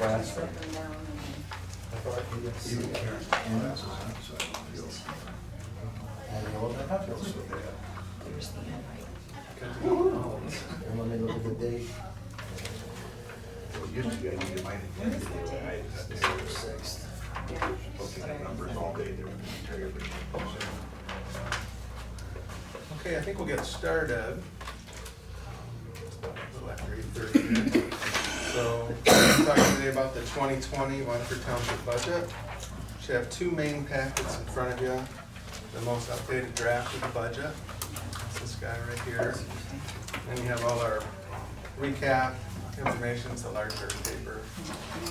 class thing. I thought you didn't see Even it. Karen's classes, so I don't feel. And the old, I thought it was so bad. And let me look at the date. Well, it used to be, I needed mine at the end of the day. I December 6th. Looking at numbers all day, they were tell you everything. Okay, I think we'll get started. A little after 8:30. So, we're talking today about the 2020 Waterford Township budget. Should have two main packets in front of you. The most updated draft of the budget. That's this guy right here. And you have all our recap information, it's a larger paper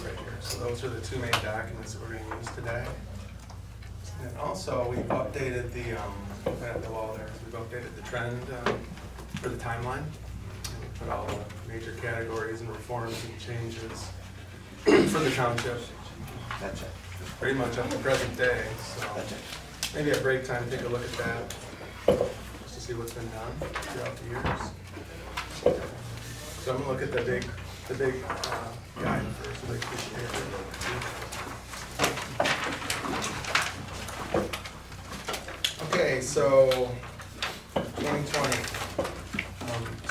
right here. So those are the two main documents that we're gonna use today. And also, we've updated the, at the wall there, we've updated the trend for the timeline. And we put all the major categories and reforms and changes for the township, Gotcha. pretty much up to present day. So Gotcha. maybe at break time, take a look at that, just to see what's been done throughout the years. So I'm gonna look at the big guide first, the big piece of paper. Okay, so 2020.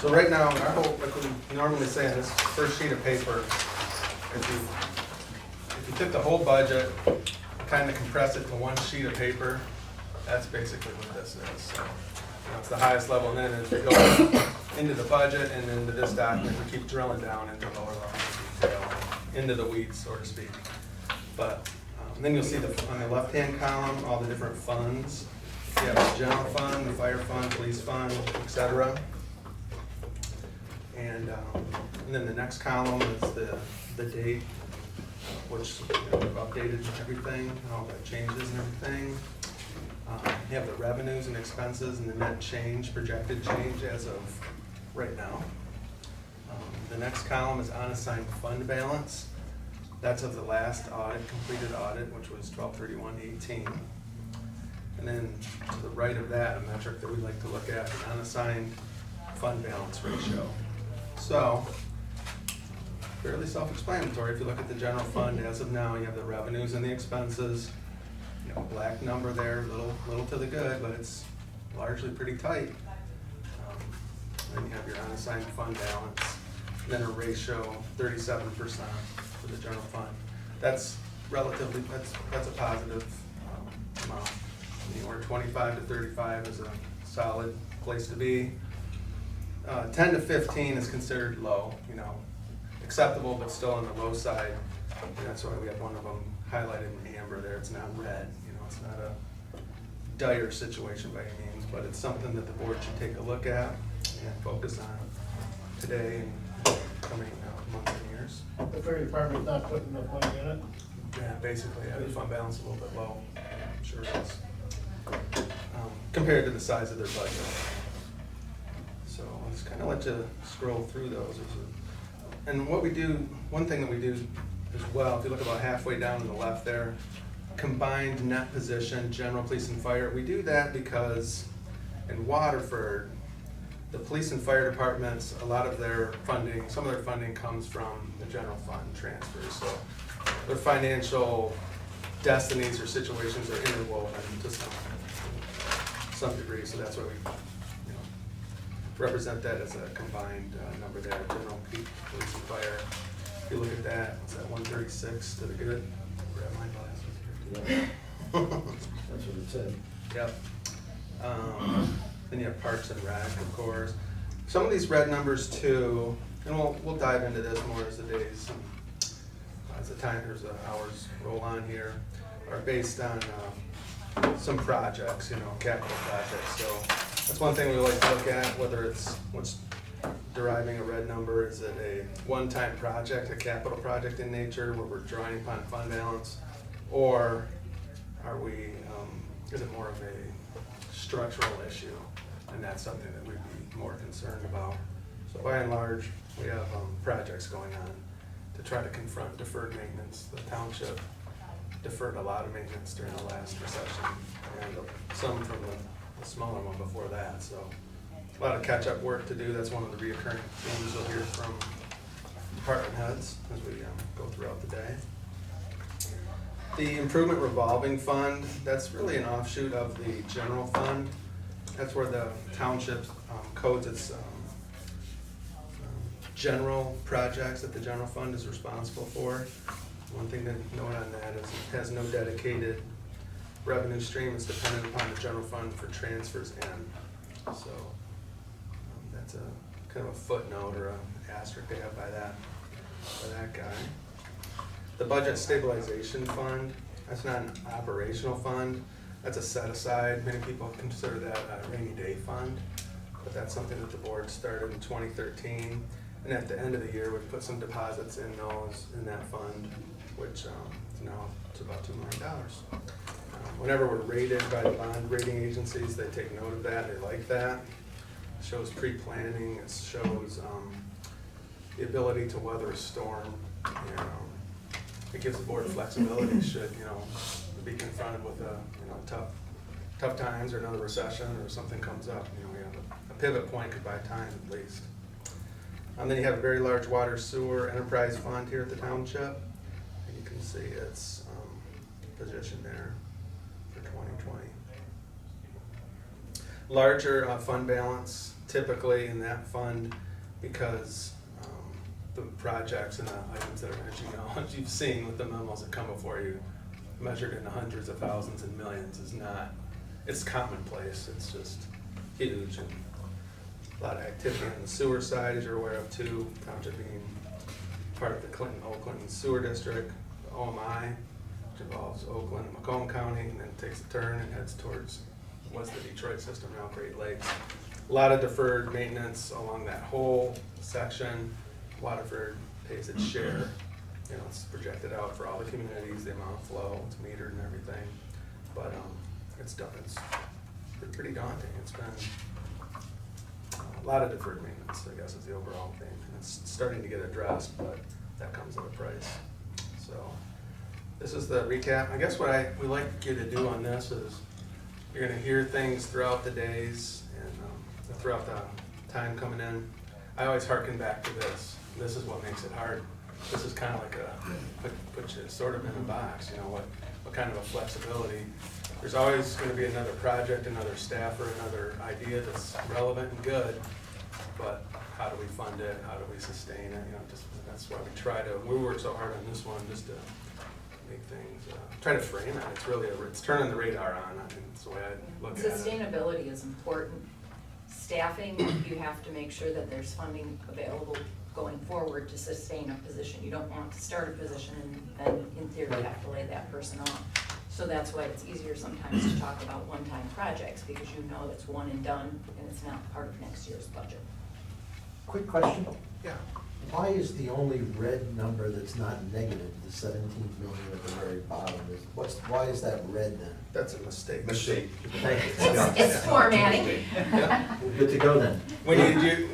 So right now, our whole, like we normally say on this first sheet of paper, if you took the whole budget, kind of compress it to one sheet of paper, that's basically what this is. So, you know, it's the highest level, and then as we go into the budget and into this document, we keep drilling down into lower levels of detail, into the weeds, so to speak. But then you'll see on the left-hand column, all the different funds. You have the general fund, the fire fund, police fund, etc. And then the next column is the date, which we've updated everything, all the changes and everything. You have the revenues and expenses and the net change, projected change as of right now. The next column is unassigned fund balance. That's of the last audit, completed audit, which was 12/31/18. And then to the right of that, a metric that we like to look at, the unassigned fund balance ratio. So, fairly self-explanatory. If you look at the general fund as of now, you have the revenues and the expenses. You know, black number there, little to the good, but it's largely pretty tight. Then you have your unassigned fund balance, and then a ratio 37% for the general fund. That's relatively, that's a positive amount. Anywhere 25 to 35 is a solid place to be. 10 to 15 is considered low, you know, acceptable, but still on the low side. And that's why we have one of them highlighted in amber there. It's not red, you know, it's not a dire situation by any means, but it's something that the board should take a look at and focus on today and coming months and years. The fire department's not putting enough money in it? Yeah, basically, the fund balance is a little bit low, I'm sure it is, compared to the size of their budget. So I'll just kind of let you scroll through those. And what we do, one thing that we do as well, if you look about halfway down to the left there, combined net position, general, police, and fire. We do that because in Waterford, the police and fire departments, a lot of their funding, some of their funding comes from the general fund transfers. So their financial destinies or situations are interwoven to some degree. So that's why we, you know, represent that as a combined number there. General, police, and fire. If you look at that, it's at 136 to the good. Grab my glasses here. That's what it said. Yep. Then you have Parks and Rec, of course. Some of these red numbers too, and we'll dive into this more as the days, as the time, as the hours roll on here, are based on some projects, you know, capital projects. So that's one thing we like to look at, whether it's what's deriving a red number. Is it a one-time project, a capital project in nature, where we're drawing upon fund balance, or are we? Is it more of a structural issue? And that's something that we'd be more concerned about. So by and large, we have projects going on to try to confront deferred maintenance. The township deferred a lot of maintenance during the last recession, and some from the smaller one before that. So a lot of catch-up work to do. That's one of the reoccurring themes you'll hear department heads as we go throughout the day. The improvement revolving fund, that's really an offshoot of the general fund. That's where the township codes its general projects that the general fund is responsible for. One thing to note on that is it has no dedicated revenue stream. It's dependent upon the general fund for transfers in. So that's a kind of a footnote or an asterisk they have by that guy. The budget stabilization fund, that's not an operational fund. That's a set aside. Many people consider that a rainy day fund, but that's something that the board started in 2013. And at the end of the year, we put some deposits in that fund, which now it's about $2 million. Whenever we're rated by the bond rating agencies, they take note of that. They like that. It shows pre-planning. It shows the ability to weather a storm. It gives the board flexibility should be confronted with tough times or another recession or something comes up. We have a pivot point by time at least. Then you have a very large water sewer enterprise fund here at the township. And you can see its position there for 2020. Larger fund balance typically in that fund because the projects and the items that are, as you've seen with the memos that come before you, measured in the hundreds of thousands and millions is not, it's commonplace. It's just huge. And a lot of activity on the sewer side, as you're aware of too, township being part of the Old Clinton Sewer District, the OMI, which involves Oakland and Macomb County, and then takes a turn and heads towards west of the Detroit system, now Great Lakes. A lot of deferred maintenance along that whole section. Waterford pays its share. It's projected out for all the communities, the amount of flow, it's metered and everything. But it's done. It's pretty daunting. It's been a lot of deferred maintenance, I guess, is the overall thing. And it's starting to get addressed, but that comes at a price. So this is the recap. I guess what we like you to do on this is you're going to hear things throughout the days and throughout the time coming in. I always harken back to this. This is what makes it hard. This is kind of like put you sort of in a box. What kind of a flexibility. There's always going to be another project, another staffer, another idea that's relevant and good, but how do we fund it? How do we sustain it? That's why we work so hard on this one, just to make things, try to frame it. It's really, it's turning the radar on. I think that's the way I look at it. Sustainability is important. Staffing, you have to make sure that there's funding available going forward to sustain a position. You don't want to start a position and then in theory have to lay that person off. So that's why it's easier sometimes to talk about one-time projects, because it's one and done and it's not part of next year's budget. Quick question. Yeah. Why is the only red number that's not negative, the 17 million at the very bottom? Why is that red then? That's a mistake. Mistake. Thank you. It's formatting. Yeah. We're good to go then. We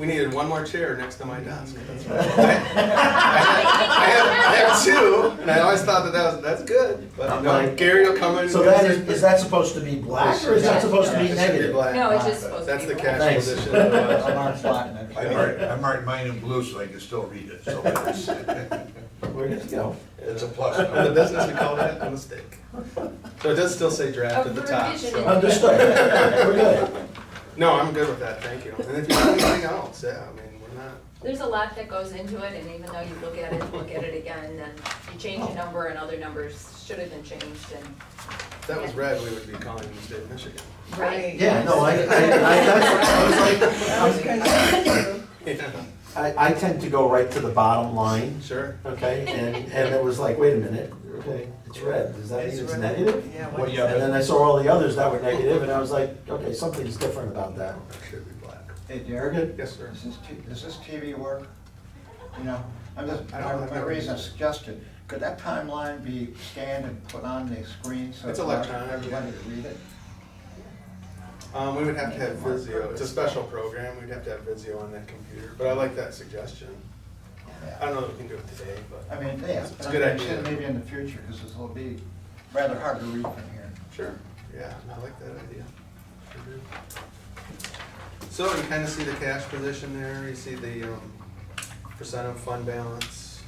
needed one more chair next to my desk. That's right. I have two, and I always thought that's good. But Gary will come in. So that is that supposed to be black or is that supposed to be It should negative? black. No, it's just supposed to That's be the black. cash Thanks. position. of the budget. I'm not flat next I marked mine in blue so I can still read it, so it's, We're good to go. it's a plus. In the business, we call that a mistake. So it does still say draft A at the top. revision so- in- Understood. We're good. No, I'm good with that, thank you. And if you have anything else, yeah, we're not. There's a lot that goes into it, and even though you look at it again, then you change a number and other numbers should have been changed and. If that was red, we would be calling the state of Michigan. Right. Yeah, no, I was like, Yeah, I tend to go right to the bottom line, sure. okay? And it was like, wait a minute, okay, it's red, does that mean it's negative? Yeah, Well, yeah, And then I saw all the others that were negative, and I was like, okay, something's different about that. That should be black. Hey We're Derek, good? Yes, sir. does this TV work? I'm just, I don't my reason I suggested, could that timeline be scanned and put on the screen so It's it's hard electronic, for everybody to read it? We would have to have Vizio. It's a special program. We'd have to have Vizio on that computer. But I like that suggestion. I don't know if we can do it today, but. I mean, yeah, It's but a I'm good saying idea. maybe in the future, because this will be rather hard to read from here. Sure, yeah, I like that idea. Sure do. So you kind of see the cash position there, you see the percent of fund balance.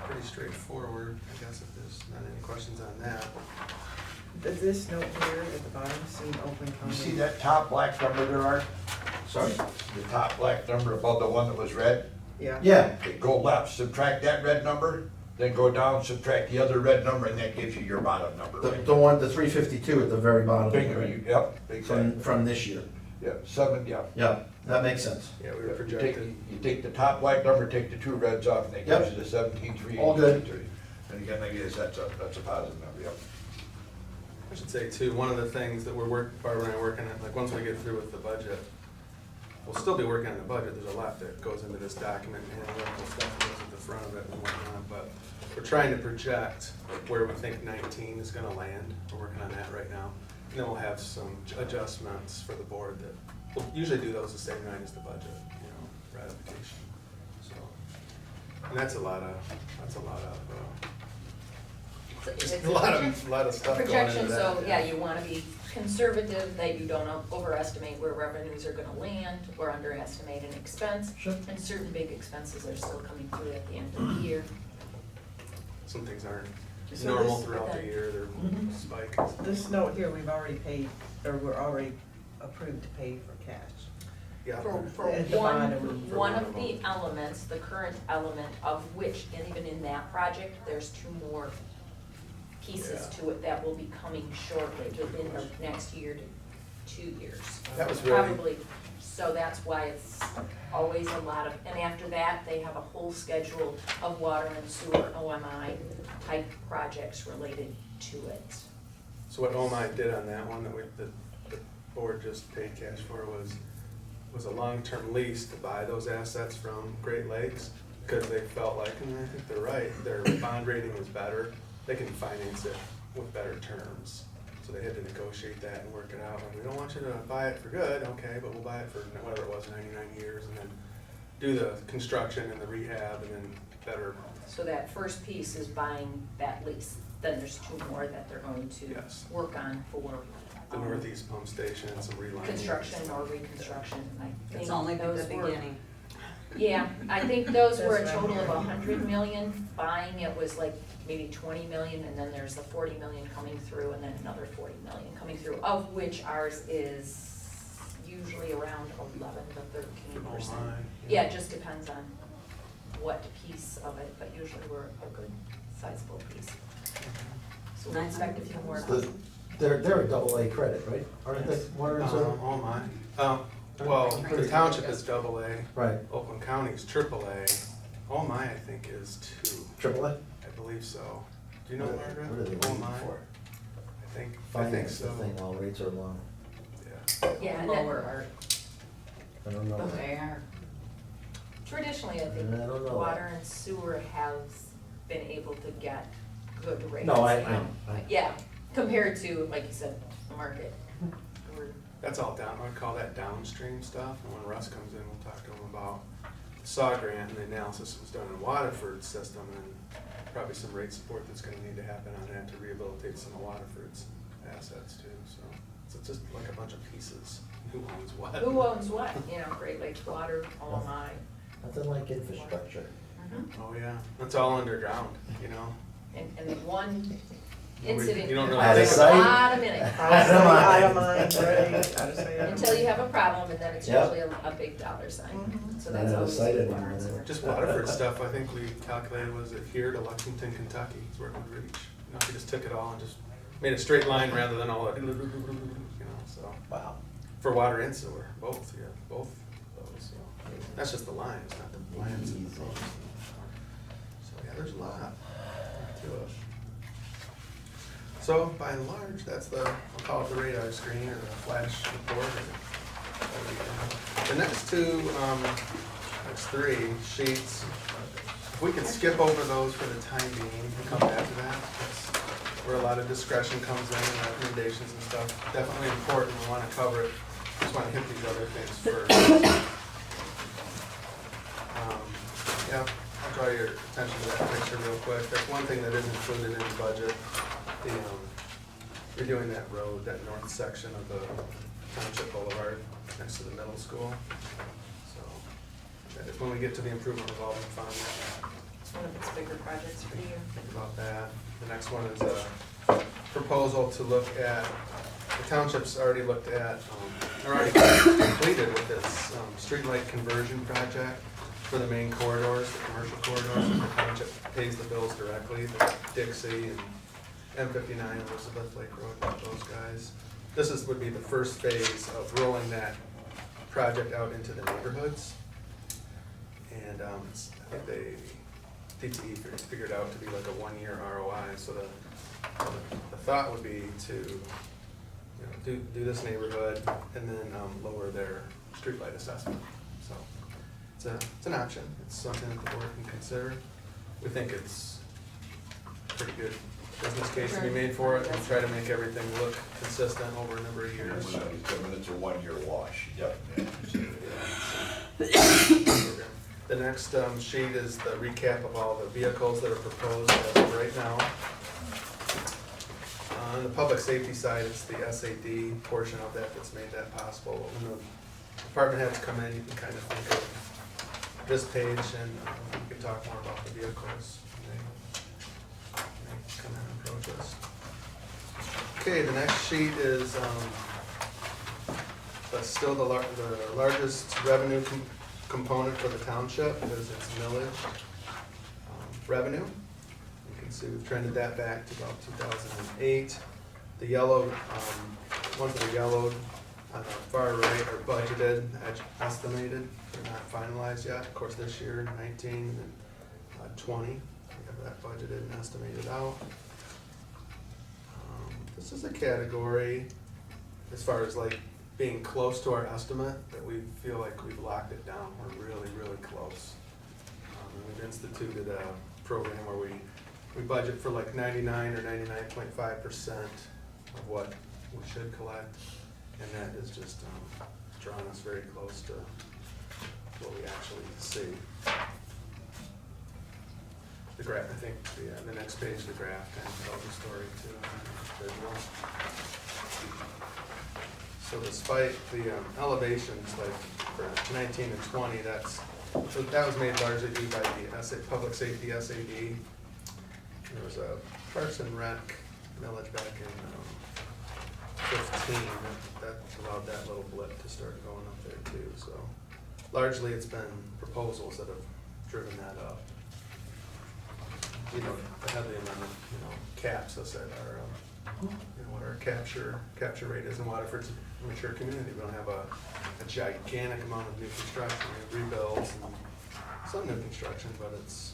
Pretty straightforward, I guess, if there's not any questions on that. Does this note here at the bottom seem open You county? see that top black number there, Art? Sorry? The top black number above the one that was red? Yeah. Yeah, Okay, go left, subtract that red number, then go down, subtract the other red number, and that gives you your bottom number, the, right? the one, the 352 at the very bottom. Bingo, right? yep, exactly. From this year. Yeah, seven, yeah. Yeah, that makes sense. Yeah, we Yeah, were you projected. take the top black number, take the two reds off, and that Yep. gives you the 17,383. All good. And again, I guess that's a positive number, yep. I should say too, one of the things that Barbara and I are working on, like, once we get through with the budget, we'll still be working on the budget, there's a lot that goes into this document, and analytical stuff that goes at the front of it and whatnot, but we're trying to project where we think 19 is gonna land, we're working on that right now. And then we'll have some adjustments for the board that, we'll usually do those the same night as the budget, ratification, so. And that's a lot of, It's a lot of stuff going into projection, that. so, yeah, you wanna be conservative, that you don't overestimate where revenues are gonna land, or underestimate an expense. Sure. And certain big expenses are still coming through at the end of the year. Some things aren't So normal this- throughout the year, they're Mhm. spike. This note here, we've already paid, or we're already approved to pay for cash. Yeah. For At the bottom. one of the elements, the current element of which, and even in that project, there's two more pieces Yeah. to it that will be coming shortly, within the next year to 2 years. That was really- Probably, so that's why it's always a lot of, and after that, they have a whole schedule of water and sewer OMI type projects related to it. So what OMI did on that one that the board just paid cash for was a long-term lease to buy those assets from Great Lakes, because they felt like, and I think they're right, their bond rating was better, they can finance it with better terms. So they had to negotiate that and work it out, like, we don't want you to buy it for good, okay, but we'll buy it for whatever it was, 99 years, and then do the construction and the rehab, and then better, So that first piece is buying that lease, then there's two more that they're going to Yes. work on for the northeast pump station, some relining. construction or reconstruction, and I think It's only those the were. beginning. Yeah, I think those were a That's what I'm total of hearing. 100 million, buying it was like maybe 20 million, and then there's the 40 million coming through, and then another 40 million coming through, of which ours is usually around 11 to 13%. Oh, my. Yeah, it just depends on what piece of it, but usually we're a good sizable piece. So we expect a few more. The- They're a double A credit, right? Aren't they, water and sewer? Oh, my. Well, the township is double A. Right, Oakland County is triple A. Oh, my, I think is 2. triple A? I believe so. Do you know, What Margaret? are they Oh, waiting my. for? I think Finance so. the thing while rates are low. Yeah. Yeah, and Lower then art. I don't know. But they are. traditionally, I think I don't know water that. and sewer has been able to get good rates. No, I- Yeah, compared to, like you said, the market. We're- That's all down, I call that downstream stuff. And when Russ comes in, we'll talk to him about the SAW grant and the analysis that was done in Waterford's system, and probably some rate support that's gonna need to happen on that to rehabilitate some of Waterford's assets too, so. So it's just like a bunch of pieces. Who owns what? Who owns what, you know, Great Lakes Water, OMI. Nothing like infrastructure. Mhm. Oh, yeah. It's all underground, you know? And the one You incident don't really costs think a about it. lot of minutes. Out of mind, right, out of sight, out of Until you mind. have a problem, and then it's Yep. usually a big dollar sign. Mhm. So Not that's out of always sight the anymore, water and then. sewer. Just Waterford stuff, I think we calculated was it here to Lexington, Kentucky, is where it would reach. You know, if you just took it all and just made a straight line rather than all that, you know, so. Wow. For water and sewer, both, yeah, both those, so. That's just the line, it's not the plants and the things. So, yeah, there's a lot to it. So, by and large, that's the, I'll call it the radar screen or the flash report. The next two, next 3 sheets, if we could skip over those for the time being and come back to that, that's where a lot of discretion comes in and recommendations and stuff. Definitely important, we wanna cover it, just wanna hit these other things first. Yeah, I'll draw your attention to that picture real quick. That's one thing that is included in the budget. The, redoing that road, that north section of the Township Boulevard next to the middle school. So, when we get to the improvement revolving fund, It's one of its bigger projects for the year. think about that. The next one is a proposal to look at, the township's already looked at, or already completed with this streetlight conversion project for the main corridors, the commercial corridors. The township pays the bills directly, the Dixie and M59 Elizabeth Lake Road, those guys. Would be the first phase of rolling that project out into the neighborhoods. And I think DTE figured out to be like a 1-year ROI, so the thought would be to, do this neighborhood and then lower their streetlight assessment. So it's an option, it's something that the board can consider. We think it's a pretty good business case to be made for it, and try to make everything look consistent over a number of years. When it's a 1-year wash, definitely. The next sheet is the recap of all the vehicles that are proposed as of right now. On the public safety side, it's the SAD portion of that that's made that possible. When the department heads come in, you can kind of think of this page, and we can talk more about the vehicles. They come in and approach us. Okay, the next sheet is still the largest revenue component for the township is its millage revenue. You can see we've trended that back to about 2008. The yellow, ones that are yellowed on the far right are budgeted, estimated, they're not finalized yet. Of course, this year, 19 and 20, we have that budgeted and estimated out. This is a category, as far as like being close to our estimate, that we feel like we've locked it down. We're really, really close. We've instituted a program where we budget for like 99 or 99.5% of what we should collect, and that is just drawing us very close to what we actually see. The graph, I think, the next page, the graph kind of tells the story too. So despite the elevations, like for 19 and 20, so that was made largely due by the public safety SAD. There was a Parks and Rec millage back in 15 that allowed that little blip to start going up there too. So largely it's been proposals that have driven that up. The Headley Amendment, caps us at our, what our capture rate is in Waterford's a mature community. We don't have a gigantic amount of new construction. We have rebuilds and some new construction, but it's,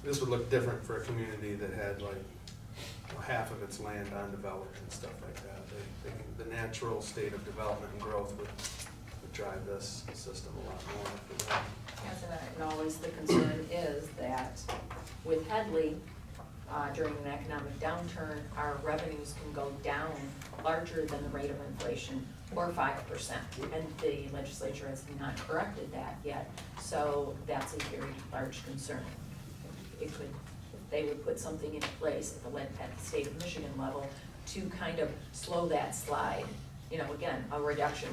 this would look different for a community that had like half of its land undeveloped and stuff like that. The natural state of development and growth would drive this system a lot more for them. Yes, and always the concern is that with Headley, during an economic downturn, our revenues can go down larger than the rate of inflation, or 5%. And the legislature has not corrected that yet, so that's a very large concern. If they would put something in place at the state of Michigan level to kind of slow that slide. Again, a reduction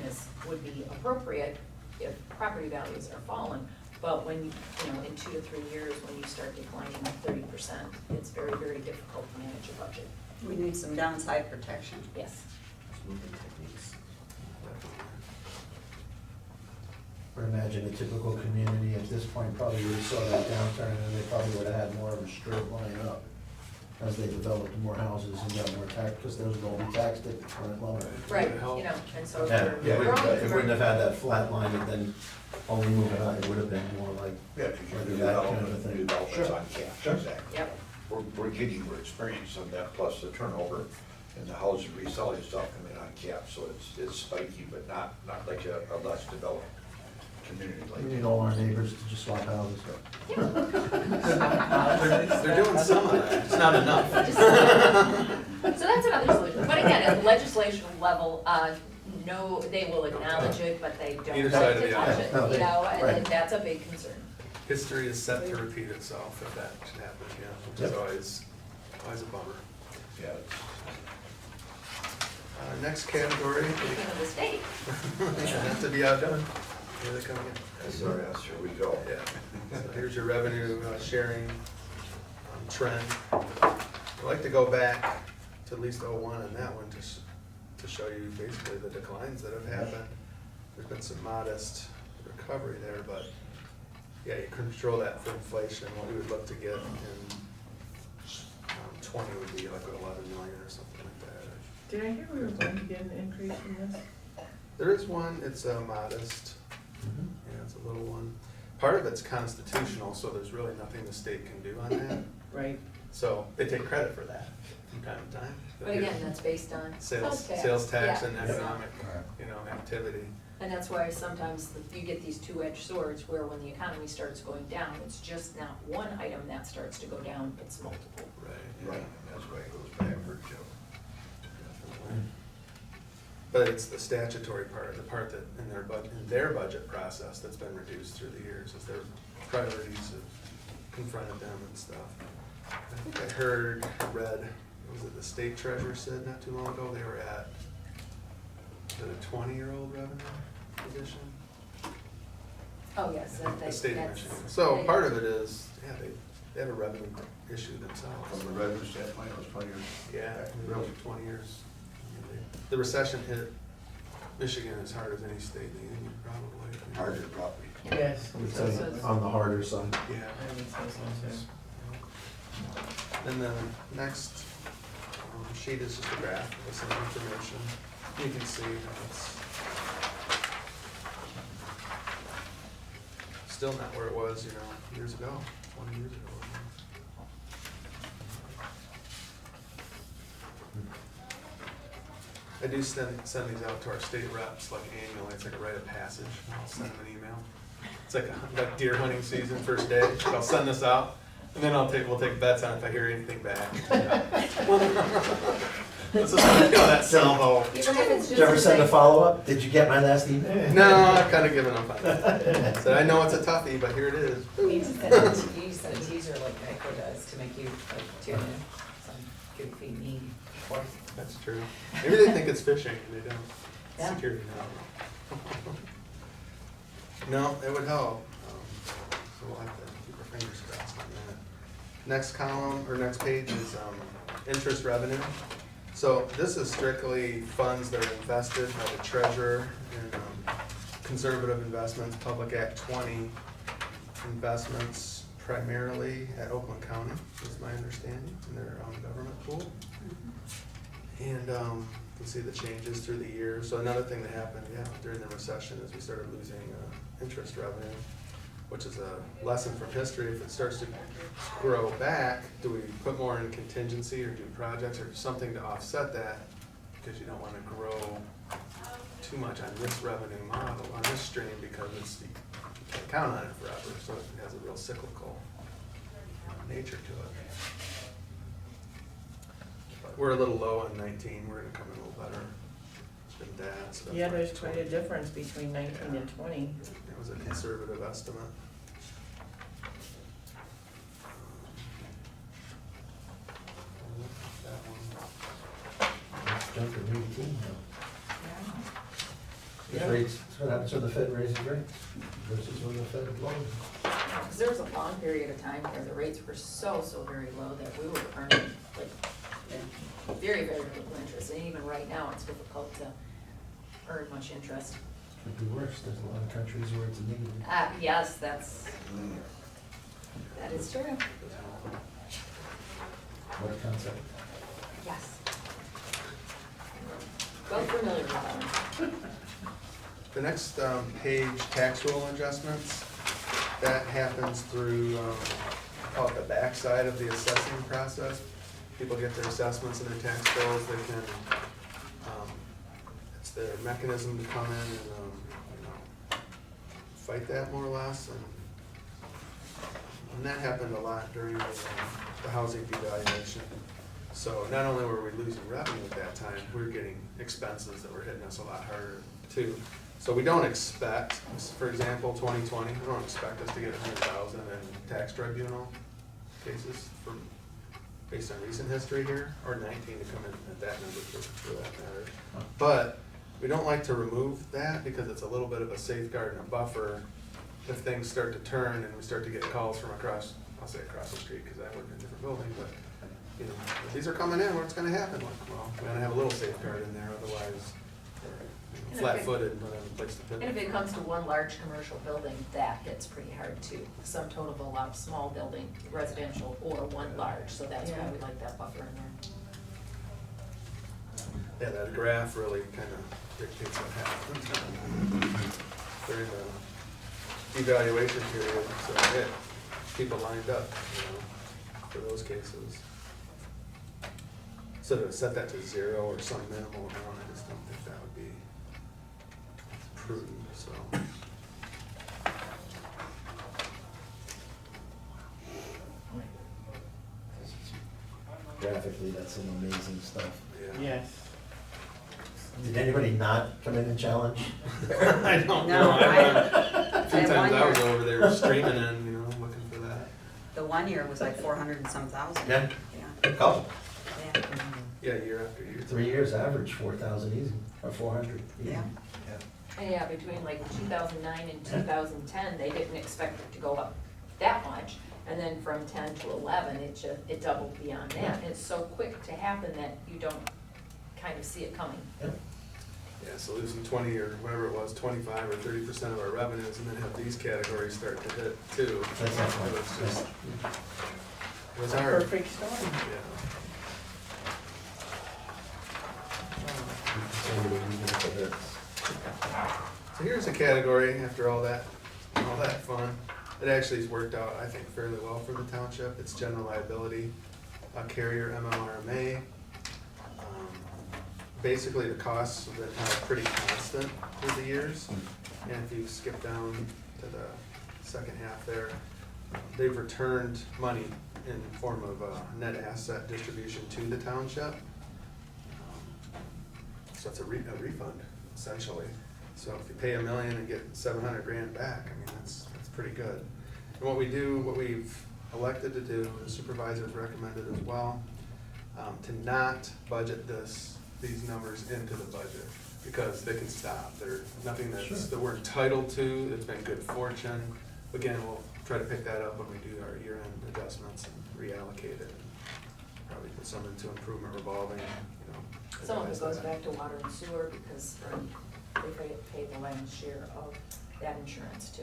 would be appropriate if property values are falling, but when in 2 to 3 years, when you start declining 30%, it's very, very difficult to manage a budget. We need some downside protection. Yes. I imagine a typical community at this point probably would have saw that downturn, and they probably would have had more of a straight line up as they developed more houses and got more tax, because those would all be taxed at the current level. Right, and so if Yeah, they're it growing. wouldn't have had that flat line and then only move it out, it would have been more like, Yeah, because Like your that kind of a development, thing. development's Sure. on caps, Sure. exactly. Yep, We're experiencing that, plus the turnover and the houses reselling stuff coming on caps, so it's spiky, but not like a less developed community like we that. need all our neighbors to just swap houses. They're doing some of that, it's not enough. so that's another solution, but again, at the legislation level, no, they will acknowledge it, but they don't Either like side of to the touch aisle. it, No, and right. that's a big concern. History is set to repeat itself if that should happen again, which is Yep. always a bummer. Yeah, Next category, Speaking of the state, not to be outdone. Here they come again. SRS, here we go. Yeah, so here's your revenue sharing trend. I'd like to go back to at least '01 on that one to show you basically the declines that have happened. There's been some modest recovery there, but yeah, you control that for inflation. What we would look to get in 20 would be like 11 million or something like that. Did I hear we were going to get an increase in this? There is one, it's modest. Yeah, it's a little one. Part of it's constitutional, so there's really nothing the state can do on that. Right. So they take credit for that from time to time. But again, that's based on Sales tax Yeah. and economic, activity. And that's why sometimes you get these two-edged swords where when the economy starts going down, it's just not one item that starts to go down, it's multiple. Right. Right, that's why it goes backwards, Joe. But it's the statutory part, the part that in their budget process that's been reduced through the years as their priorities have confronted them and stuff. I think I read, was it the state treasurer said not too long ago, they were at the 20-year-old revenue position? Oh, yes, The state of that's. Michigan. So part of it is, yeah, they have a revenue issue themselves. From the revenue standpoint, it was 20 years. Yeah, Really? 20 years. The recession hit Michigan as hard as any state in the union, probably. Harder probably. Yes. I would say on the harder side. Yeah. I would say so too. And then the next sheet is just a graph with some information. You can see how it's still not where it was, years ago, 20 years ago. I do send these out to our state reps like annually. It's like a rite of passage. I'll send them an email. It's like deer hunting season, first day. I'll send this out, and then we'll take bets on if I hear anything back. This is that salvo. Even if it's Did you ever just send a say, follow-up? Did you get my last email? No, I've kind of given up on that. Said I know it's a toughie, but here it is. You need to send a teaser like Geico does to make you like tune in, some good feed me. That's true. Maybe they think it's phishing and they don't. Yeah. Security, no, it would help. So we'll have to keep our fingers crossed on that. Next column, or next page is interest revenue. So this is strictly funds that are invested by the treasurer in conservative investments, Public Act 20 investments primarily at Oakland County, is my understanding, in their government pool. And you can see the changes through the years. So another thing that happened, during the recession is we started losing interest revenue, which is a lesson from history. If it starts to grow back, do we put more in contingency or do projects or something to offset that? Because you don't want to grow too much on this revenue model, on this stream, because you can't count on it forever. So it has a real cyclical nature to it. We're a little low on 19, we're gonna come in a little better than that. So that's Yeah, why there's quite a difference between 19 and 20. It was a conservative estimate. That one. Jump to 18 now. Yeah. The rates, that's what happens when the Fed raises rates versus when the Fed lowers. because there was a long period of time where the rates were so very low that we were earning like very little interest. And even right now, it's difficult to earn much interest. Could be worse, there's a lot of countries where it's negative. Yes, that is true. What concept? Yes. Well familiar with that one. The next page, tax roll adjustments, that happens through, call it the backside of the assessing process. People get their assessments and their tax bills, they can, it's their mechanism to come in and, fight that more or less. And that happened a lot during the housing devaluation. So not only were we losing revenue at that time, we were getting expenses that were hitting us a lot harder too. So we don't expect, for example, 2020, we don't expect us to get 100,000 in tax tribunal cases based on recent history here, or 19 to come in at that number for that matter. But We don't like to remove that because it's a little bit of a safeguard and a buffer if things start to turn and we start to get calls from across, I'll say across the street because I work in a different building, but, you know, if these are coming in, what's gonna happen? Like, well, we're gonna have a little safeguard in there, otherwise, And if flat-footed, don't have a place to put And if it. it comes to one large commercial building, that hits pretty hard too. Sum total of a lot of small building, residential, or one large, so that's why we like that buffer in there. Yeah, that graph really kind of dictates what happens during the evaluation period, so yeah, people lined up, you know, for those cases. So to set that to 0 or some minimal amount, I just don't think that would be prudent, so. Graphically, that's some amazing stuff. Yes. Did anybody not come in and challenge? I don't No, know, I- a few I times I was wonder- over there streaming in, you know, looking for that. The one year was like 400 and some thousand. Yeah. Yeah, Couple. yeah, Yeah, year after year. 3 years average, 4,000 easy, or 400 easy. yeah. And yeah, between like 2009 and 2010, they didn't expect it to go up that much. And then from 10 to 11, it doubled beyond that. And it's so quick to happen that you don't kind of see it coming. Yeah. Yeah, so losing 20 or whatever it was, 25 or 30% of our revenues, and then have these categories start to hit too. That's not fun. It was just, it was hard. Perfect storm. Yeah. So here's a category, after all that fun, it actually has worked out, I think, fairly well for the township. It's general liability, carrier MMRMA. Basically, the costs have been pretty constant through the years. And if you skip down to the second half there, they've returned money in form of net asset distribution to the township. So it's a refund, essentially. So if you pay $1 million and get 700 grand back, I mean, that's pretty good. And what we've elected to do, the supervisors recommended as well, to not budget these numbers into the budget, because they can stop. They're nothing that we're entitled to. It's been good fortune. Again, we'll try to pick that up when we do our year-end adjustments and reallocate it. Probably put some into improvement revolving, you know. Some of it goes advise that. back to water and sewer because they pay the lion's share of that insurance too.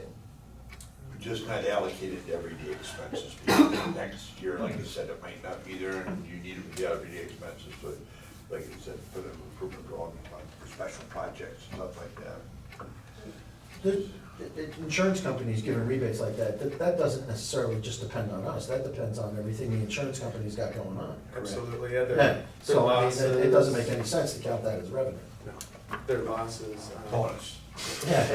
Just not allocated to everyday expenses. Because next year, like I said, it might not be there and you need it for the everyday expenses, but like I said, for the improvement drawing, for special projects, stuff like that. The insurance companies giving rebates like that doesn't necessarily just depend on us, that depends on everything the insurance company's got going on. Absolutely, yeah, Yeah, their so I mean, losses. it doesn't make any sense to count that as revenue. No, their losses. Bonus. Yeah,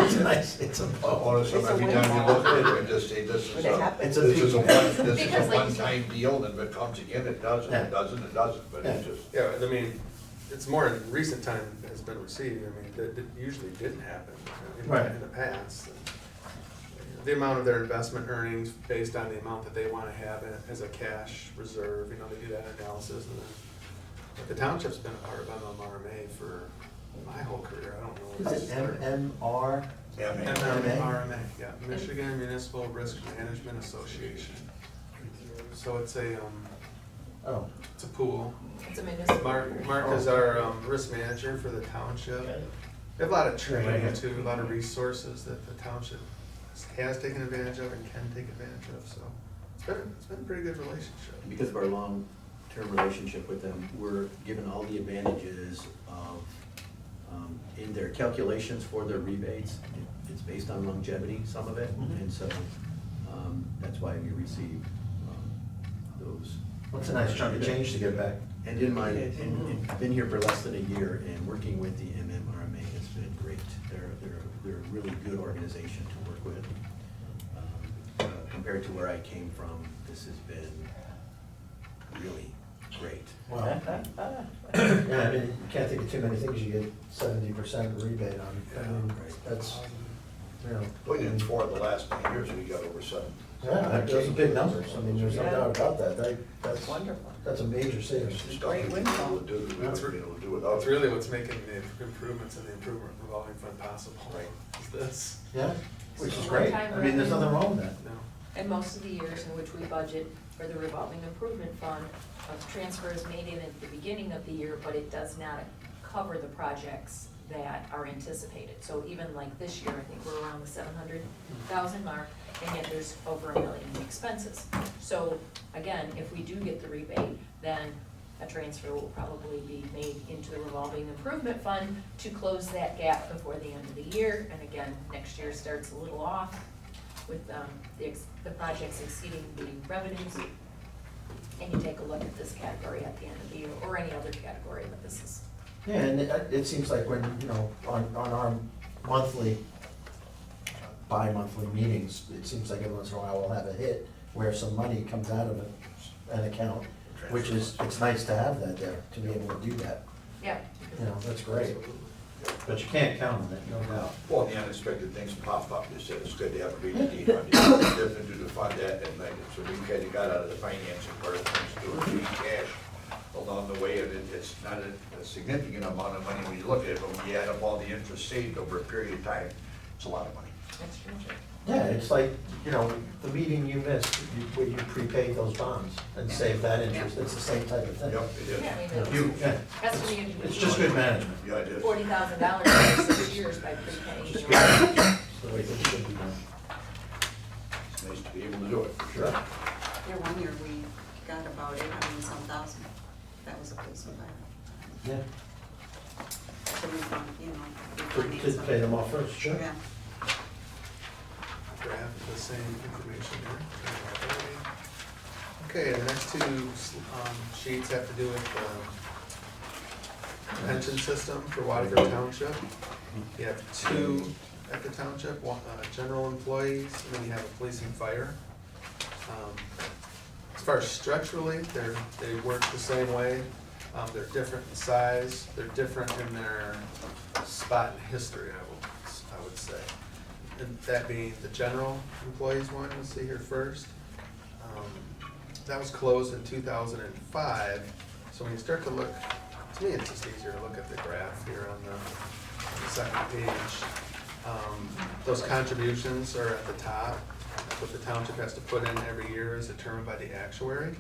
it's nice, it's a Bonus, It's a every time you windfall. look at it, and just say, this But is it a, happens. this is a Because like you said- one-time deal, and if it comes again, it does, and Yeah. it doesn't, it doesn't, but it's Yeah. just. Yeah, I mean, it's more in recent time has been received, I mean, that usually didn't happen Right. in the past. And the amount of their investment earnings based on the amount that they wanna have as a cash reserve, you know, they do that analysis, and then, but the township's been a part of MMRMA for my whole career, I don't know. when Is it started. MMR? Yeah, man. MMRMA, yeah, Michigan Municipal Risk Management Association. So it's a pool. It's a municipal. Mark is our risk manager for the township. We have a lot of training too, a lot of resources that the township has taken advantage of and can take advantage of, so it's been a pretty good relationship. Because of our long-term relationship with them, we're given all the advantages of, in their calculations for their rebates, it's based on longevity, some of it, and so that's why we receive those. What's a nice chunk of change to get back? And in my, and I've been here for less than a year, and working with the MMRMA has been great. They're a really good organization to work with. Compared to where I came from, this has been really great. Wow. Yeah, I mean, you can't think of too many things you get 70% rebate on. I mean, Right. that's you know. Well, in 4 of the last 10 years, we got over 7. Yeah, those are big numbers, I mean, there's no Yeah. doubt about that, that's, Wonderful. that's a major savings. It's Great great windfall. to do, we That's wouldn't be able to do That's without. really what's making the improvements in the improvement revolving fund possible. Right. Is this, Yeah, which is So great, one-time I mean, there's nothing wrong with that. no. And most of the years in which we budget for the revolving improvement fund, a transfer is made in at the beginning of the year, but it does not cover the projects that are anticipated. So even like this year, I think we're around the 700,000 mark, and yet there's over $1 million in expenses. So again, if we do get the rebate, then a transfer will probably be made into the revolving improvement fund to close that gap before the end of the year. And again, next year starts a little off with the projects exceeding the revenues. And you take a look at this category at the end of the year, or any other category, but this is. Yeah, and it seems like when, you know, on our monthly, bi-monthly meetings, it seems like every once in a while we'll have a hit where some money comes out of an account, which is, it's nice to have that there, to be able to do that. Yeah. You know, that's great. But you can't count on it, no doubt. Well, the unexpected things pop up, you said it's good to have a rainy day fund, it's different to fund that, and like, so we kind of got out of the financing part of things, doing free cash along the way, and it's not a significant amount of money when you look at it, but when you add up all the interest saved over a period of time, it's a lot of money. That's true. Yeah, it's like, you know, the meeting you missed, where you prepaid those bonds and saved that interest, it's the same type of thing. Yep, it is. Yeah, I mean, You, yeah, that's what you do. it's just good management. Yeah, it is. $40,000 for 6 years by prepaying. It's the way things should be done. It's nice to be able to do it, for sure. Yeah, one year we got about 800 and some thousand. That was a police and fire. Yeah, So we, you know, we to financed to pay them off first, sure. Yeah. Grab the same information here. Okay, the next two sheets have to do with the pension system for Waterford Township. You have 2 at the township, one, general employees, and then you have a police and fire. As far as structurally, they work the same way. They're different in size, they're different in their spot in history, I would say. And that being the general employees one, you'll see here first. That was closed in 2005, so when you start to look, to me it's just easier to look at the graph here on the second page. Those contributions are at the top, what the township has to put in every year is determined by the actuary.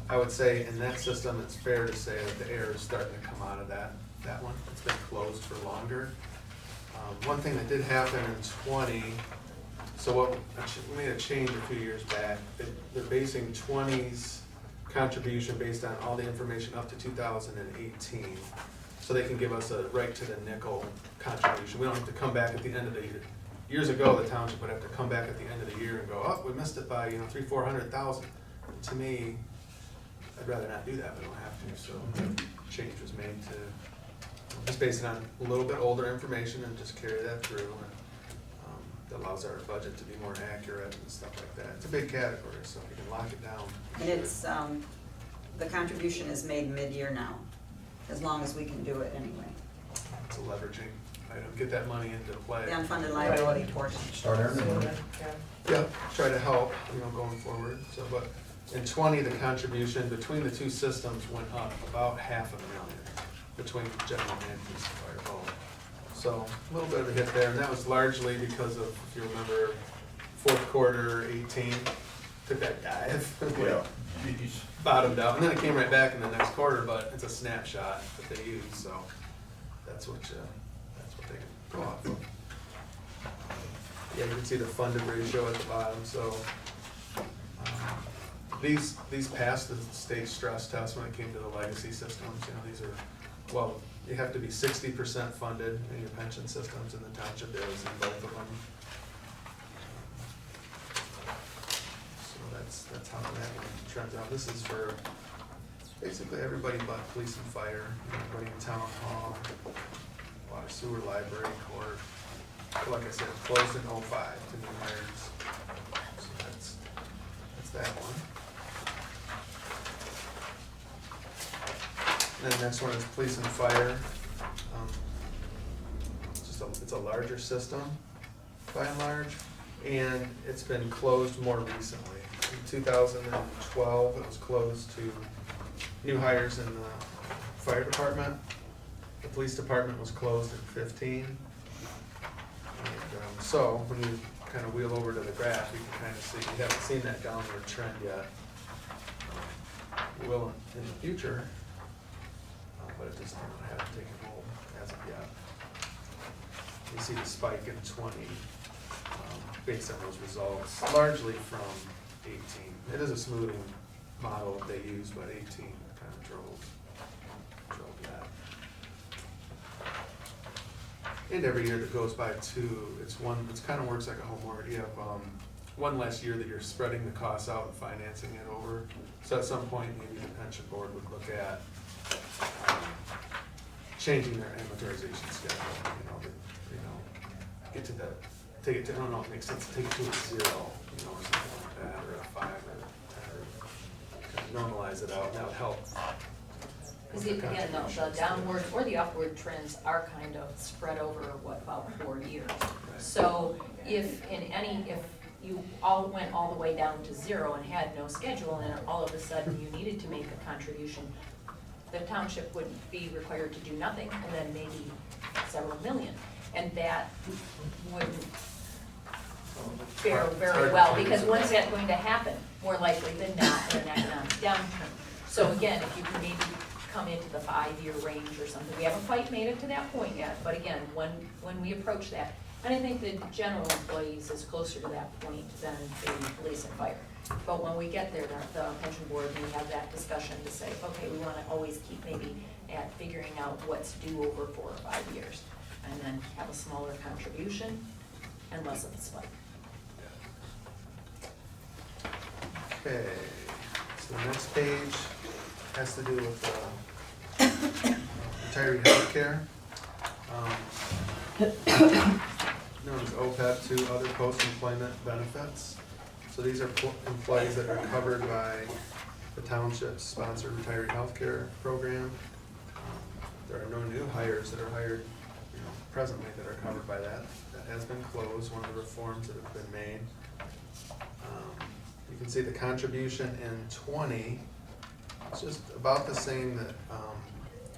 I would say in that system, it's fair to say that the air is starting to come out of that one. It's been closed for longer. One thing that did happen in 20, so what, we made a change a few years back. They're basing 20's contribution based on all the information up to 2018. So they can give us a right to the nickel contribution. We don't have to come back at the end of the year. Years ago, the township would have to come back at the end of the year and go, oh, we missed it by, 300,000-400,000. To me, I'd rather not do that, but I don't have to, so the change was made to just based on a little bit older information and just carry that through. And that allows our budget to be more accurate and stuff like that. It's a big category, so if you can lock it down. And it's, the contribution is made mid-year now, as long as we can do it anyway. It's a leveraging item, get that money into play. The unfunded liability portion. Start earning money. Yeah, try to help, going forward. So, but in 20, the contribution between the two systems went up about $500,000 between general and police and fire both. So a little bit of a hit there, and that was largely because of, if you remember, fourth quarter 18, took that dive. Yeah. Jeez. Bottomed out, and then it came right back in the next quarter, but it's a snapshot that they use, so that's what they can go off of. Yeah, you can see the funded ratio at the bottom, so these passed the state stress test when it came to the legacy systems. These are, well, you have to be 60% funded in your pension systems, and the township is in both of them. So that's how that one trends out. This is for basically everybody but police and fire, everybody in town hall, water, sewer, library, court. So like I said, closed in 05 to new hires. So that's that one. And then the next one is police and fire. It's a larger system. by and large, and it's been closed more recently. In 2012, it was closed to new hires in the fire department. The police department was closed in 15. And, so when you kind of wheel over to the graph, you can kind of see, you haven't seen that downward trend yet. We will in the future, but it just hasn't taken hold as of yet. You see the spike in 20, based on those results, largely from 18. It is a smoothing model that they use, but 18 kind of drove that. And every year that goes by too, it's kind of works like a homework. You have one less year that you're spreading the costs out and financing it over. So at some point, maybe the pension board would look at changing their amortization schedule, get to that, take it to, I don't know if it makes sense to take it to a 0, or something like that, or a 5, or kind of normalize it out, and that would help. Because again, the downward or the upward trends are kind of spread over, about 4 years. So if you all went all the way down to 0 and had no schedule, and all of a sudden you needed to make a contribution, the township would be required to do nothing, and then maybe several million. And that wouldn't fare very well, because when's that going to happen? More likely than not in an economic downturn. So again, if you can maybe come into the 5-year range or something, we haven't quite made it to that point yet, but again, when we approach that, and I think the general employees is closer to that point than the police and fire. But when we get there, the pension board, we have that discussion to say, okay, we wanna always keep maybe at figuring out what's due over 4 or 5 years, and then have a smaller contribution and less of a spike. Okay, so the next page has to do with retiree healthcare. Known as OPEB, to other post-employment benefits. So these are employees that are covered by the township's sponsored retiree healthcare program. There are no new hires that are hired, presently that are covered by that. That has been closed, one of the reforms that have been made. You can see the contribution in 20, it's just about the same that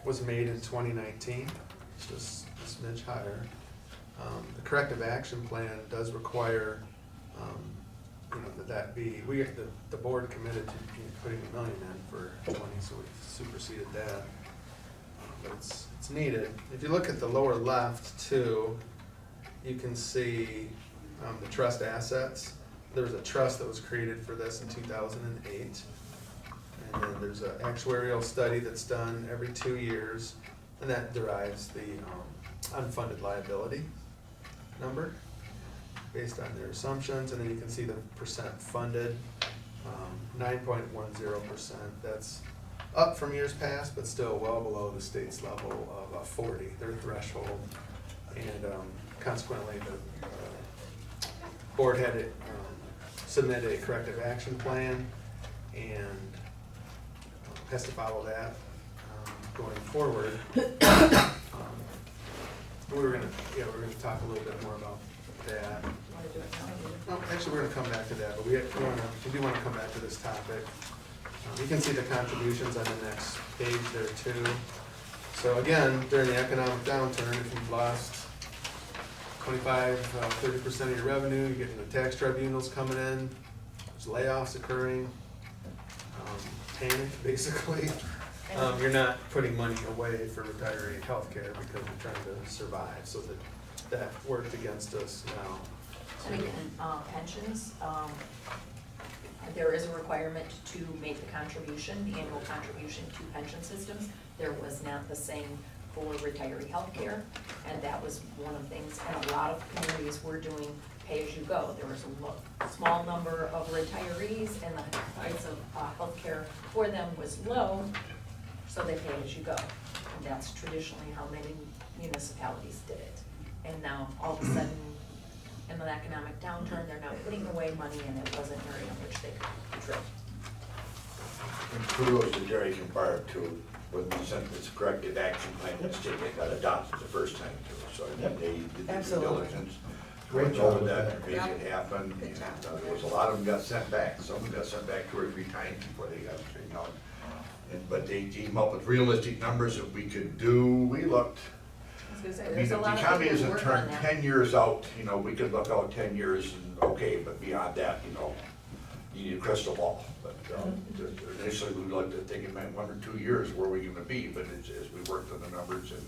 was made in 2019, it's just a smidge higher. The corrective action plan does require, that be, the board committed to putting $1 million in for 20, so we superseded that. But it's needed. If you look at the lower left too, you can see the trust assets. There was a trust that was created for this in 2008. And then there's an actuarial study that's done every 2 years, and that derives the unfunded liability number based on their assumptions. And then you can see the percent funded, 9.10%. That's up from years past, but still well below the state's level of 40, their threshold. And consequently, the board had to submit a corrective action plan and has to follow that going forward. We're gonna talk a little bit more about that. No, actually, we're gonna come back to that, but we do wanna come back to this topic. You can see the contributions on the next page there too. So again, during the economic downturn, if you've lost 25, 30% of your revenue, you're getting the tax tribunals coming in, there's layoffs occurring, panic basically. You're not putting money away for retiree healthcare because you're trying to survive, so that worked against us now. And again, pensions, there is a requirement to make the contribution, the annual contribution to pension systems. There was not the same for retiree healthcare, and that was one of the things, and a lot of communities were doing pay-as-you-go. There was a small number of retirees, and the price of healthcare for them was low, so they pay as you go. And that's traditionally how many municipalities did it. And now, all of a sudden, in an economic downturn, they're now putting away money, and it wasn't an area in which they could contribute. And kudos to Jerry Compar too, when we sent this corrective action plan, that state got adopted the first time too. So I mean, they did the due Absolutely. diligence to Great went job over with that, that. to make it happen. Good job. And, there was a lot of them got sent back, some of them got sent back 2 or 3 times before they got straightened out. But they came up with realistic numbers that we could do, we looked. I was gonna say, I mean, there's if a the lot of economy people who isn't work turned on that. 10 years out, you know, we could look out 10 years and, okay, but beyond that, you know, you need a crystal ball. But initially, we looked at thinking, man, 1 or 2 years, where are we gonna be? But as we worked on the numbers, and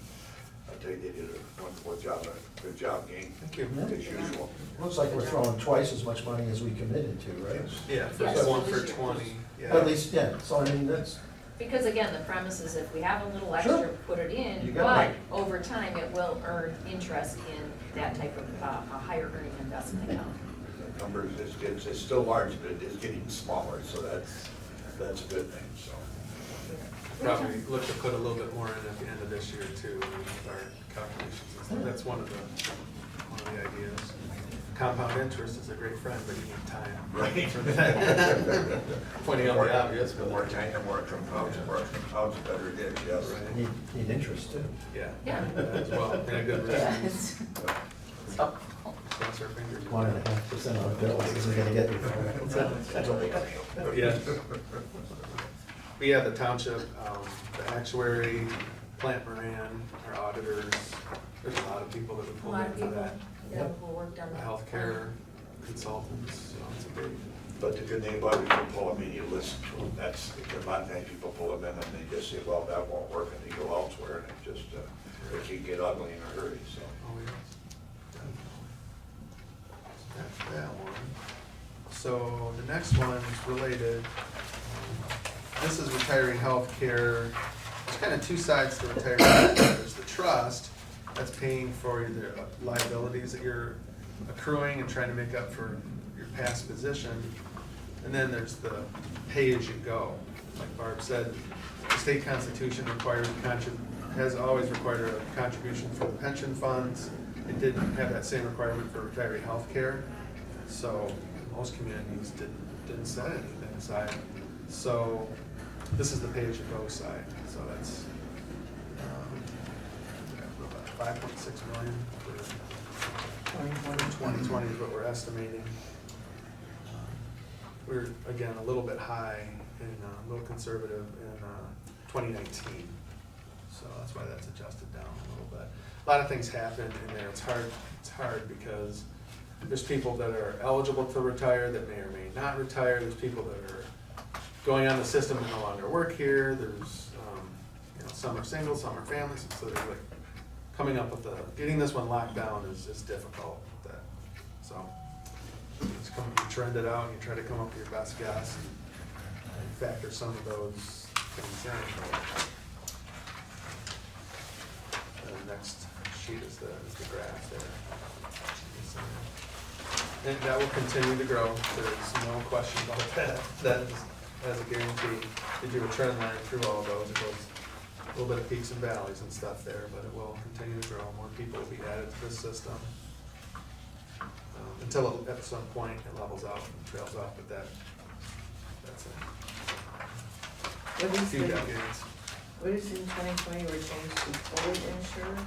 I tell you, they did a wonderful job, a good job, gang, Thank you. as usual. Looks like we're throwing twice as much money as we committed to, right? Yeah, Yes, first one for for this year. 20, yeah. At least, yeah, so I mean, that's, Because again, the premise is if we have a little Sure. extra, put it You in, got it. but over time, it will earn interest in that type of, a higher earning investment account. The numbers, it's still large, but it is getting smaller, so that's a good thing, so. Probably look to put a little bit more in at the end of this year too, with our calculations and stuff. That's one of the ideas. Compound interest is a great friend, but you need time. Right. for that. Pointing out the obvious, The but. more time, the more it compounds, the better it is, yes. Right. need interest too. Yeah. Yeah. As well, and a good Yeah, reason. it's, it's helpful. Cross our fingers. 1.5% on bills isn't gonna get you far. That's all they got to do. Yeah. But yeah, the township, the actuary, Plant Moran, our auditors, there's a lot of people that we A pulled lot in of for people, that. yeah, who worked on The that. healthcare consultants, so it's a big. But the good thing about it, you can pull them in, you listen to them, that's, a lot of times people pull them in and they just say, well, that won't work, and they go elsewhere, and it just, it can get ugly in a hurry, so. Oh, yes. That's that one. So the next one is related. This is retiree healthcare. There's kind of two sides to retiree healthcare. There's the trust, that's paying for the liabilities that you're accruing and trying to make up for your past position. And then there's the pay-as-you-go. Like Barb said, the state constitution requires has always required a contribution for the pension funds. It didn't have that same requirement for retiree health care. So most communities didn't set anything aside. So this is the pay-as-you-go side. So that's 5.6 million for 2020 is what we're estimating. We're, again, a little bit high and a little conservative in 2019. So that's why that's adjusted down a little bit. A lot of things happen in there. It's hard because there's people that are eligible to retire that may or may not retire. There's people that are going on the system and no longer work here. There's, some are single, some are families. So they're like coming up with getting this one locked down is difficult with that. So you trend it out and you try to come up with your best guess and factor some of those things in. The next sheet is the graph there. And that will continue to grow, there's no question about that. That is, as a guarantee, you do a trend line through all of those, it goes a little bit of peaks and valleys and stuff there, but it will continue to grow, more people will be added to this system. Until at some point it levels out and trails off, but that's What a is few in, decades. what is in 2020 we're changed to fully insured?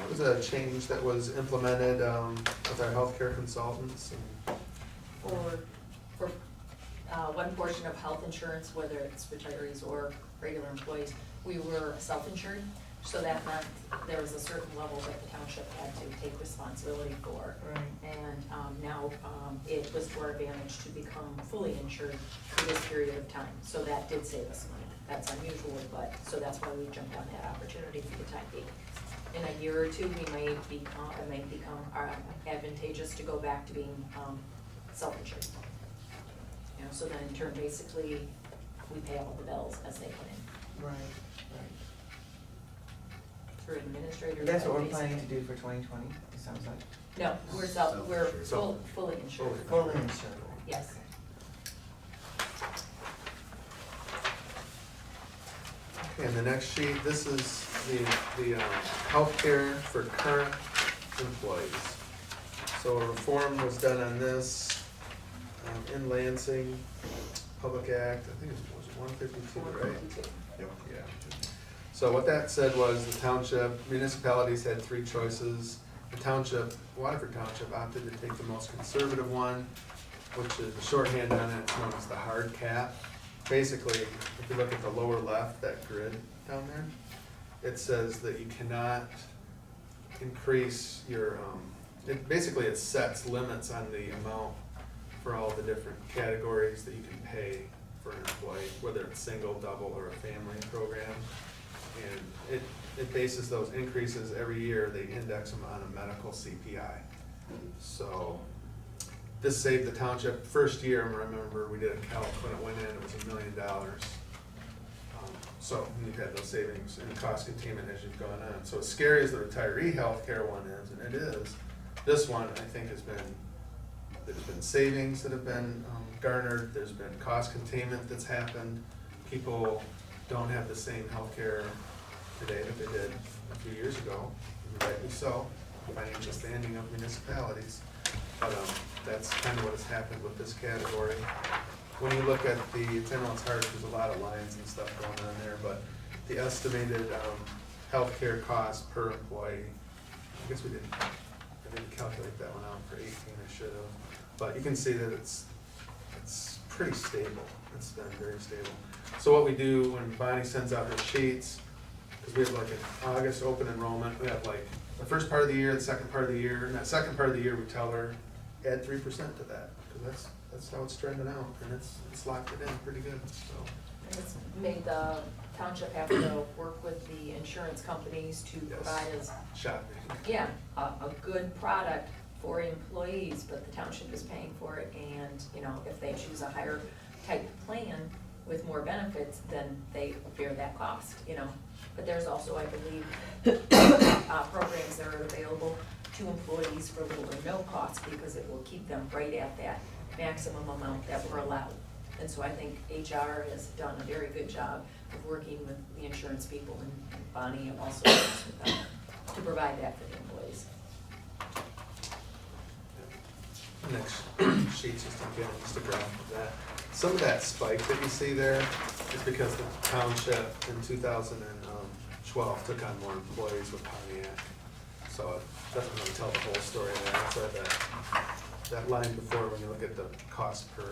It was a change that was implemented with our healthcare consultants and For one portion of health insurance, whether it's retirees or regular employees, we were self-insured. So that meant there was a certain level that the township had to take responsibility for. Right. And now it was to our advantage to become fully insured for this period of time. So that did save us money. That's unusual, but, so that's why we jumped on that opportunity for the time being. In a year or two, it may become advantageous to go back to being self-insured. You know, so then in turn, basically, we pay all the bills as they come in Right, through administrators. right. That's what we're and planning to basic. do for 2020, it sounds like. No, we're fully insured. Fully insured. Yes. Okay, and the next sheet, this is the healthcare for current employees. So a reform was done on this in Lansing, Public Act, I think it was 152, right? Yep. Yeah. So what that said was the township, municipalities had three choices. The township, Waterford Township opted to take the most conservative one, which is the shorthand on it, it's known as the hard cap. Basically, if you look at the lower left, that grid down there, it says that you cannot increase your, it sets limits on the amount for all the different categories that you can pay for an employee, whether it's single, double, or a family program. And it bases those increases every year, they index them on a medical CPI. So this saved the township, first year, I remember we did a calc when it went in, it was $1 million. So you've had those savings and cost containment as you've gone on. So as scary as the retiree healthcare one is, and it is, this one I think there's been savings that have been garnered, there's been cost containment that's happened. People don't have the same healthcare today that they did a few years ago, and rightly so, financial standing of municipalities. But that's kind of what has happened with this category. When you look at I know it's hard, there's a lot of lines and stuff going on there, but the estimated healthcare cost per employee, I guess I didn't calculate that one out for 18, I should have. But you can see that it's pretty stable. It's been very stable. So what we do when Bonnie sends out her sheets, because we have like an August open enrollment, we have like the first part of the year, the second part of the year, and that second part of the year we tell her, add 3% to that, because that's how it's trending out, and it's locked it in pretty good, so. And it's made the township have to work with the insurance companies to Yes. provide us, Shopping. yeah, a good product for employees, but the township is paying for it, and, you know, if they choose a higher type plan with more benefits, then they bear that cost, you know. But there's also, I believe, programs that are available to employees for little or no cost, because it will keep them right at that maximum amount that we're allowed. And so I think HR has done a very good job of working with the insurance people, and Bonnie also works with them to provide that for the employees. Next sheet's just a graph of that. Some of that spike that you see there is because the township in 2012 took on more employees with Pontiac. So it doesn't really tell the whole story there. That's why that line before, when you look at the cost per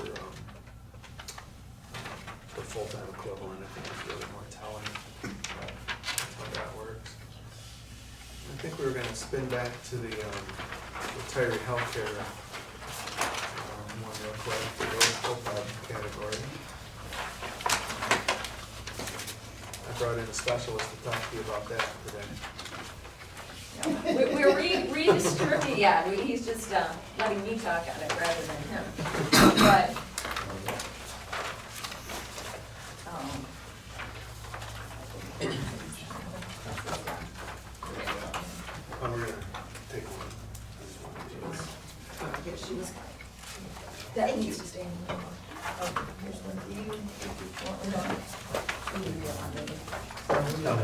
the full-time equivalent, I think is really more telling. But that's how that works. I think we were gonna spin back to the retiree healthcare one real quick, the OPEB category. I brought in a specialist to talk to you about that today. We're redistributing, yeah, he's just letting me talk on it rather than him. But, We're gonna take one. yeah, she was, that needs to stay in the middle. Oh, here's one for you. Want one done?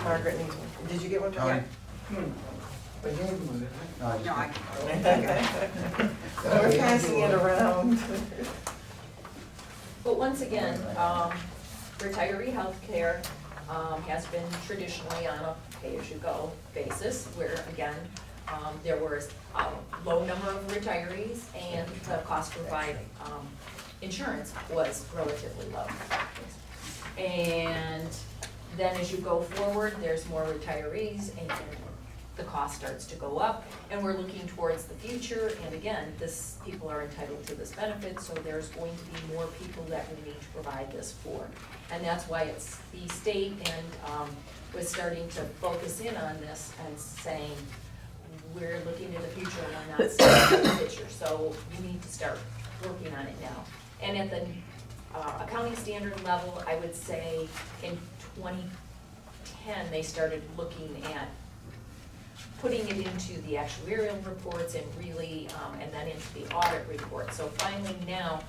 Margaret needs one. Did you get one? Yeah. No, I, We're passing it around. But once again, retiree healthcare has been traditionally on a pay-as-you-go basis, where again, there was a low number of retirees and the cost to provide insurance was relatively low. And then as you go forward, there's more retirees and the cost starts to go up, and we're looking towards the future, and again, people are entitled to this benefit, so there's going to be more people that we need to provide this for. And that's why it's the state and was starting to focus in on this and saying, we're looking to the future and we're not seeing the picture, so we need to start working on it now. And at the accounting standard level, I would say in 2010, they started looking at putting it into the actuarial reports and really, and then into the audit report. So finally now,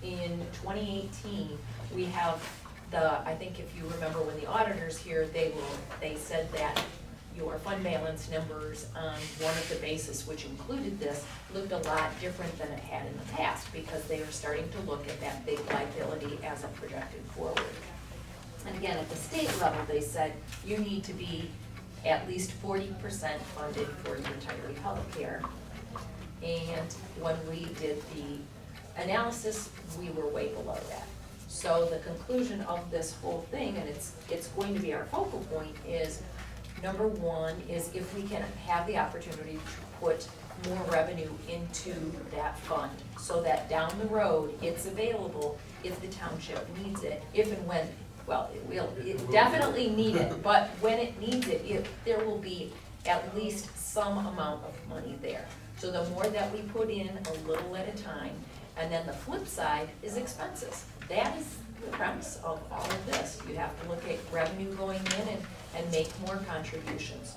in 2018, we have I think if you remember when the auditors here, they said that your fund balance numbers on one of the bases, which included this, looked a lot different than it had in the past, because they were starting to look at that big liability as it projected forward. And again, at the state level, they said you need to be at least 40% funded for your retiree health care. And when we did the analysis, we were way below that. So the conclusion of this whole thing, and it's going to be our focal point, is number one is if we can have the opportunity to put more revenue into that fund so that down the road, it's available if the township needs it, if and when, well, it definitely need it, but when it needs it, there will be at least some amount of money there. So the more that we put in a little at a time, and then the flip side is expenses. That is the premise of all of this. You have to look at revenue going in and make more contributions.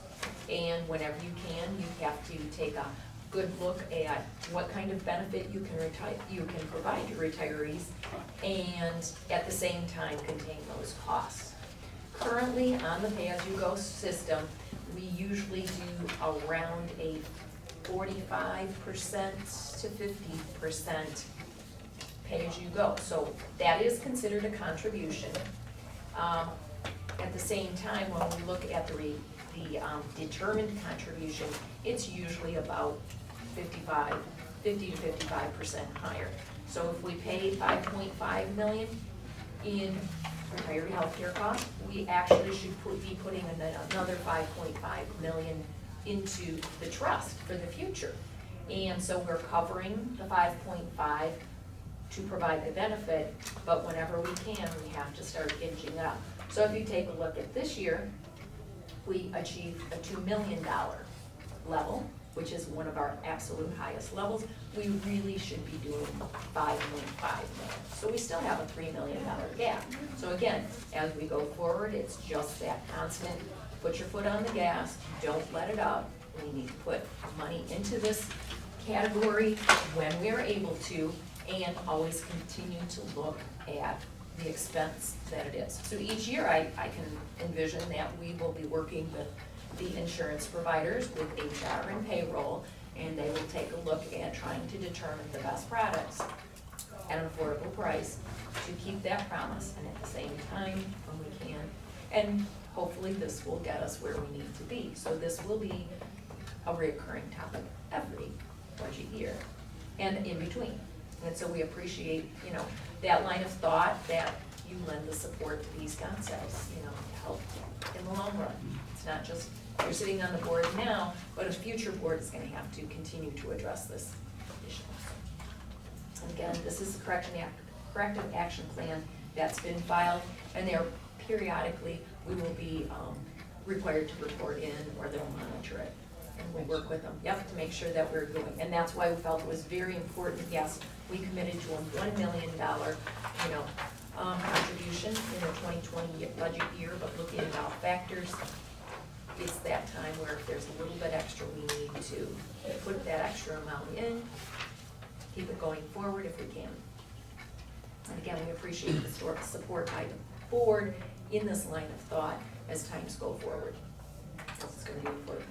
And whenever you can, you have to take a good look at what kind of benefit you can provide your retirees, and at the same time contain those costs. Currently, on the pay-as-you-go system, we usually do around a 45% to 50% pay-as-you-go. So that is considered a contribution. At the same time, when we look at the determined contribution, it's usually about 50 to 55% higher. So if we pay $5.5 million in retiree healthcare costs, we actually should be putting another $5.5 million into the trust for the future. And so we're covering the 5.5 to provide the benefit, but whenever we can, we have to start inching up. So if you take a look at this year, we achieved a $2 million level, which is one of our absolute highest levels. We really should be doing $5.5 million. So we still have a $3 million gap. So again, as we go forward, it's just that constant, put your foot on the gas, don't let it up. We need to put money into this category when we are able to, and always continue to look at the expense that it is. So each year I can envision that we will be working with the insurance providers, with HR and payroll, and they will take a look at trying to determine the best products at an affordable price to keep that promise, and at the same time, when we can, and hopefully this will get us where we need to be. So this will be a recurring topic every budget year and in between. And so we appreciate, that line of thought, that you lend the support to these concepts, to help in the long run. It's not just you're sitting on the board now, but a future board is gonna have to continue to address this issue. And again, this is the corrective action plan that's been filed, and there periodically, we will be required to report in, or they'll monitor it. And we'll work with them, to make sure that we're doing, and that's why we felt it was very important. Yes, we committed to a $1 million, contribution in the 2020 budget year, but looking at all factors, it's that time where if there's a little bit extra, we need to put that extra amount in, keep it going forward if we can. And again, we appreciate the support by the board in this line of thought as times go forward. This is gonna be important.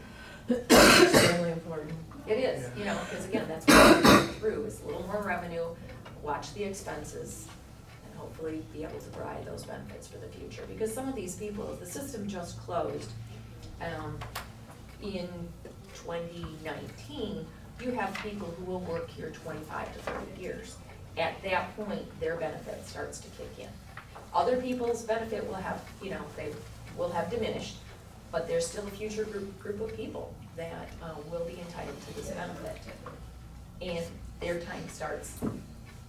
Extremely important. It is, because again, that's what we're going through, is a little more revenue, watch the expenses, and hopefully be able to provide those benefits for the future. Because some of these people, if the system just closed in 2019, you have people who will work here 25 to 30 years. At that point, their benefit starts to kick in. Other people's benefit will have, they will have diminished, but there's still a future group of people that will be entitled to this benefit. And their time starts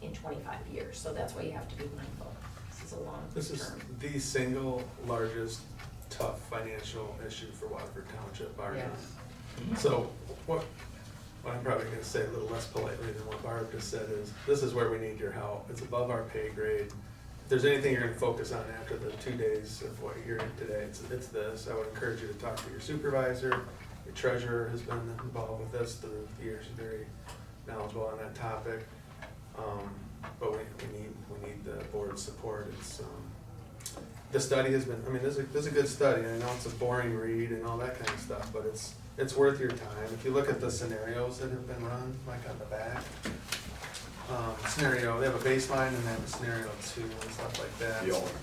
in 25 years, so that's why you have to be mindful. This is a long term. This is the single largest tough financial issue for Waterford Township, Barb. Yes. So what I'm probably gonna say a little less politely than what Barb just said is, this is where we need your help. It's above our pay grade. If there's anything you're gonna focus on after the 2 days of what you're hearing today, it's this. I would encourage you to talk to your supervisor. Your treasurer has been involved with this through the years, very knowledgeable on that topic. But we need the board's support. It's, the study has been, this is a good study. I know it's a boring read and all that kind of stuff, but it's worth your time. If you look at the scenarios that have been run, like on the back, scenario, they have a baseline and they have a scenario 2 and stuff like that. The alternate,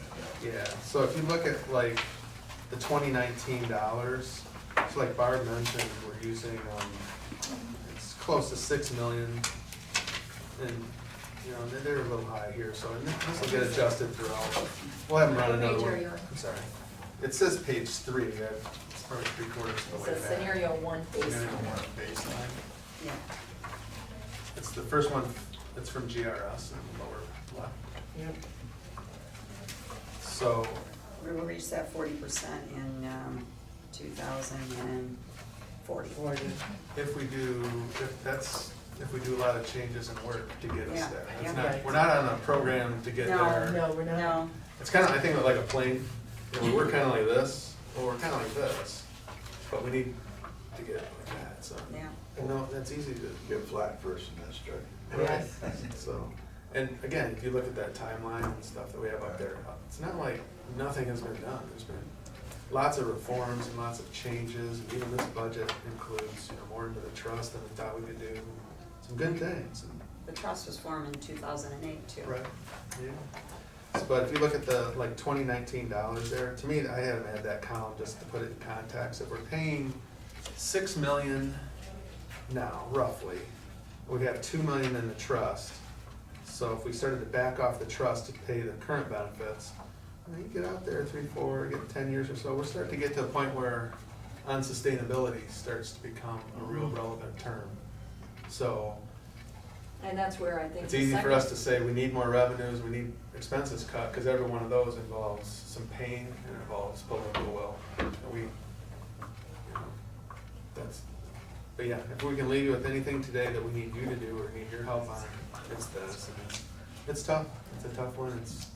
yeah. Yeah, so if you look at like the 2019 dollars, so like Barb mentioned, we're using, it's close to 6 million. And, you know, they're a little high here, so and this will get adjusted throughout. We'll have them run another Page are one. you on? I'm sorry. It says page 3, it's probably 3/4 of the It way says back. scenario 1 Scenario baseline. 1 baseline. Yeah. It's the first one, it's from GRS in the lower left. Yep. So, We will reach that 40% in 2040. 40. if we do, if we do a lot of changes and work to get us Yeah, there. yeah. It's not, we're not on a program to get No, there. No, we're not. No, It's kind of, I think like a plane, you know, we're kind of like this, or we're kind of like this, but we need to get like that, so. yeah. And no, that's easy to Get flat first and then start. Yes. So, and again, if you look at that timeline and stuff that we have up there, it's not like nothing has been done. There's been lots of reforms and lots of changes, and even this budget includes, you know, more into the trust than we thought we could do. Some good things. The trust was formed in 2008 too. Right, yeah. But if you look at the, like, 2019 dollars there, to me, I haven't had that column just to put it in context. If we're paying 6 million now, roughly, we have 2 million in the trust. So if we started to back off the trust to pay the current benefits, and then you get out there 3, 4, get 10 years or so, we're starting to get to a point where unsustainability starts to become a real relevant term. So And that's where I think it's the easy for us second- to say, we need more revenues, we need expenses cut, because every one of those involves some pain and involves political will. And we, you know, that's, but yeah, if we can leave you with anything today that we need you to do or need your help on, it's this. And it's tough, it's a tough one, it's,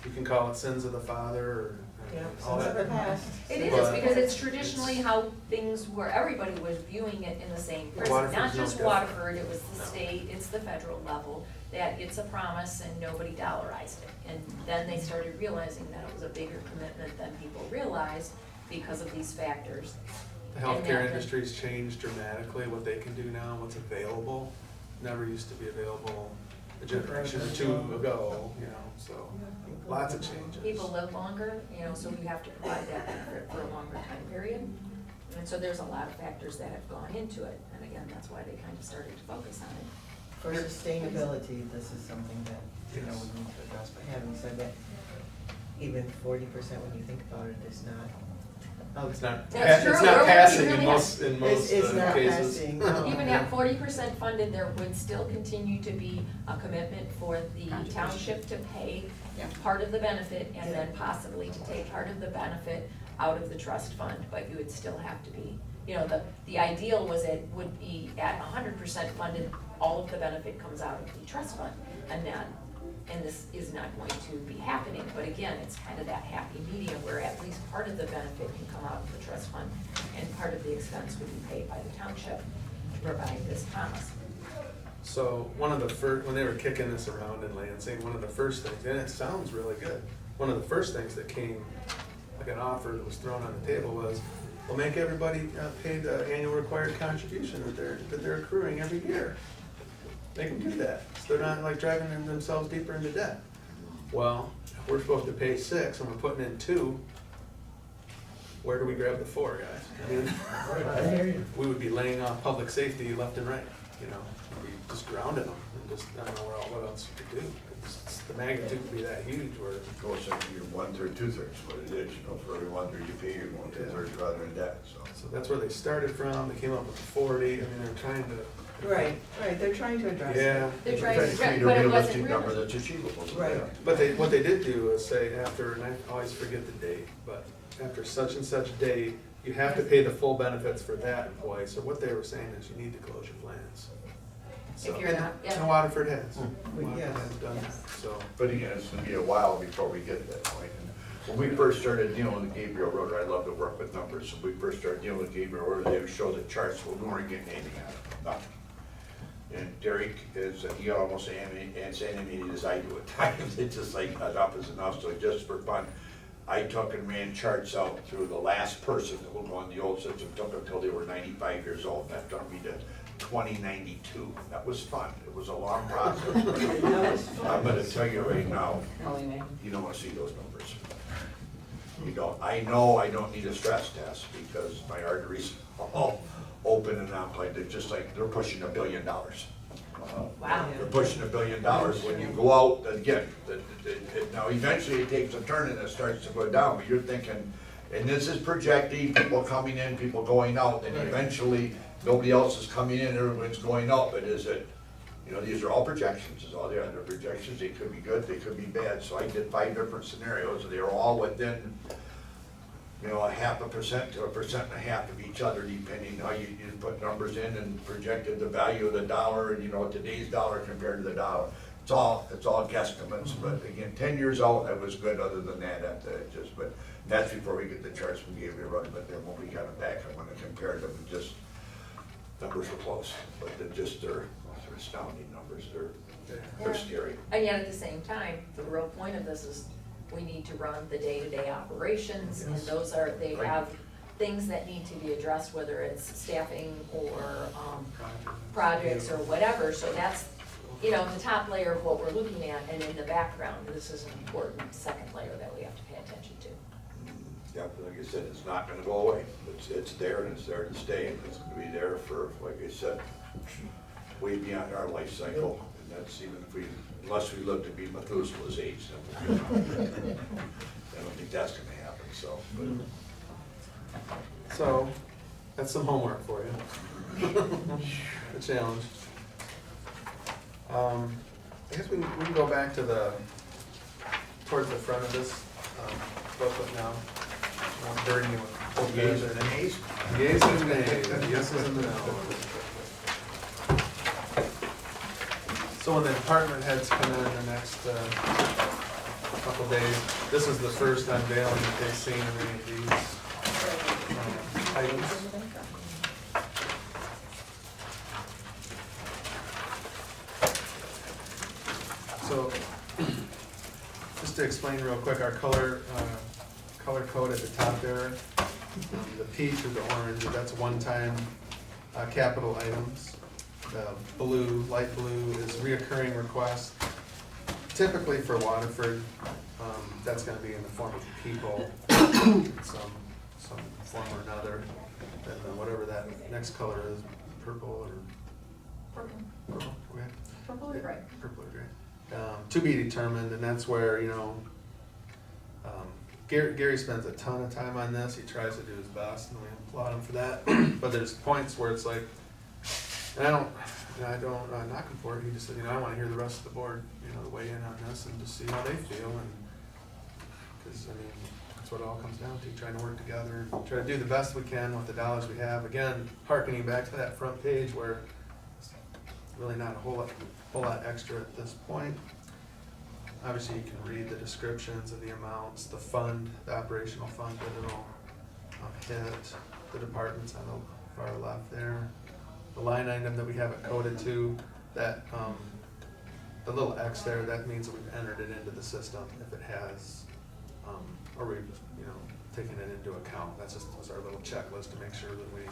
you can call it sins of the father or Yeah, all since that. of the past. It is, But because it's traditionally how things were, everybody was viewing it in the same person, not Waterford's no just different. Waterford, it was the No. state, it's the federal level, that it's a promise and nobody dollarized it. And then they started realizing that it was a bigger commitment than people realized because of these factors. The healthcare industry's changed dramatically, what they can do now, what's available, never used to be available a generation or two ago, you know, so lots of changes. People live longer, you know, so we have to provide that benefit for a longer time period. And so there's a lot of factors that have gone into it, and again, that's why they kind of started to focus on it. For sustainability, this is something that, you know, we need to address, but having said that, even 40% when you think about it is not. Oh, It's not, That's true. it's We're not really- passing in really most, in most It's not cases. passing, no. Even at 40% funded, there would still continue to be a commitment for the Contribution. township to pay Yeah. part of the benefit and then possibly to take part of the benefit out of the trust fund, but you would still have to be, you know, the ideal was it would be at 100% funded, all of the benefit comes out of the trust fund. And this is not going to be happening, but again, it's kind of that happy medium where at least part of the benefit can come out of the trust fund and part of the expense would be paid by the township to provide this promise. So one of the first, when they were kicking this around in Lansing, one of the first things, and it sounds really good, one of the first things that came, like an offer that was thrown on the table was, we'll make everybody pay the annual required contribution that they're accruing every year. They can do that, so they're not like driving themselves deeper into debt. Well, if we're supposed to pay 6 and we're putting in 2, where do we grab the 4, guys? I mean, I hear you. we would be laying off public safety left and right, you know, we'd be just grounding them, and just, I don't know what else you could do. The magnitude would be that huge, where, It goes into your 1/3, 2/3, what it is, you know, for every 1/3 you pay, you're going 2/3 rather than debt, so. so that's where they started from, they came up with 40, I mean, they're trying to. Right, they're trying to address it. Yeah. They're trying to, create a but it wasn't realistic number real. that's achievable. Right. But what they did do is say after, and I always forget the date, but after such and such date, you have to pay the full benefits for that employee. So what they were saying is you need to close your plans. So, If you're not, yeah. and Waterford has. Yes. Waterford has done that, so. But again, it's gonna be a while before we get to that point. And when we first started dealing with Gabriel Road, I love to work with numbers, so we first started dealing with Gabriel Road, they would show the charts, well, we weren't getting anything out of it, nothing. And Derek is, he almost as animated as I do at times, it's just like enough is enough, so just for fun, I took and ran charts out through the last person that was on the old system, took until they were 95 years old, that taught me to 2092. That was fun. It was a long process. That was fun. I'm gonna tell you right now, Ellie Mae. you don't wanna see those numbers. You don't, I know I don't need a stress test because my arteries are all open and I'm like, they're just like, they're pushing $1 billion. Wow. They're pushing $1 billion. When you go out, again, now eventually it takes a turn and it starts to go down, but you're thinking, and this is projecting, people coming in, people going out, and eventually, nobody else is coming in, everyone's going out, but is it, you know, these are all projections, is all they are, they're projections, they could be good, they could be bad, so I did 5 different scenarios, and they were all within, you know, 0.5% to 1.5% of each other, depending how you put numbers in and projected the value of the dollar, and you know, today's dollar compared to the dollar. It's all guesstimates, but again, 10 years out, that was good, other than that, but that's before we get the charts we gave you a run, but then when we got it back, I want to compare them, and just, numbers were close, but they're astounding numbers, they're scary. And yet at the same time, the real point of this is we need to run the day-to-day operations, and those are, they have things that need to be addressed, whether it's staffing or projects or whatever, so that's, you know, the top layer of what we're looking at, and in the background, this is an important second layer that we have to pay attention to. Yeah, but like I said, it's not gonna go away, it's there and it's there to stay, and it's gonna be there for, like I said, way beyond our life cycle, and that's even if we, unless we live to be Methuselah's age, then we'll be around. I don't think that's gonna happen, so, but. So, that's some homework for you. The challenge. I guess we can go back to towards the front of this booklet now. I'm burdening you with both Yeas yeas and nays? Yeas and nays, yeses and noes. So when the department heads come in the next couple days, this is the first unveiling that they've seen of any of these items. So, just to explain real quick, our color code at the top there, the peach or the orange, that's one-time capital items. The blue, light blue is reoccurring requests. Typically for Waterford, that's gonna be in the form of people, some form or another. And then whatever that next color is, purple or purple, okay. Purple or gray? Purple or gray. To be determined, and that's where, you know, Gary spends a ton of time on this. He tries to do his best, and we applaud him for that. But there's points where it's like, and I don't knock him for it. He just said, you know, I want to hear the rest of the board, you know, weigh in on this and just see how they feel, and because I mean, that's what it all comes down to, trying to work together, try to do the best we can with the dollars we have. Again, hearkening back to that front page where it's really not a whole lot extra at this point. Obviously, you can read the descriptions of the amounts, the fund, the operational fund that it'll hit, the departments on the far left there. The line item that we have it coded to, that the little X there, that means that we've entered it into the system if it has, or we've, you know, taken it into account. That's just was our little checklist to make sure that we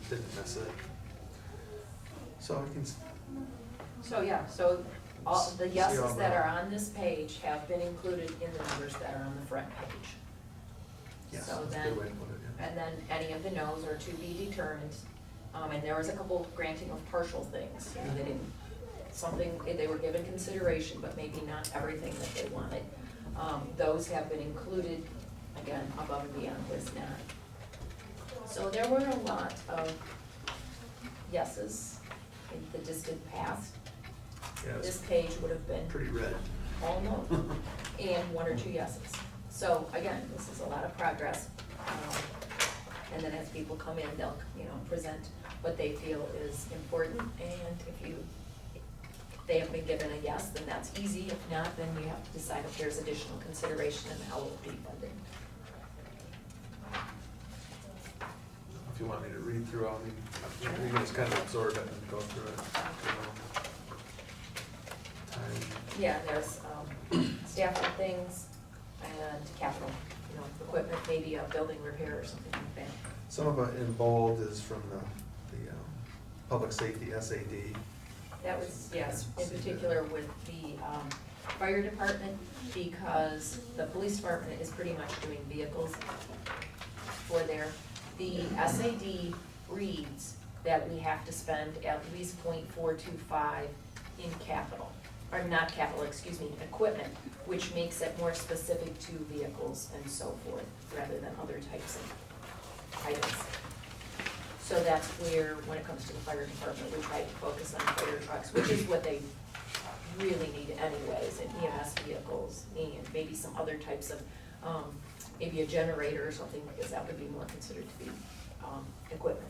didn't miss it. So we can. So, yeah, so all the See all yeses that that. are on this page have been included in the numbers that are on the front page. Yes, So that's a then, good way to put it, yeah. and then any of the no's are to be determined. And there was a couple granting of partial things, you know, they didn't, they were given consideration, but maybe not everything that they wanted. Those have been included, again, above and beyond this not. So there were a lot of yeses in the distant past. Yeah, it's This page would have been pretty red. all no, and 1 or 2 yeses. So again, this is a lot of progress. And then as people come in, they'll, you know, present what they feel is important, and if they have been given a yes, then that's easy. If not, then you have to decide if there's additional consideration and how it will be funded. If you want me to read through all the, you can just kind of absorb it and go through it. Yeah, there's staffing things and capital, you know, equipment, maybe a building repair or something like that. Some of it in bold is from the public safety SAD. That was, yes, in particular with the fire department, because the police department is pretty much doing vehicles for their, the SAD reads that we have to spend at least 0.425 in capital, or not capital, excuse me, equipment, which makes it more specific to vehicles and so forth, rather than other types of items. So that's where, when it comes to the fire department, we try to focus on fire trucks, which is what they really need anyways, and EMS vehicles, and maybe some other types of, maybe a generator or something, because that would be more considered to be, equipment.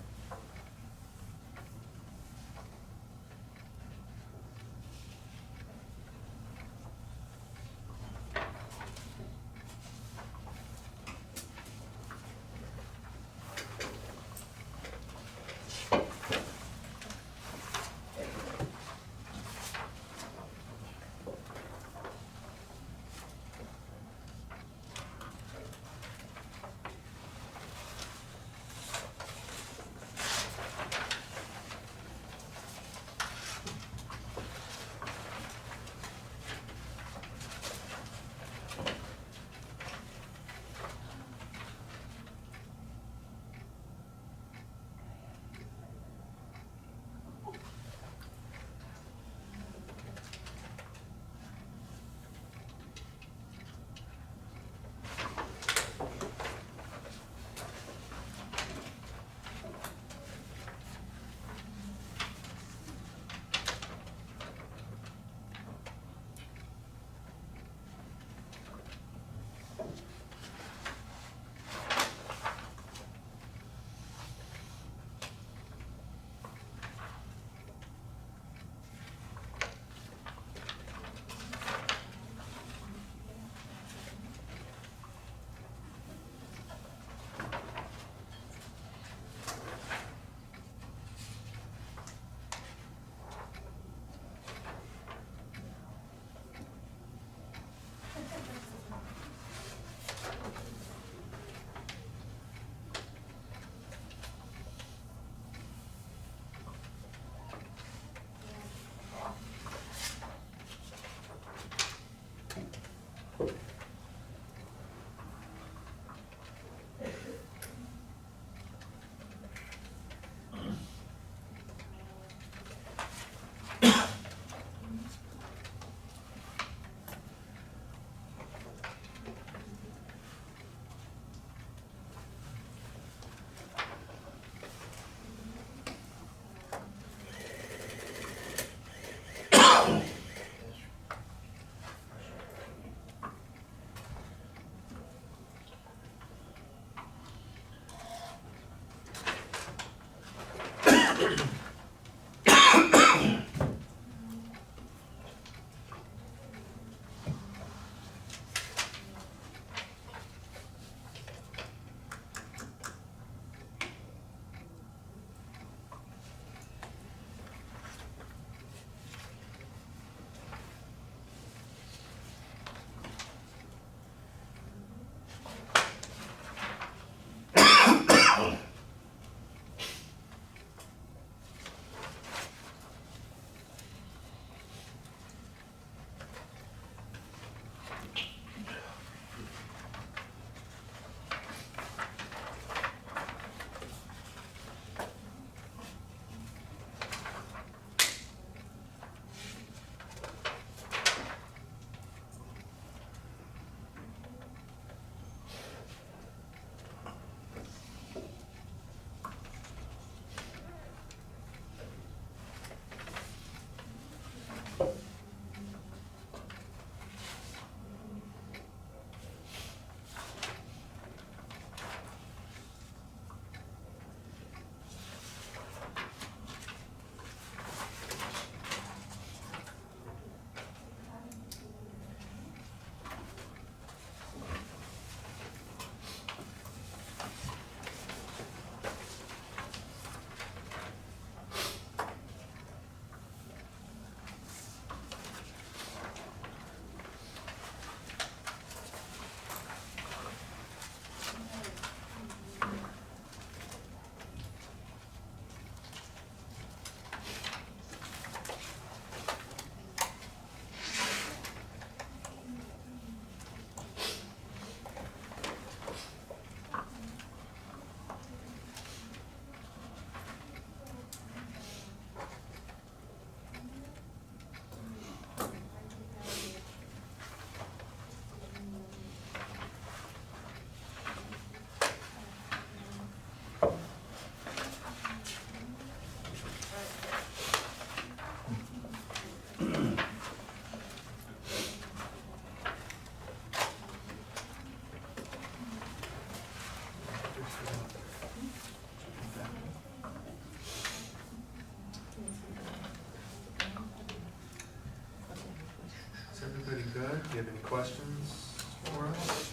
good. Do you have any questions for us?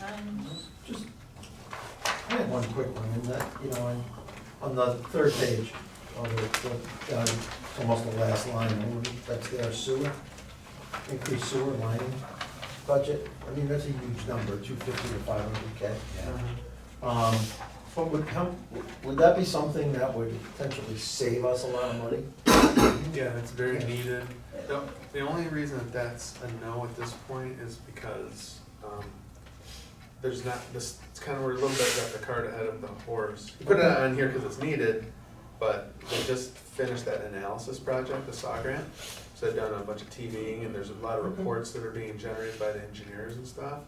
Just, I had one quick one, in that, you know, on the third page, or almost the last line, that's their sewer, increased sewer lining budget. I mean, that's a huge number, 250 to 500K. But would that be something that would potentially save us a lot of money? Yeah, it's very needed. The only reason that that's a no at this point is because, there's not, this, it's kind of, we're a little bit got the cart ahead of the horse. You put it on here because it's needed, but they just finished that analysis project, the SAW grant. So they've done a bunch of TVing, and there's a lot of reports that are being generated by the engineers and stuff.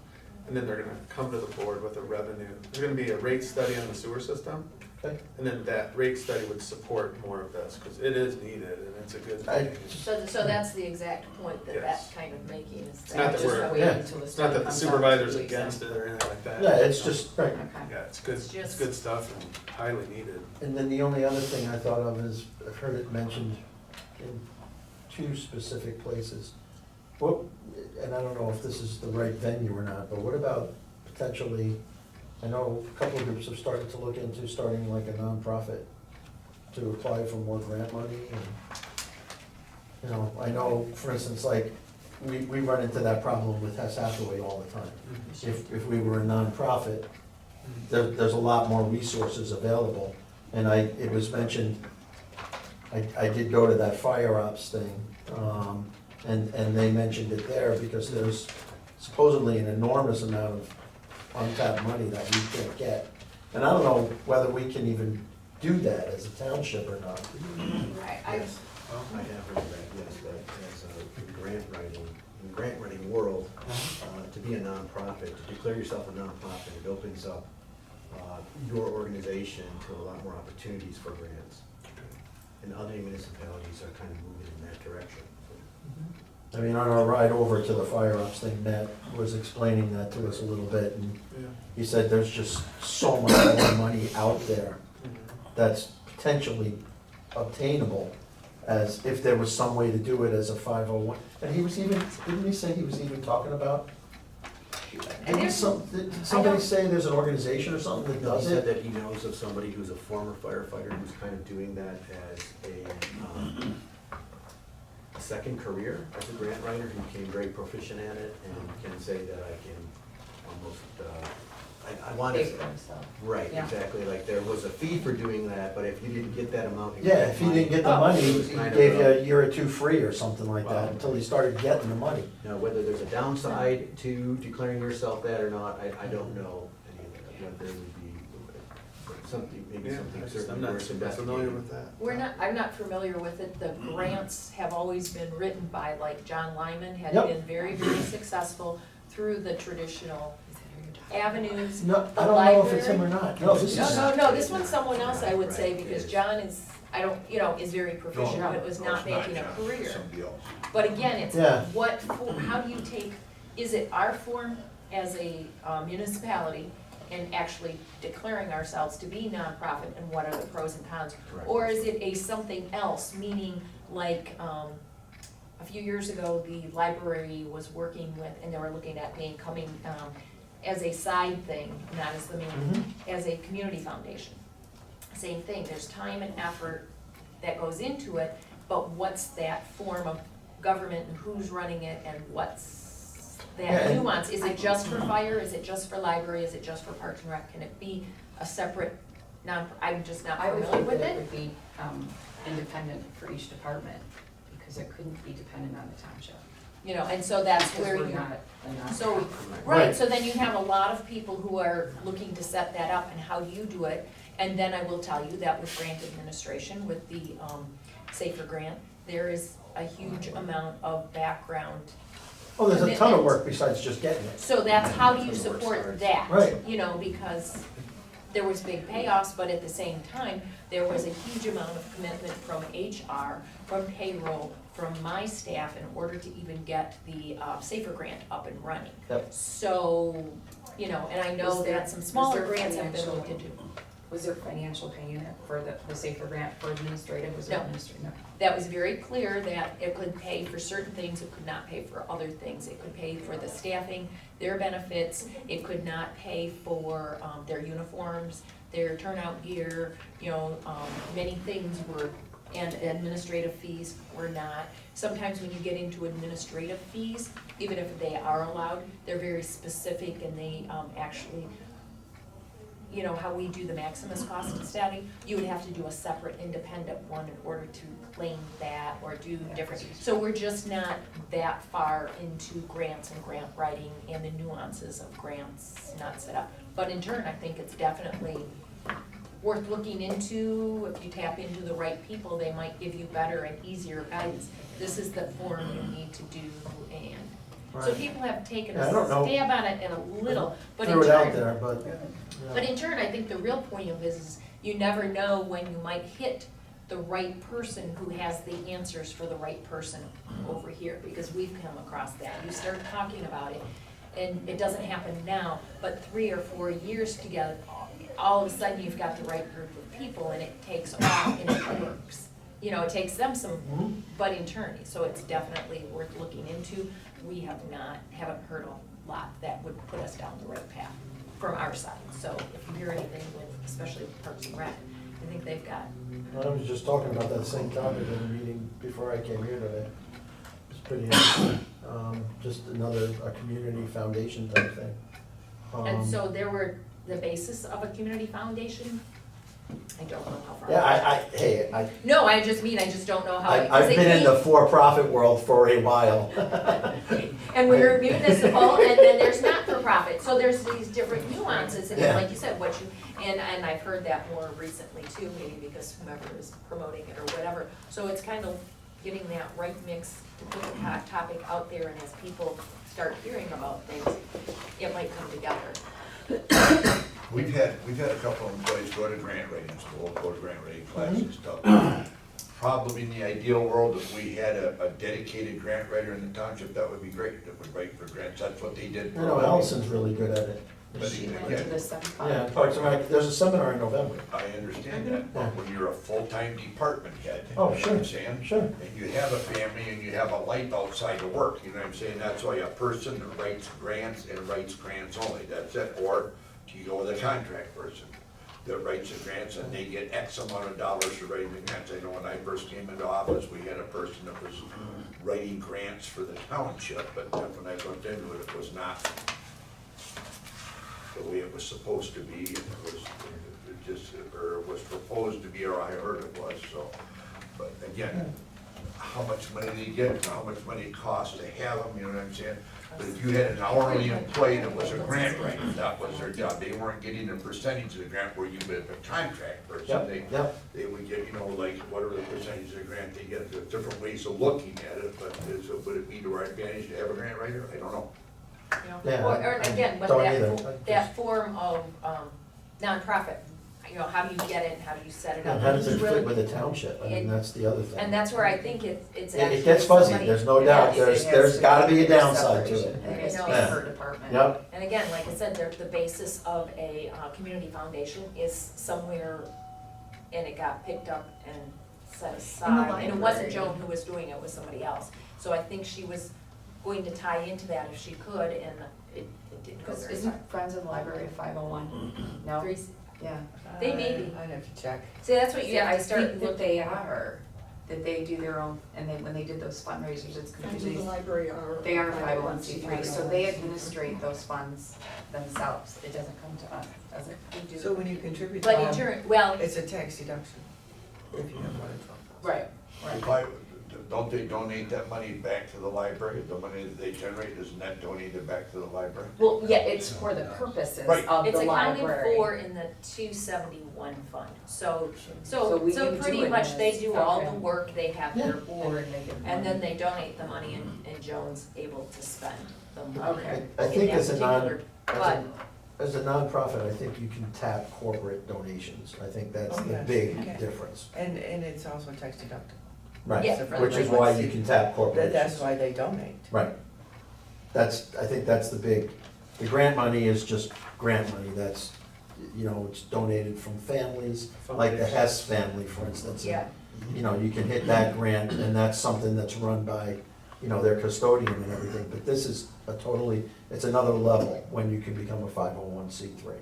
And then they're gonna come to the board with a revenue, there's gonna be a rate study on the sewer system. Okay. And then that rate study would support more of this, because it is needed, and it's a good thing. So that's the exact point that Yes. that's kind of making, is It's not that that we're, Yeah. it's not that the supervisor's against it or anything like that. Yeah, it's just, right. Yeah, it's good, It's it's just- good stuff and highly needed. And then the only other thing I thought of is, I've heard it mentioned in two specific places. What, and I don't know if this is the right venue or not, but what about potentially, I know a couple of groups have started to look into starting like a nonprofit to apply for more grant money and, you know, I know, for instance, like, we run into that problem with Hess Hathaway all the time. If we were a nonprofit, there's a lot more resources available. And it was mentioned, I did go to that fire ops thing, and they mentioned it there because there's supposedly an enormous amount of untapped money that we can't get. And I don't know whether we can even do that as a township or not. Yes, I have heard that, yes, that as a grant writing, in the grant writing world, to be a nonprofit, to declare yourself a nonprofit, it opens up your organization to a lot more opportunities for grants. And other municipalities are kind of moving in that direction. I mean, on our ride over to the fire ops thing, Matt was explaining that to us a little bit, and Yeah. he said there's just so much more money out there that's potentially obtainable as if there was some way to do it as a 501. And he was even, didn't he say he was even talking about? Did somebody say there's an organization or something that No, he does said it? that he knows of somebody who's a former firefighter who's kind of doing that as a second career as a grant writer. He became very proficient at it and can say that I can almost, I want Pay to, for himself. right, Yeah. exactly, like there was a fee for doing that, but if you didn't get that amount. in Yeah, grant if he didn't get the money, money, it was he kind of gave you a- a year or two free or something like Wow. that, until he started getting the money. Now, whether there's a downside to declaring yourself that or not, I don't know any of that, whether it would be something, maybe Yeah, something I'm certainly not worth super investigating. familiar with that. I'm not familiar with it. The grants have always been written by, like, John Lyman had Yep. been very, very successful through the traditional avenues. No, The I don't know if it's him or library. not. No, this is. No, this one's someone else, I would say, Right, because yes. John is, is very proficient, No, but was no, not it's making a John, career. it's Somebody else. But again, it's Yeah. how do you take, is it our form as a municipality and actually declaring ourselves to be nonprofit, and what are the pros and cons? Correct. Or is it a something else, meaning like, a few years ago, the library was working with, and they were looking at coming as a side thing, not as the main, as a community foundation. Same thing, there's time and effort that goes into it, but what's that form of government and who's running it and what's Yeah, that and- nuance? Is it just for fire, is it just for library, is it just for Parks and Rec? Can it be a separate I'm just not I would familiar think with that it it. would be independent for each department, because it couldn't be dependent on the township. You know, and so that's Because where we're you, not a nonprofit. so, Right. right, so then you have a lot of people who are looking to set that up, and how do you do it? And then I will tell you that with grant administration, with the SAFER grant, there is a huge amount of background. Oh, there's a ton of commitment. work besides just getting it. So that's how do you That's where the work support starts. that? Right. You know, because there was big payoffs, but at the same time, there was a huge amount of commitment from HR, from payroll, from my staff in order to even get the SAFER grant up and running. Yep. So, you know, and I know Is there- that some is smaller there grants have been financial- looked into. Was there financial pay in it for the safer grant for administrative, was there No. administrative? No. That was very clear that it could pay for certain things, it could not pay for other things. It could pay for the staffing, their benefits, it could not pay for their uniforms, their turnout gear, many things were, and administrative fees were not. Sometimes when you get into administrative fees, even if they are allowed, they're very specific and they actually, how we do the Maximus cost study, you would have to do a separate independent one in order to claim that or do different. So we're just not that far into grants and grant writing and the nuances of grants not set up. But in turn, I think it's definitely worth looking into. If you tap into the right people, they might give you better and easier guidance. This is the form you need to do, and so Right. people have taken Yeah, I a don't know. stab at it in a little, but in Threw it out turn, there, but. but in turn, I think the real point of this is you never know when you might hit the right person who has the answers for the right person over here, because we've come across that. You start talking about it, and it doesn't happen now, but 3 or 4 years together, all of a sudden you've got the right group of people and it takes off and it works. It takes them some budding attorneys, so it's definitely worth looking into. We haven't heard a lot that would put us down the right path from our side. So if you hear anything with, especially with Parks and Rec, I think they've got, I was just talking about that same topic in the meeting before I came here today. It's pretty interesting. Just a community foundation type thing. and so there were the basis of a community foundation. I don't know how far. Yeah, No, I just don't know how. I've 'cause they been in came- the for-profit world for a while. And we're municipal, and then there's not-for-profit, so there's these different nuances, and Yeah. like you said, and I've heard that more recently too, maybe because whomever is promoting it or whatever. So it's kind of getting that right mix to put the topic out there, and as people start hearing about things, it might come together. We've had a couple of employees go to grant writing school, go to grant writing classes and stuff. Probably in the ideal world, if we had a dedicated grant writer in the township, that would be great, that would write for grants, that's what they did. I know Allison's really good at it. But She went again, to the seminar. Yeah, Parks and Rec, there's a seminar in November. I understand that, but Yeah. when you're a full-time department head, you Oh, know what sure, I'm saying? sure. And you have a family and you have a life outside of work, you know what I'm saying? That's why a person that writes grants and writes grants only, that's it. Or do you go with a contract person that writes the grants and they get X amount of dollars for writing the grants? I know when I first came into office, we had a person that was writing grants for the township, but then when I looked into it, it was not the way it was supposed to be, and it just, or it was proposed to be, or I heard it was, so. But again, how much money they get, and how much money it costs to have them, you know what I'm saying? But if you had an hourly employee that was a grant writer, that was their job, they weren't getting a percentage of the grant where you been a contract person, Yep. they would get, like, whatever the percentage of the grant they get, there's different ways of looking at it, but would it be to our advantage to have a grant writer? I don't know. Yeah, Or I again, but don't either. that form of nonprofit, how do you get it, and how do you set it up? And how does it It's fit really- with the township? I mean, that's the other thing. And that's where I think it's actually. It gets fuzzy, somebody- there's no doubt, Yeah, there's gotta be a downside to it. It has to be Yeah. per department. Yep, And again, like I said, the basis of a community foundation is somewhere, and it got picked up and set aside. And it wasn't library. Joan who was doing it, it was somebody else. So I think she was going to tie into that if she could, and it didn't go Because very far. isn't Friends of the Library a 501? No? Three- Yeah. They may be. I'd have to check. See, that's what you Yeah, have I to start think that looking they at. are, that they do their own, and then when they did those fundraisers, it's confusing. library are. They are 501c3, so they administrate those funds themselves. It doesn't come to us, does it? We do. So when you contribute, But in turn, well, it's a tax deduction if you have more than 12,000. right, If I- Don't they donate that money back to the library? The money that they generate, isn't that donated back to the library? Well, yeah, it's for the purposes Right. of it's the accounted library. for in the 271 fund. So we do pretty do it much in they this, do all the okay. work, they have their And board, then they give and then money. they donate the money, and Joan's able to spend the money. Okay. I in think that as a particular- But, as a nonprofit, I think you can tap corporate donations. I think that's Oh, the yes. big Okay. difference. And it's also tax deductible. Right, Yeah. which is why you can tap That's corporations. why they donate. Right. I think that's the grant money is just grant money, that's you know, it's donated from families, like the Hess family, for instance. Yeah, You know, you can hit that grant, and that's something that's run by, you know, their custodian and everything, but this is a totally, it's another level when you can become a 501c3.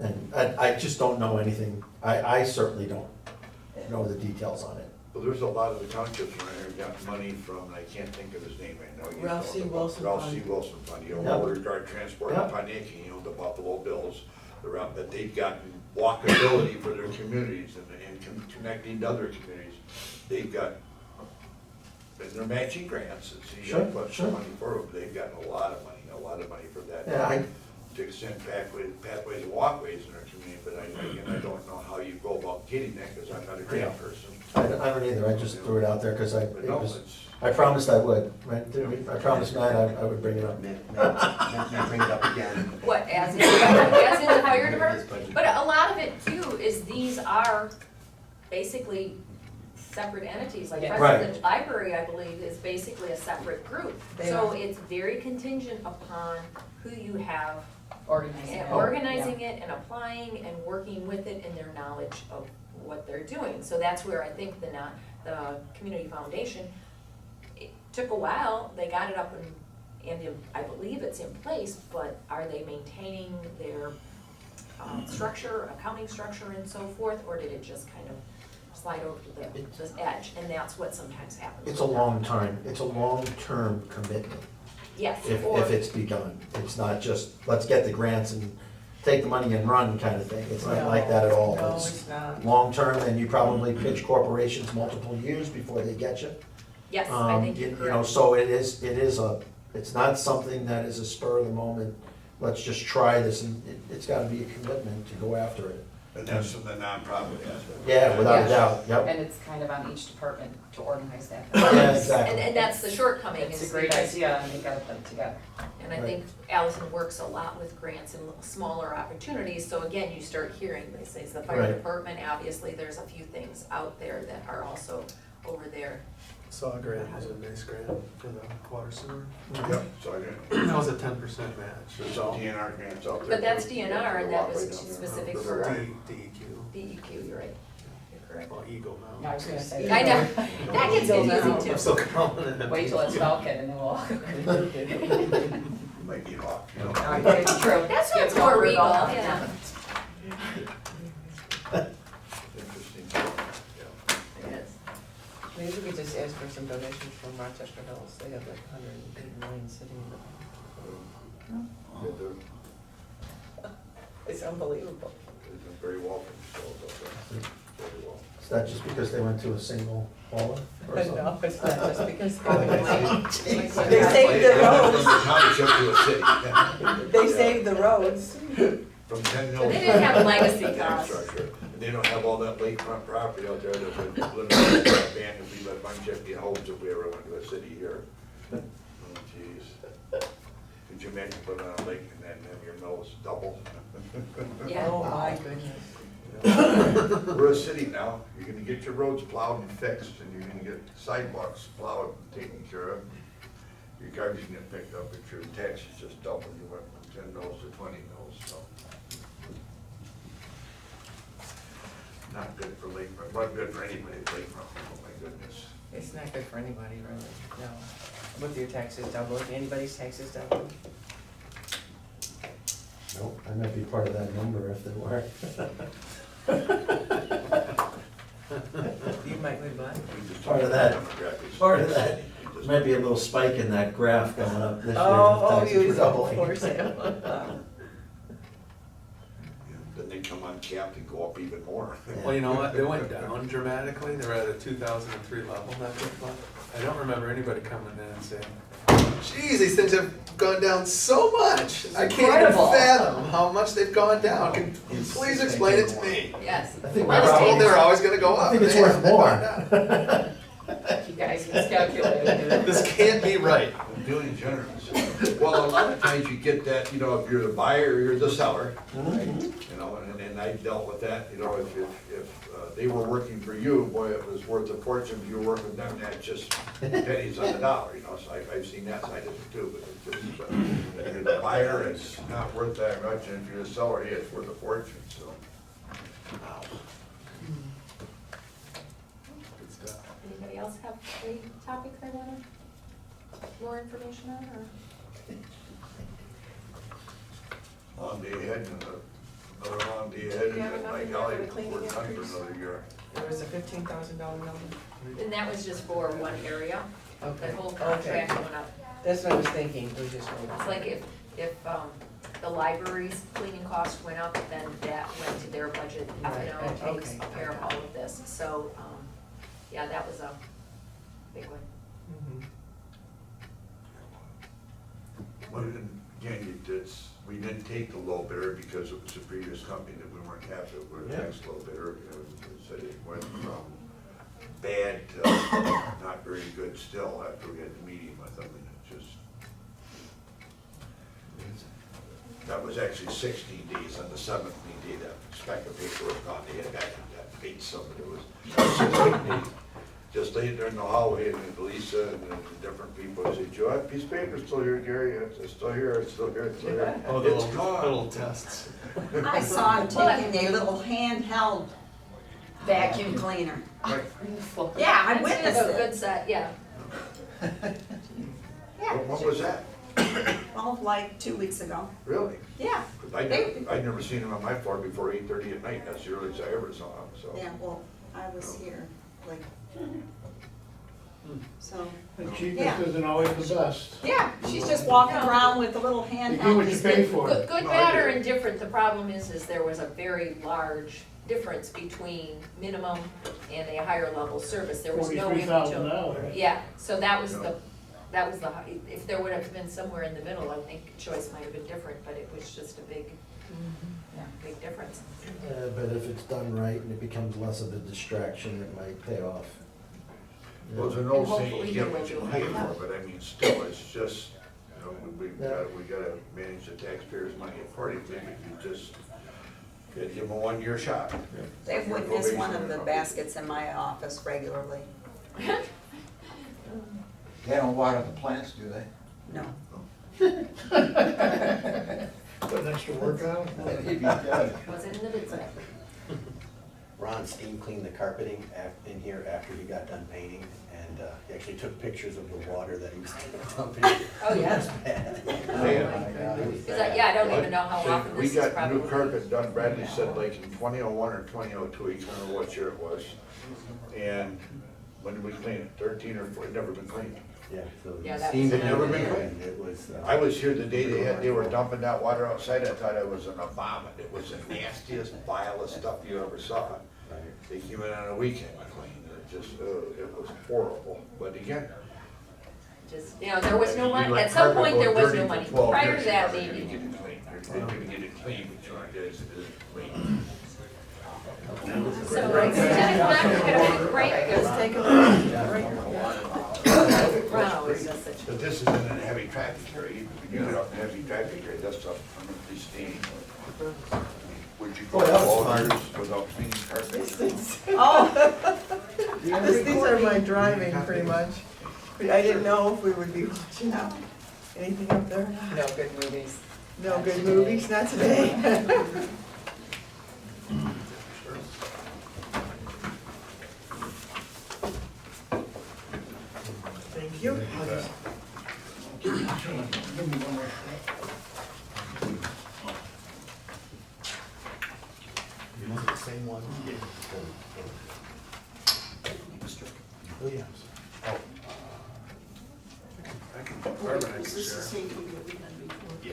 And I just don't know anything, I certainly don't know the details on it. Well, there's a lot of the townships around here got money from, and I can't think of his name right now. You Ralph know, C. the- Wilson Ralph Fund. C. Wilson Fund, you Yeah. know, Motor Guard Transport in Yeah. Pontiac, you know, the Buffalo Bills, around, that they've gotten walkability for their communities and connecting to other communities. They've got, and they're matching grants, and so you gotta Sure, put sure. some money for it, but they've gotten a lot of money for that. Yeah, To extend pathways and walkways in our community, but I don't know how you go about getting that, because I'm not a grant person. I don't either, I just threw it out there because But no, it's, I promised I would, right? Didn't we? I promised Matt I would bring it up. Matt bring it up again. what, as in the fire department? But a lot of it too is these are basically separate entities, like Yeah. President Library, I believe, is basically a separate group. They So are. it's very contingent upon who you have Organizing and it. organizing it and applying and working with it and their knowledge of what they're doing. So that's where I think the community foundation, it took a while, they got it up and I believe it's in place, but are they maintaining their structure, accounting structure and so forth, or did it just kind of slide over to the edge? And that's what sometimes happens. It's a long-term commitment. Yes, If or, it's begun. It's not just, let's get the grants and take the money and run kind of thing. It's not like that at all. No, It's it's not. long-term, and you probably pitch corporations multiple years before they get you. yes, I think you're You know, correct. so it's not something that is a spur of the moment, let's just try this, and it's gotta be a commitment to go after it. and that's from the nonprofit aspect. Yeah, without a Yeah. doubt, yep. And it's kind of on each department to organize that. Yeah, exactly. And that's the shortcoming. It's a is great because- idea, and they gotta put it together. And I think Allison works a lot with grants and smaller opportunities, so again, you start hearing, they say, the fire Right. department, obviously, there's a few things out there that are also over there. Saw a grant, was a nice grant for the water sewer. Yep, so I got, That was a 10% match. there's some DNR grants out there. But that's for- DNR, and for that was walkway down there. specific For for- DEQ, DEQ, you're right, you're correct. well, Eagle No, I now. was gonna say. I know, that gets confusing I'm too. still calling it. Wait till it's Falcon and then we'll. You might get off, you know. Okay, true. That's Gets what's more covered regal, all. yeah. Interesting, yeah. It is. Maybe we could just ask for some donations from Rochester Hills, they have like 180 million sitting in Yeah, they're It's unbelievable. very well controlled up there, very well. Is that just because they went to a single hauler or But something? no, it's not just because They they saved the From roads, the township to a city. they saved the roads. From 10 But mils. they didn't have legacy costs. Infrastructure. And they don't have all that lakefront property out there that would literally abandoned, we let unchecked homes if we ever went to a city here. Oh, jeez. Could you imagine putting on a lake and then have your mills double? Yeah. Oh, my goodness. We're a city now, you're gonna get your roads plowed and fixed, and you're gonna get sidewalks plowed and taken care of. Your garbage can get picked up, if your taxes just double, you went from 10 mils to 20 mils, so. Not good for lakefront, not good for anybody at lakefront, oh my goodness. It's not good for anybody, really, no. With your taxes doubling, anybody's taxes doubling. Nope, I might be part of that number if they were. You might win black. We just Part of talked that. about demographics. Part of that. We just- Might be a little spike in that graph going up this year. Oh, if taxes were you doubling. poor Sam. Yeah, Then they come uncapped and go up even more. Well, you know what, they went down dramatically, they were at a 2003 level, I don't remember anybody coming in and saying, geez, these things have gone down so much, I can't even Incredible. fathom how much they've gone down, can you please explain it to me? Yes. I think I was told they were always gonna go I up. think it's and they worth haven't gone down. more. You guys miscalculated. This can't be right. I'm feeling generous. Well, a lot of times you get that, you know, if you're the buyer or you're the seller, right? You know, and I dealt with that, you know, if they were working for you, boy, it was worth a fortune. If you were working with them, that's just pennies on the dollar, you know, so I've seen that side of it too. But it's just, if you're the buyer, it's not worth that much, and if you're the seller, yeah, it's worth a fortune, so. Wow. Good stuff. Anybody else have a topic they wanted more information on, or? Long day ahead and another long day ahead, Yeah, and but my nothing golly, for the cleaning we're done for increase. another year. There was a $15,000 number. And that was just for one area, Okay. the whole Okay. contract went up. That's what I was thinking, it was just one. It's like if the library's cleaning cost went up, then that went to their budget, you Right, know, takes okay. care of all of this. So, yeah, that was a big one. Mhm. But again, we didn't take the low bidder because it was the previous company that we weren't happy with, we were the next low bidder. So it went from bad to not very good still after we had the meeting with them, and it just. That was actually 16 days, on the 17th day, that speck of paper was gone, they had that bait something, it was 16 days. Just laying there in the hallway, and Lisa and the different people, I said, Joe, that piece of paper's still here, Gary, it's still here, it's still here, it's still here. Oh, the It's little, gone. little tests. I saw him taking a little handheld vacuum cleaner. Right. Yeah, I It's witnessed a good it. set, yeah. What was that? Oh, like 2 weeks ago. Really? Yeah, 'Cause I'd never seen him on my floor before 8:30 at night, that's the earliest I ever saw him, so. yeah, well, I was here, like, so, The Yeah. cheapest isn't always the best. yeah, she's just walking around with a little You handheld. get what you just pay getting- for. Good, good, No, bad, I or get it. indifferent, the problem is there was a very large difference between minimum and a higher level service, there was no in between. $43,000. Yeah, so that was the, if there would have been somewhere in the middle, I think choice might have been different, but it was just a big, yeah, big difference. But if it's done right and it becomes less of a distraction, it might pay off. Well, there's an And old hopefully saying, you you get will what you do pay it. for, but I mean, still, it's just, you know, we gotta manage the taxpayers' money accordingly, but you just, gotta give them a 1-year shot. They've witnessed one of the baskets in my office regularly. They don't water the plants, do they? No. Put an extra work on it. Was it in the bid set? Ron steam cleaned the carpeting in here after he got done painting, and he actually took pictures of the water that he was dumping. Oh, yeah. Is that, yeah, I don't even know how See, often we this is got probably. new carpet done, Bradley said like in 2001 or 2002, he can't remember what year it was. And when did we clean it? 13 or 14, never been cleaned. Yeah, so Yeah, he that steamed was- it Never in been there, cleaned. and it was. I was here the day they were dumping that water outside, I thought it was in a vomit. It was the nastiest, vilest stuff you ever saw. Right. They came in on a weekend and cleaned it, just, it was horrible. But again. Just, you know, there was no you money, let at some carpet point go there was 30 no for money. 12 Prior years, to that, you're never maybe. gonna get it clean. You're never gonna get it clean, but you aren't gonna get it clean. So, 10 o'clock, we're gonna take a break. Let's take a look. Wow, is that such But this isn't a heavy traffic area, even if you get up in a heavy traffic area, that's up pristine. Would you go Oh, that was 12 years without cleaning carpet? Oh, These are my driving, pretty much. I didn't know if we would be watching anything up there. No good movies. No good movies, not today. Thank you. Give me one more. The same one? Mr. Williams. Oh. I can, Barbara and I can share. Yeah,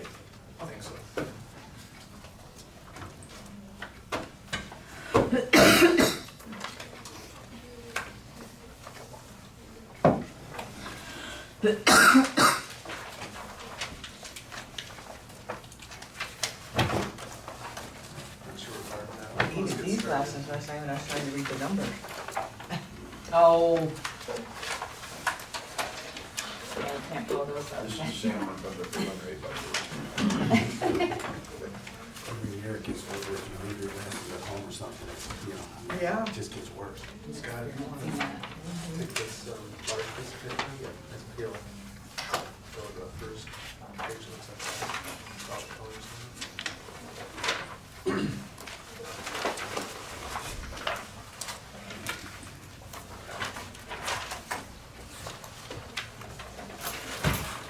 I think so. I needed these glasses last time and I was trying to read the numbers. Oh, can't blow those up. This is the same one from the preliminary budget. Every year it gets worse, if you leave your glasses at home or something, Yeah. it just gets worse. Scott, if you want to take this large piece of paper, let's peel it. Go to the first page, looks like that. All the colors in it.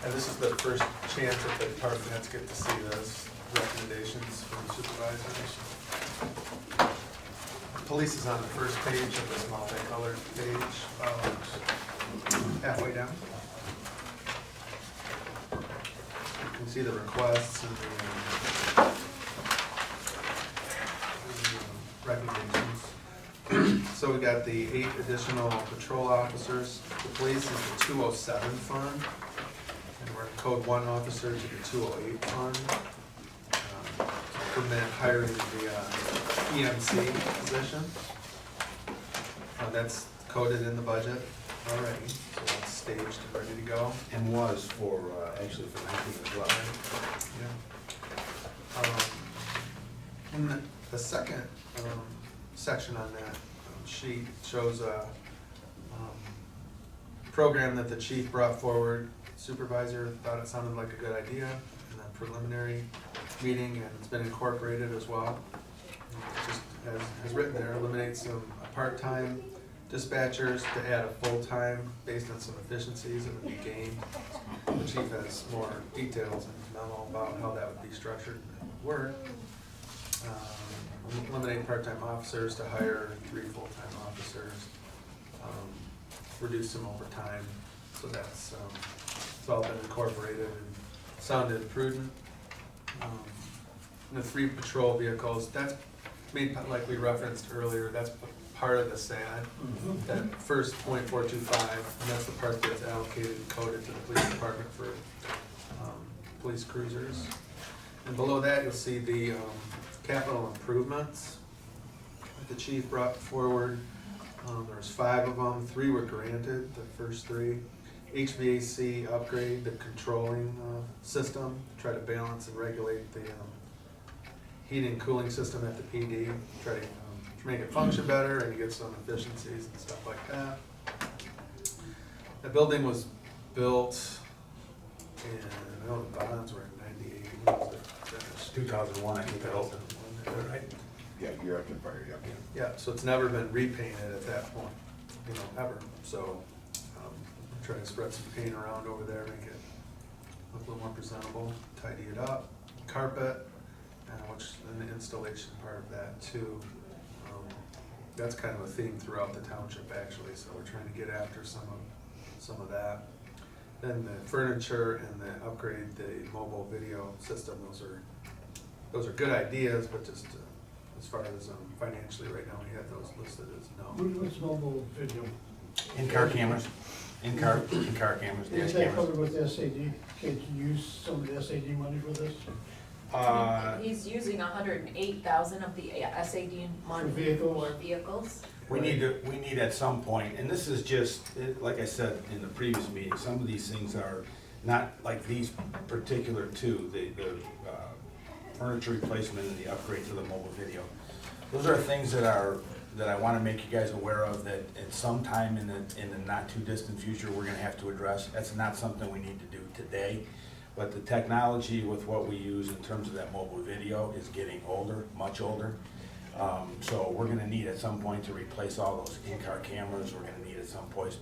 And this is the first chance that the department heads get to see those recommendations from the supervisors. Police is on the first page of this multicolored page, halfway down. You can see the requests and the recommendations. So we got the 8 additional patrol officers. The police is the 207 fund. And we're code 1 officer to the 208 fund. From that, hiring the EMC position. That's coded in the budget already, so it's staged and ready to go. And was for, actually for 19 as well. Yeah. And the second section on that sheet shows a program that the chief brought forward. Supervisor thought it sounded like a good idea in that preliminary meeting, and it's been incorporated as well. It just as written there, eliminate some part-time dispatchers to add a full-time based on some efficiencies that would be gained. The chief has more details in his memo about how that would be structured and work. Eliminate part-time officers to hire 3 full-time officers. Reduce some overtime, so that's it's all been incorporated and sounded prudent. The 3 patrol vehicles, that's made, like we referenced earlier, that's part of the SAD, that first .425, and that's the part that's allocated and coded to the police department for police cruisers. And below that, you'll see the capital improvements that the chief brought forward. There's 5 of them, 3 were granted, the first 3. HVAC upgrade, the controlling system, try to balance and regulate the heating and cooling system at the PD, try to make it function better and get some efficiencies and stuff like that. The building was built in, I know the bonds were in 98, when was it finished? 2001, I think that opened. Right? Yeah, year after fire, yeah. Yeah, so it's never been repainted at that point, ever. So I'm trying to spread some paint around over there, make it look a little more presentable, tidy it up. Carpet, which and the installation part of that too. That's kind of a theme throughout the township actually, so we're trying to get after some of that. Then the furniture and the upgrade the mobile video system, those are good ideas, but just as far as financially right now, we have those listed as no. What's mobile video? In-car cameras, in-car cameras, dash Is that cameras. covered with SAD? Can you use some of the SAD money for this? He's using 108,000 of the SAD money For vehicles? for vehicles. We need at some point, and this is just, like I said in the previous meeting, some of these things are not like these particular 2, the furniture replacement and the upgrade to the mobile video. Those are things that I want to make you guys aware of, that at some time in the not too distant future, we're gonna have to address. That's not something we need to do today, but the technology with what we use in terms of that mobile video is getting older, much older. So we're gonna need at some point to replace all those in-car cameras. We're gonna need at some point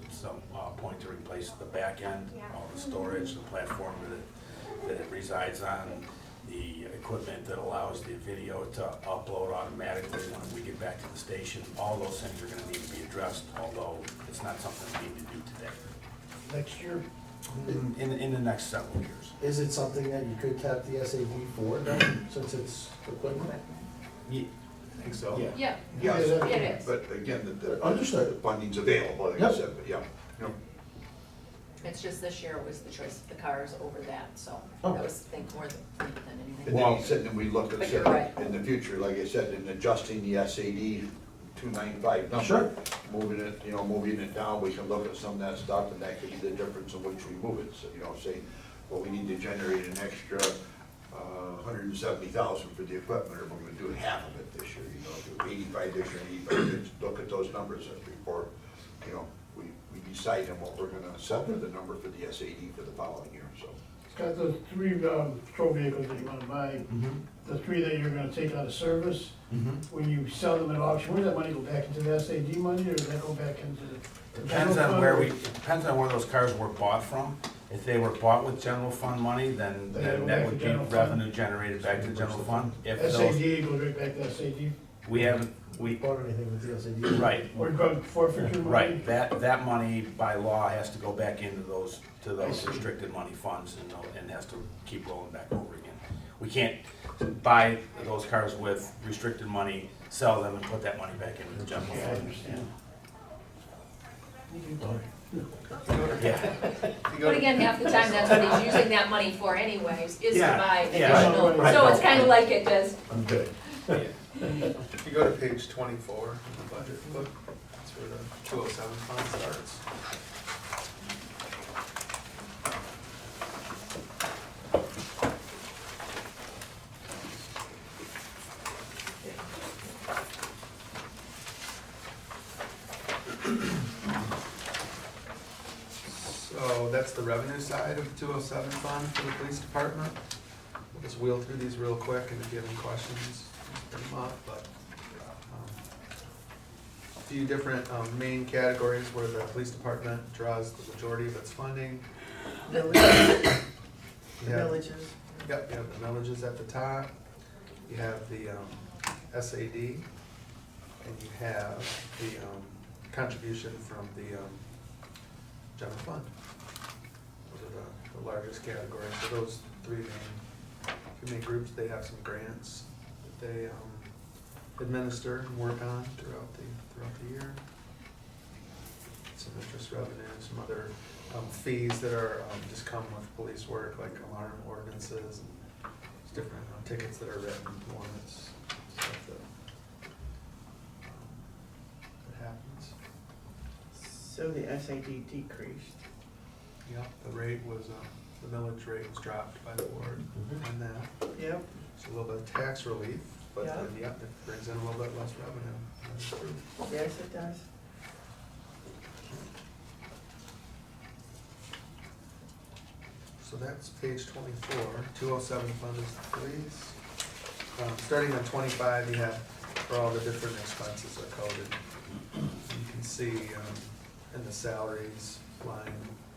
to replace the back end, all the storage, the platform that it resides on, the equipment that allows the video to upload automatically when we get back to the station. All those things are gonna need to be addressed, although it's not something we need to do today. Next year? In the next several years. Is it something that you could tap the SAD for then, since it's equipment? Ye- I think so. Yeah. Yeah, Yes, it is. but again, the Understood. funding's available, like I Yep. said, but yeah. It's just this year was the choice of the cars over that, so Okay. that was, I think, more than anything. And then he said, and we looked But at, you're right. in the future, like I said, in adjusting the SAD 295 number. Sure. Moving it down, we can look at some of that stuff, and that could be the difference in which we move it. So, say, well, we need to generate an extra 170,000 for the equipment, or we're gonna do half of it this year, do 85 this year, 85 this. Look at those numbers before, we decide on what we're gonna set for the number for the SAD for the following year, so. Scott, those three patrol vehicles that you wanna buy, the three that you're gonna take out of service, when you sell them at auction, where does that money go back into the SAD money, or does that go back into the Depends general on where fund? it depends on where those cars were bought from. If they were bought with general fund money, then They go that back would to be general fund? revenue generated back to the general fund. If those, SAD goes right back to SAD, we haven't, We bought anything with the SAD. right, or you got forfeiture money? right, that money by law has to go back into those, to I those see. restricted money funds and has to keep rolling back over again. We can't buy those cars with restricted money, sell them and put that money back into the general Yeah, I fund. understand. Yeah. But again, half the time, that's what he's using that money for anyways, is to Yeah, buy yeah. additional. Right. So it's kind of like it does, I'm good. If you go to page 24 in the budget book, that's where the 207 fund starts. So that's the revenue side of the 207 fund for the police department. We'll just wheel through these real quick, and if you have any questions, bring them up, but a few different main categories where the police department draws the majority of its funding. Villages, You have- villages. Yep, you have the villages at the top, you have the SAD, and you have the contribution from the general fund. Those are the largest categories. So those three main groups, they have some grants that they administer and work on throughout the year. Some interest revenue, some other fees that are just come with police work, like alarm ordinances and different tickets that are written, warrants, stuff that happens. So the SAD decreased. Yep, the rate was, the millage rate was dropped by the board on that. Yep. It's a little bit of tax relief, but Yeah. then, yep, it brings in a little bit less revenue. That's true. Yes, it does. So that's page 24, 207 fund is the police. Starting on 25, you have where all the different expenses are coded. You can see in the salaries line,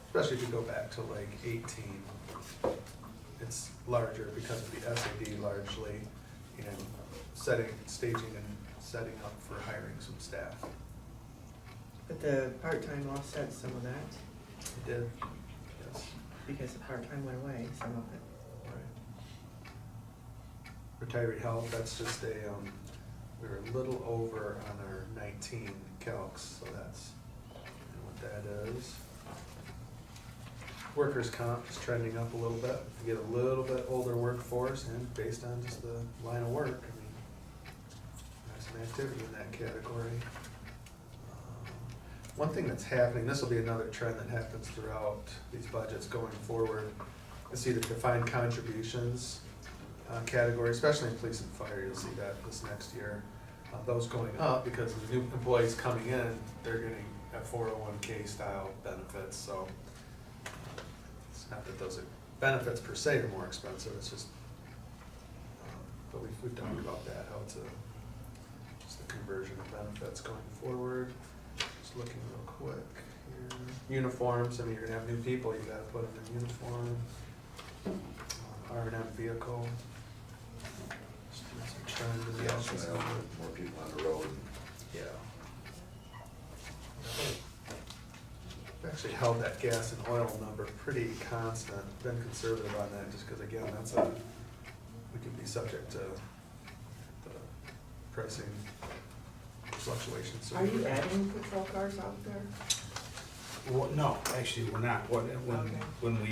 especially if you go back to like 18, it's larger because of the SAD largely, and staging and setting up for hiring some staff. But the part-time offset some of that, It did, yes. because the part-time went away, some of it. Right. Retiree health, that's just a, we were a little over on our 19 calcs, so that's what that is. Workers' comp is trending up a little bit. We get a little bit older workforce, and based on just the line of work, I mean, there's some activity in that category. One thing that's happening, this will be another trend that happens throughout these budgets going forward, is see the defined contributions category, especially in police and fire. You'll see that this next year. Those going up because the new employees coming in, they're getting a 401k style benefits, so it's not that those are benefits per se are more expensive, it's just, but we've talked about that, how it's just the conversion of benefits going forward. Just looking real quick here. Uniforms, I mean, you're gonna have new people, you gotta put them in uniform. R&M vehicle. Just doing some trend in the Yeah, office. so now more people on the road. Yeah. We've actually held that gas and oil number pretty constant, been conservative on that, just because again, we could be subject to the pricing fluctuations. Are you adding patrol cars out there? Well, no, actually, we're not. Okay. When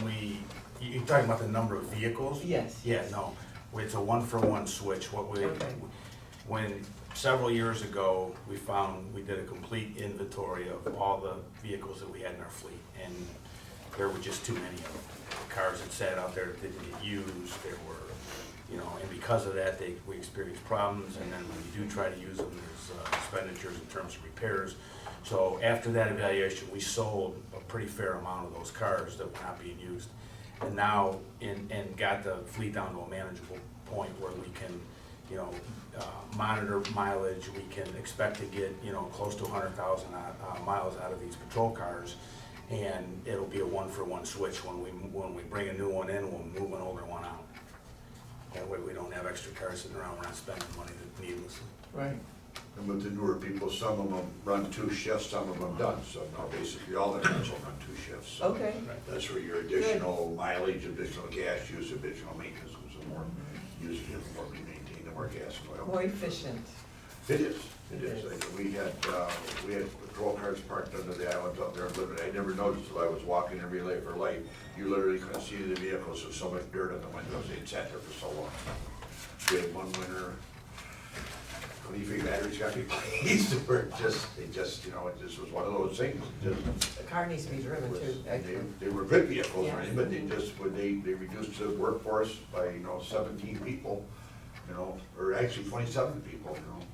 we, you're talking about the number of vehicles? Yes. Yeah, no, it's a one-for-one switch. Okay. When several years ago, we did a complete inventory of all the vehicles that we had in our fleet, and there were just too many of them. Cars that sat out there that didn't get used, there were, you know, and because of that, we experienced problems, and then when you do try to use them, there's expenditures in terms of repairs. So after that evaluation, we sold a pretty fair amount of those cars that were not being used. And now, and got the fleet down to a manageable point where we can, you know, monitor mileage, we can expect to get, you know, close to 100,000 miles out of these patrol cars. And it'll be a one-for-one switch. When we bring a new one in, we'll move an older one out. That way we don't have extra cars sitting around, we're not spending money needlessly. Right. And with the newer people, some of them run 2 shifts, some of them don't. So now basically all the cars will run 2 shifts. So Okay. that's where your additional mileage, additional gas use, additional maintenance, because the more use it, the more we maintain, the more gas and oil. More efficient. It is, it is. Like, we had patrol cars parked under the islands up there in Liberty. I never noticed till I was walking in Relay for Light. You literally couldn't see the vehicles, there was so much dirt on the windows, they'd sat there for so long. We had one winter, 23 batteries got replaced, it just, you know, it just was one of those things. The car needs to be driven too. They were good vehicles, Yeah. right, but they just, when they reduced the workforce by, you know, 17 people, you know, or actually 27 people, you know,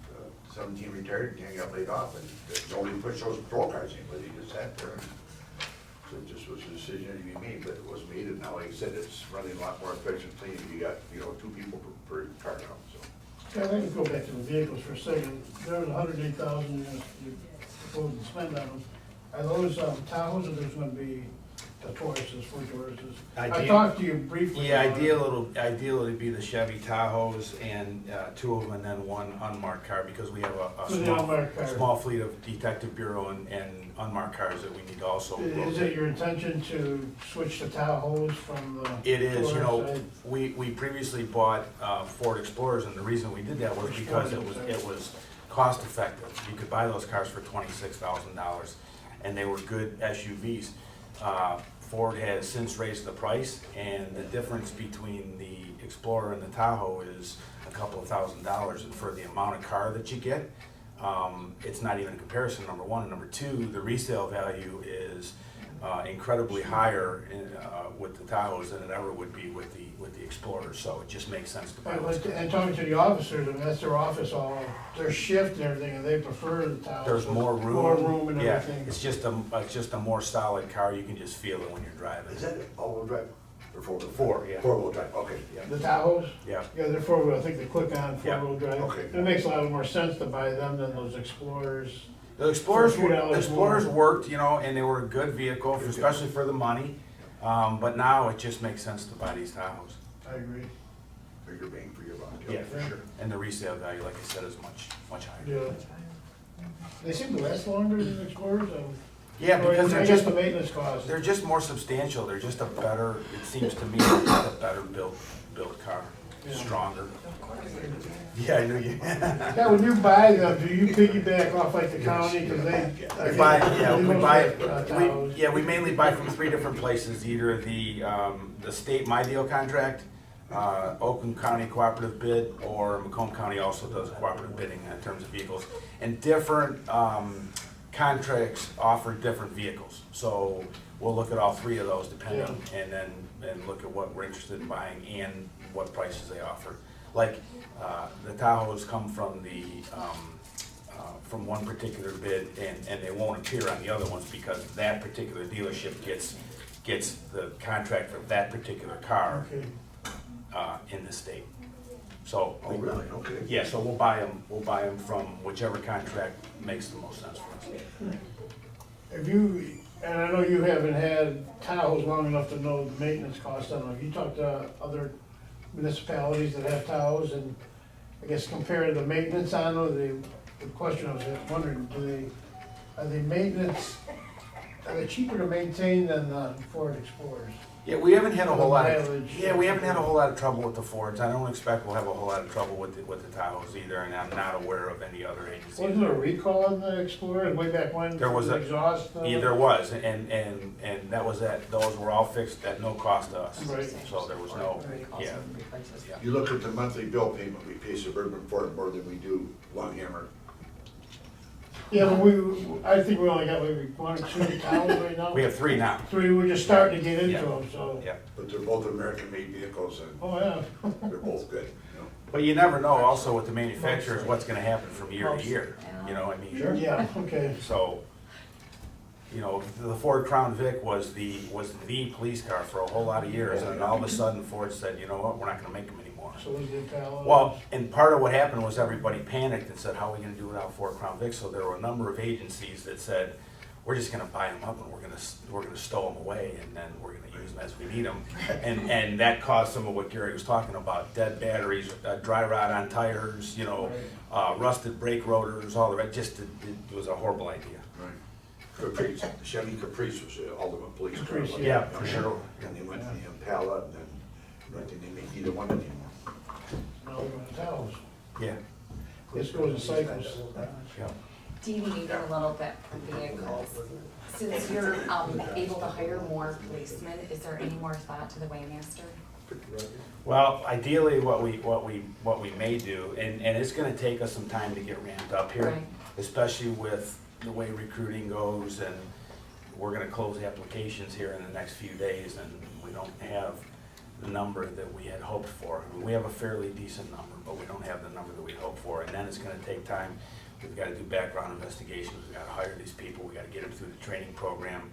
17 retired and 10 got laid off, and nobody pushed those patrol cars anybody, they just sat there. So it just was a decision to be made, but it was made, and now, like I said, it's running a lot more efficiently, and you got, you know, 2 people per car now, so. Yeah, let me go back to the vehicles for a second. There was 108,000 you proposed to spend on them. Are those Tahoes, or there's gonna be the Tauruses, Ford Tauruses? I talked to you briefly. Yeah, ideally it'd be the Chevy Tahoes and 2 of them, and then 1 unmarked car, because we have So the unmarked car. small fleet of Detective Bureau and unmarked cars that we need to also Is rotate. it your intention to switch to Tahoes from the? It is, you know, Taurus side? we previously bought Ford Explorers, and the reason we did that was because it was cost effective. You could buy those cars for $26,000, and they were good SUVs. Ford has since raised the price, and the difference between the Explorer and the Tahoe is a couple of $1,000s, and for the amount of car that you get, it's not even a comparison, number one. And number two, the resale value is incredibly higher with the Tahoes than it ever would be with the Explorers, so it just makes sense to buy those cars. And talking to the officers, I mean, that's their office, all, their shift and everything, and they prefer the Tahoe. There's more room. More room and Yeah, everything. it's just a more solid car, you can just feel it when you're driving. Is that all-wheel drive or four-wheel? Four, yeah. Four-wheel drive, okay. The Tahoes? Yeah. Yeah, they're four-wheel, I think they click on Yeah. four-wheel drive. Okay. It makes a lot more sense to buy them than those Explorers. The Explorers, For a few dollars the Explorers more. worked, you know, and they were a good vehicle, especially for the money. But now it just makes sense to buy these Tahoes. I agree. Bigger bang for your buck. Yeah, for sure. And the resale value, like I said, is much higher. Yeah. They seem to last longer than Explorers. Yeah, because I they're guess just, the maintenance costs. they're just more substantial, they're just a better, it seems to me, just a better built car, Yeah. stronger. Yeah, I knew you. Yeah, when you buy them, do you piggyback off like the county, cause they? We buy, yeah, we buy, Tahoes. we mainly buy from 3 different places, either the state My Deal contract, Oakland County cooperative bid, or Macomb County also does cooperative bidding in terms of vehicles. And different contracts offer different vehicles, so we'll look at all 3 of those depending, and then look at what we're interested in buying and what prices they offer. Like, the Tahoes come from from one particular bid, and they won't appear on the other ones because that particular dealership gets the contract for that particular car Okay. in the state. So. Oh, really? Okay. Yeah, so we'll buy them from whichever contract makes the most sense for us. Have you, and I know you haven't had Tahoes long enough to know the maintenance costs on them, have you talked to other municipalities that have Tahoes, and I guess compared to the maintenance on them, the question I was wondering, are they cheaper to maintain than the Ford Explorers? Yeah, we haven't had a whole lot of, Mileage. yeah, we haven't had a whole lot of trouble with the Fords. I don't expect we'll have a whole lot of trouble with the Tahoes either, and I'm not aware of any other agencies. Wasn't there a recall on the Explorer way back when? There was for a- the exhaust? Yeah, there was, and that was that, those were all fixed at no cost to us. Right. So there was no, Recalls yeah. and replaces. Yeah. You look at the monthly bill payment, we pay Suburban Ford more than we do Longhammer. Yeah, but I think we only got maybe 1 or 2 Tahoes right now. We have 3 now. 3, we're just starting to get into Yeah. them, so. Yeah. But they're both American-made vehicles and Oh, yeah. they're both good, you know. But you never know also with the manufacturers, what's gonna happen from year to year, you know, I mean. Yeah, okay. So, you know, the Ford Crown Vic was the police car for a whole lot of years, and then all of a sudden Ford said, you know what, we're not gonna make them anymore. So was the Impala. Well, and part of what happened was everybody panicked and said, how are we gonna do without Ford Crown Vic? So there were a number of agencies that said, we're just gonna buy them up and we're gonna stow them away, and then we're gonna use them as we need them. And that caused some of what Gary was talking about, dead batteries, dry rot on tires, you know, rusted brake rotors, all the rest, it was a horrible idea. Right. Caprice, Chevy Caprice was the ultimate police car. Caprice, Yeah, for sure. And they went to the Impala, and then, I don't think they make either one anymore. Now we're going to Tahoes. Yeah, This goes in cycles. yeah. Deviating a little bit from vehicles, since you're able to hire more policemen, is there any more thought to the Waymaster? Well, ideally, what we may do, and it's gonna take us some time to get ramped up here, Right. especially with the way recruiting goes, and we're gonna close applications here in the next few days, and we don't have the number that we had hoped for. I mean, we have a fairly decent number, but we don't have the number that we hoped for, and then it's gonna take time. We've gotta do background investigations, we've gotta hire these people, we gotta get them through the training program,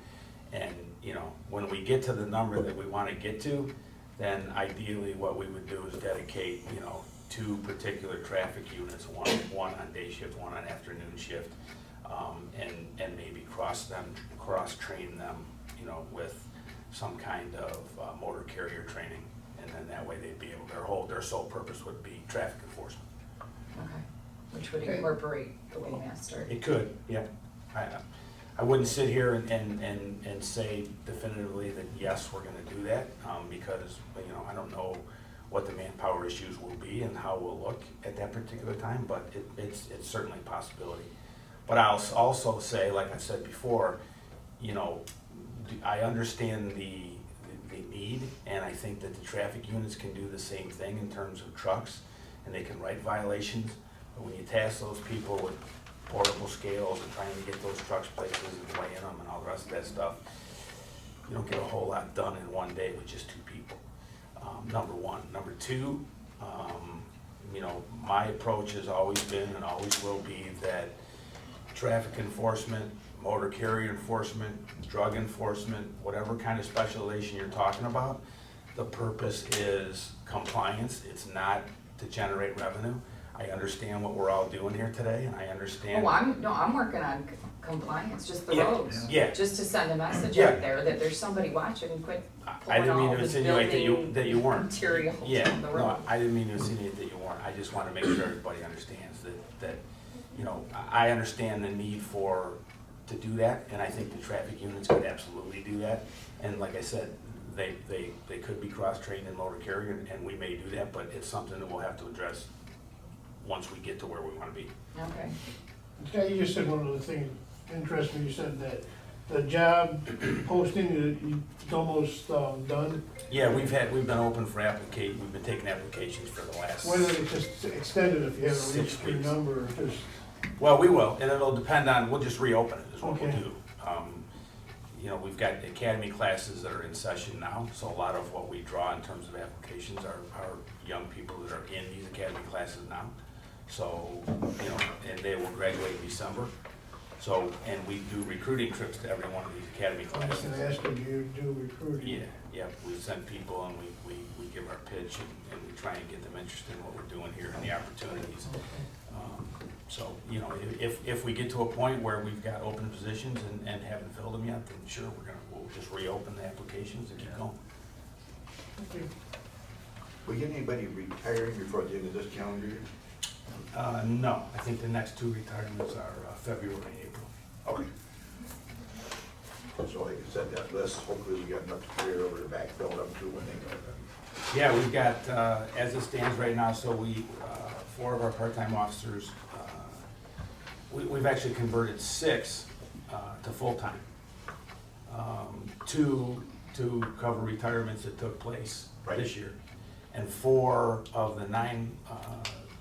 and, you know, when we get to the number that we wanna get to, then ideally what we would do is dedicate, you know, 2 particular traffic units, one on day shift, one on afternoon shift, and maybe cross-train them, you know, with some kind of motor carrier training, and then that way they'd be able, their sole purpose would be traffic enforcement. Okay, which would incorporate the Waymaster. It could, yeah. I wouldn't sit here and say definitively that, yes, we're gonna do that, because, you know, I don't know what the manpower issues will be and how we'll look at that particular time, but it's certainly a possibility. But I'll also say, like I said before, you know, I understand the need, and I think that the traffic units can do the same thing in terms of trucks, and they can write violations, but when you task those people with portable scales and trying to get those trucks places and weigh in them and all the rest of that stuff, you don't get a whole lot done in one day with just 2 people, number one. Number two, you know, my approach has always been and always will be that traffic enforcement, motor carrier enforcement, drug enforcement, whatever kind of specialization you're talking about, the purpose is compliance. It's not to generate revenue. I understand what we're all doing here today, and I understand. Oh, I'm working on compliance, just the Yeah, roads. yeah. Just to send a message Yeah. out there that there's somebody watching and quit I pulling didn't mean all to this insinuate building that you weren't. material Yeah, on the no, road. I didn't mean to insinuate that you weren't. I just want to make sure everybody understands that, you know, I understand the need to do that, and I think the traffic units could absolutely do that. And like I said, they could be cross-trained in motor carrier, and we may do that, but it's something that we'll have to address once we get to where we want to be. Okay. Yeah, you just said one of the things interesting, you said that the job posting, it's almost done. Yeah, we've been open for we've been taking applications for the last. When is it just extended if you haven't 6 reached your weeks. number, just, Well, we will, and it'll depend on, we'll just reopen it, is what we'll Okay. do. You know, we've got academy classes that are in session now, so a lot of what we draw in terms of applications are young people that are in these academy classes now. So, you know, and they will graduate in December. So, and we do recruiting trips to every one of these academy I was classes. gonna ask you, do you do recruiting? Yeah, we send people and we give our pitch and we try and get them interested in what we're doing here and the opportunities. So, you know, if we get to a point where we've got open positions and haven't filled them yet, then sure, we'll just reopen the applications and keep going. We get anybody retiring before the end of this calendar year? No, I think the next 2 retirements are February and April. Okay. So like I said, that list, hopefully we got enough to clear over the backfill them too when they go in. Yeah, we've got, as it stands right now, so we, 4 of our part-time officers, we've actually converted 6 to full-time. 2 to cover retirements that took place this year, and 4 of the 9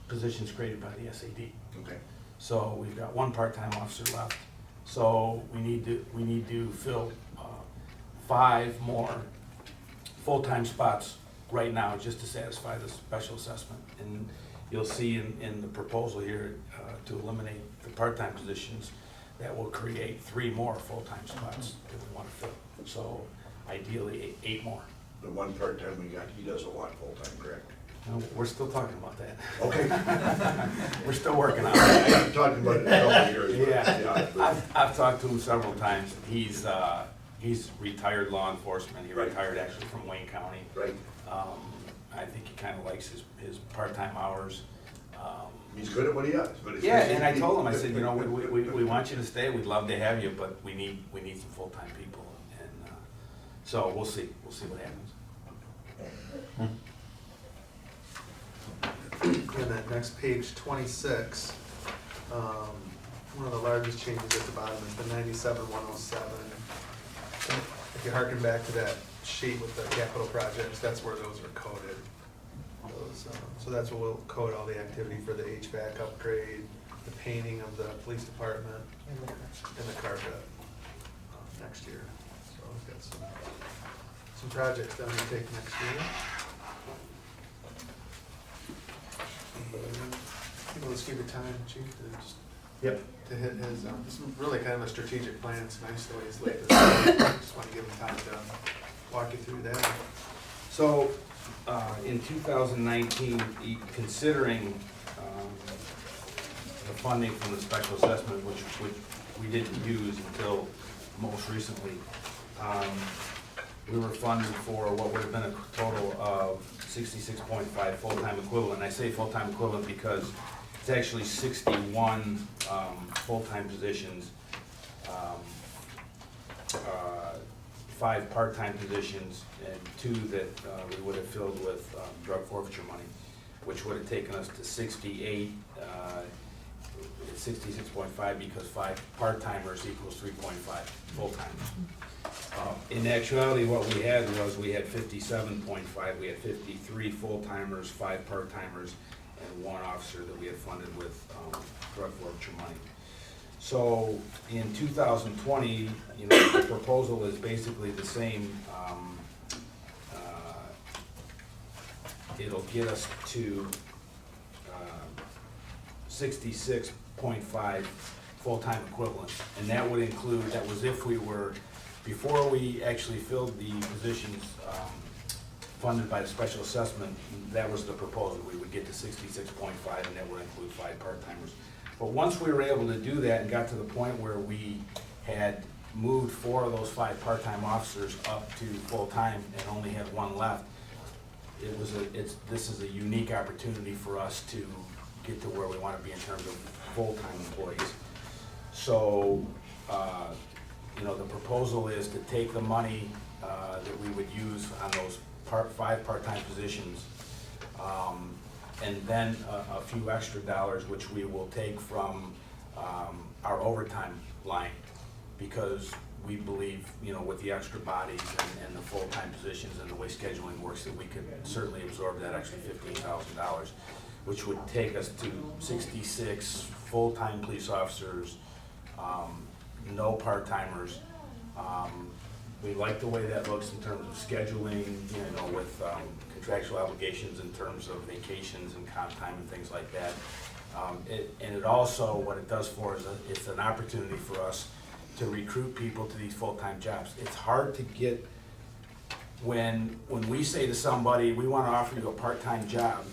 positions created by the SAD. Okay. So we've got 1 part-time officer left. So we need to fill 5 more full-time spots right now just to satisfy the special assessment. And you'll see in the proposal here to eliminate the part-time positions, that will create 3 more full-time spots that we want to fill. So ideally 8 more. The 1 part-time we got, he doesn't want full-time, correct? No, we're still talking about that. Okay. We're still working on it. I'm talking about it in a couple of years, but, Yeah, but- I've talked to him several times. He's retired law enforcement. He retired actually from Wayne County. Right. I think he kind of likes his part-time hours. He's good at what he does, but it's. Yeah, and I told him, I said, you know, we want you to stay. We'd love to have you, but we need some full-time people. And so we'll see what happens. And then next page 26, one of the largest changes at the bottom is the 97-107. If you harken back to that sheet with the capital projects, that's where those are coded. So that's what we'll code all the activity for the HVAC upgrade, the painting of the police department, and the carpet next year. So we've got some projects to undertake next year. People, let's give you time, Chief, to just. Yep. To hit his, this is really kind of a strategic plan. It's nice the way he's laid this out. Just want to give him time to walk you through that. So, in 2019, considering the funding from the special assessment, which we didn't use until most recently, we were funded for what would have been a total of 66.5 full-time equivalent. I say full-time equivalent because it's actually 61 full-time positions, 5 part-time positions, and 2 that we would have filled with drug forfeiture money, which would have taken us to 68, 66.5, because 5 part-timers equals 3.5 full-timers. In actuality, what we had was, we had 57.5, we had 53 full-timers, 5 part-timers, and 1 officer that we had funded with drug forfeiture money. So in 2020, you know, the proposal is basically the same. It'll get us to 66.5 full-time equivalents, and that would include, that was if we were, before we actually filled the positions funded by the special assessment, that was the proposal. We would get to 66.5, and that would include 5 part-timers. But once we were able to do that and got to the point where we had moved 4 of those 5 part-time officers up to full-time and only had 1 left, this is a unique opportunity for us to get to where we want to be in terms of full-time employees. So, you know, the proposal is to take the money that we would use on those 5 part-time positions, and then a few extra dollars, which we will take from our overtime line, because we believe, you know, with the extra bodies and the full-time positions and the way scheduling works, that we could certainly absorb that extra $15,000, which would take us to 66 full-time police officers, no part-timers. We like the way that looks in terms of scheduling, you know, with contractual obligations in terms of vacations and comp time and things like that. And it also, what it does for us, it's an opportunity for us to recruit people to these full-time jobs. It's hard to get, when we say to somebody, we want to offer you a part-time job,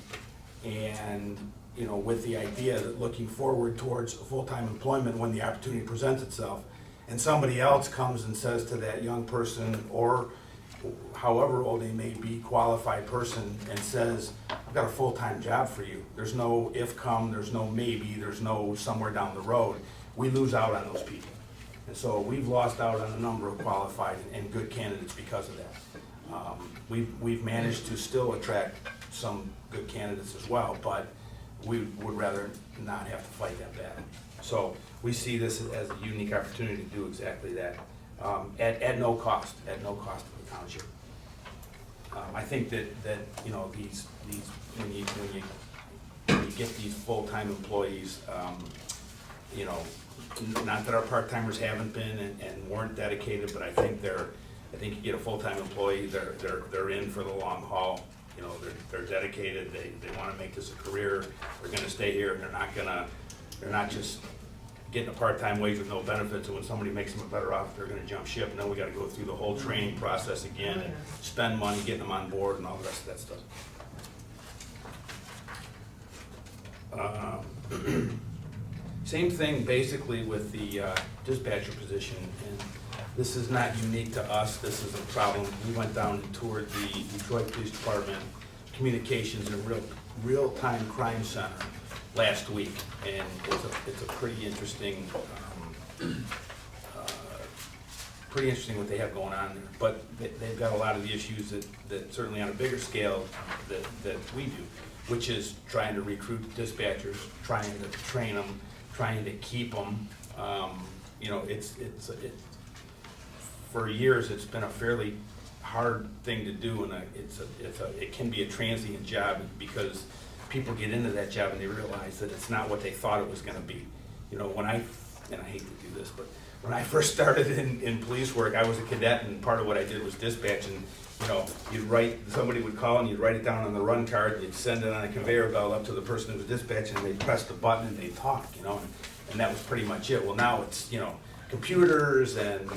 and, you know, with the idea that looking forward towards full-time employment when the opportunity presents itself, and somebody else comes and says to that young person, or however old they may be, qualified person, and says, I've got a full-time job for you. There's no if come, there's no maybe, there's no somewhere down the road. We lose out on those people. And so we've lost out on a number of qualified and good candidates because of that. We've managed to still attract some good candidates as well, but we would rather not have to fight that battle. So we see this as a unique opportunity to do exactly that, at no cost to the township. I think that, you know, these, when you get these full-time employees, you know, not that our part-timers haven't been and weren't dedicated, but I think you get a full-time employee, they're in for the long haul. You know, they're dedicated, they wanna make this a career, they're gonna stay here, and they're not just getting a part-time wage with no benefits, and when somebody makes them a better offer, they're gonna jump ship, and then we gotta go through the whole training process again, and spend money getting them on board and all the rest of that stuff. Same thing basically with the dispatcher position, and this is not unique to us, this is a problem. We went down and toured the Detroit Police Department Communications and Real-Time Crime Center last week, and it's a pretty interesting what they have going on there. But they've got a lot of the issues that certainly on a bigger scale that we do, which is trying to recruit dispatchers, trying to train them, trying to keep them. You know, for years, it's been a fairly hard thing to do, and it can be a transient job because people get into that job and they realize that it's not what they thought it was gonna be. You know, and I hate to do this, but when I first started in police work, I was a cadet, and part of what I did was dispatch, and you know, somebody would call and you'd write it down on the run card, and you'd send it on a conveyor belt up to the person who was dispatching, and they'd press the button and they'd talk, you know, and that was pretty much it. Well, now it's, you know, computers and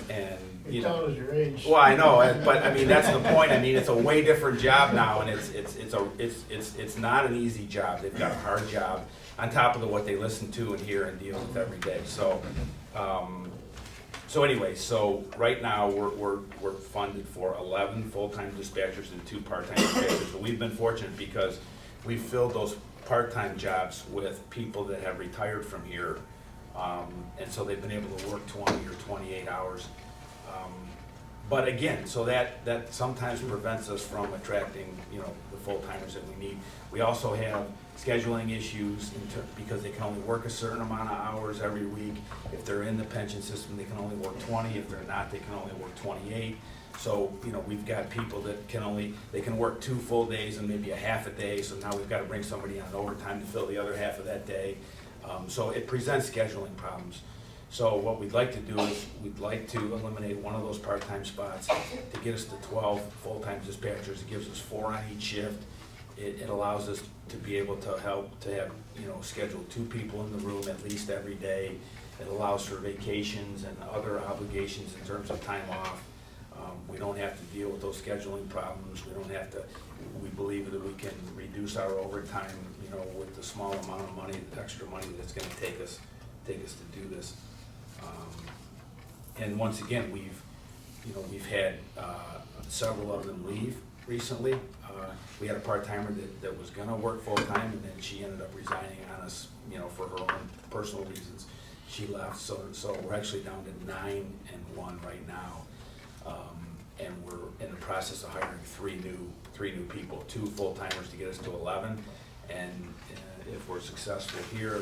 you know. Tell us your age. Well, I know, but I mean, that's the point. I mean, it's a way different job now, and it's not an easy job. They've got a hard job on top of what they listen to and hear and deal with every day. So, anyway, right now we're funded for 11 full-time dispatchers and 2 part-time dispatchers. So we've been fortunate because we've filled those part-time jobs with people that have retired from here, and so they've been able to work 20 or 28 hours. But again, so that sometimes prevents us from attracting, you know, the full-timers that we need. We also have scheduling issues because they can only work a certain amount of hours every week. If they're in the pension system, they can only work 20. If they're not, they can only work 28. So, you know, we've got people that they can work 2 full days and maybe a half a day. So now we've got to bring somebody on overtime to fill the other half of that day. So it presents scheduling problems. So what we'd like to do is we'd like to eliminate one of those part-time spots to get us to 12 full-time dispatchers. It gives us 4 on each shift. It allows us to be able to help to have, you know, schedule 2 people in the room at least every day. It allows for vacations and other obligations in terms of time off. We don't have to deal with those scheduling problems. We believe that we can reduce our overtime, you know, with the small amount of money, the extra money that's gonna take us to do this. And once again, we've had several of them leave recently. We had a part-timer that was gonna work full-time, and then she ended up resigning on us, you know, for her own personal reasons. She left, so we're actually down to 9 and 1 right now. And we're in the process of hiring 3 new people, 2 full-timers to get us to 11. And if we're successful here,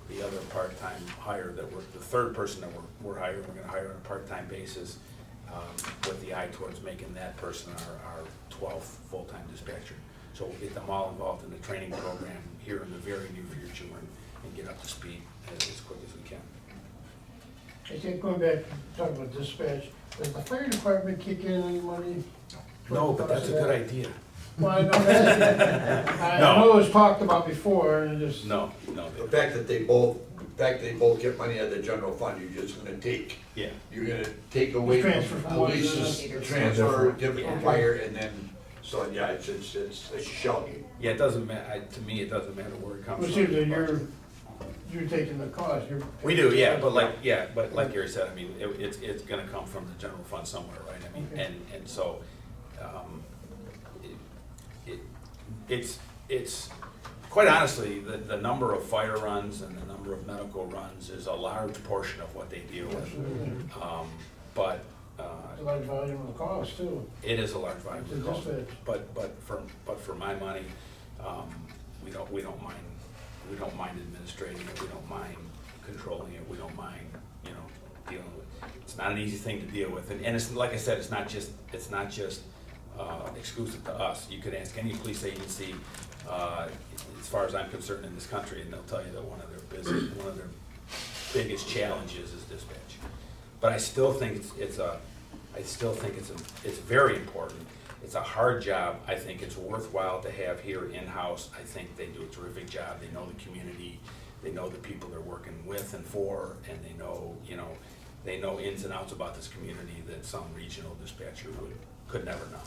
the other part-time hire the 3rd person that we're hiring, we're gonna hire on a part-time basis, with the eye towards making that person our 12th full-time dispatcher. So we'll get them all involved in the training program here in the very near future and get up to speed as quick as we can. I think going back, talking about dispatch, does the fire department kick in any money? No, but that's a good idea. Well, I know that. I know it was talked about before, and just. No. The fact that they both get money out of the general fund, you're just gonna take. Yeah. You're gonna take away from Transfer from one to the police's other. transfer, give it Yeah. to fire, and then, so, yeah, it's a shell game. Yeah, it doesn't matter, to me, it doesn't matter where it comes Well, from. see, that you're taking the cost, We do, yeah, but like Gary said, I mean, it's gonna come from the general fund somewhere, right? I mean, Okay. and so, it's quite honestly, the number of fire runs and the number of medical runs is a large portion of what they deal with. But, It's a large volume of the cost too. it is a large volume To of cost. dispatch. But for my money, we don't mind administrating it, we don't mind controlling it, we don't mind, dealing with it. It's not an easy thing to deal with, and it's, like I said, it's not just exclusive to us. You could ask any police agency, as far as I'm concerned, in this country, and they'll tell you that one of their biggest challenges is dispatch. But I still think it's very important. It's a hard job. I think it's worthwhile to have here in-house. I think they do a terrific job. They know the community, they know the people they're working with and for, and they know ins and outs about this community that some regional dispatcher could never know.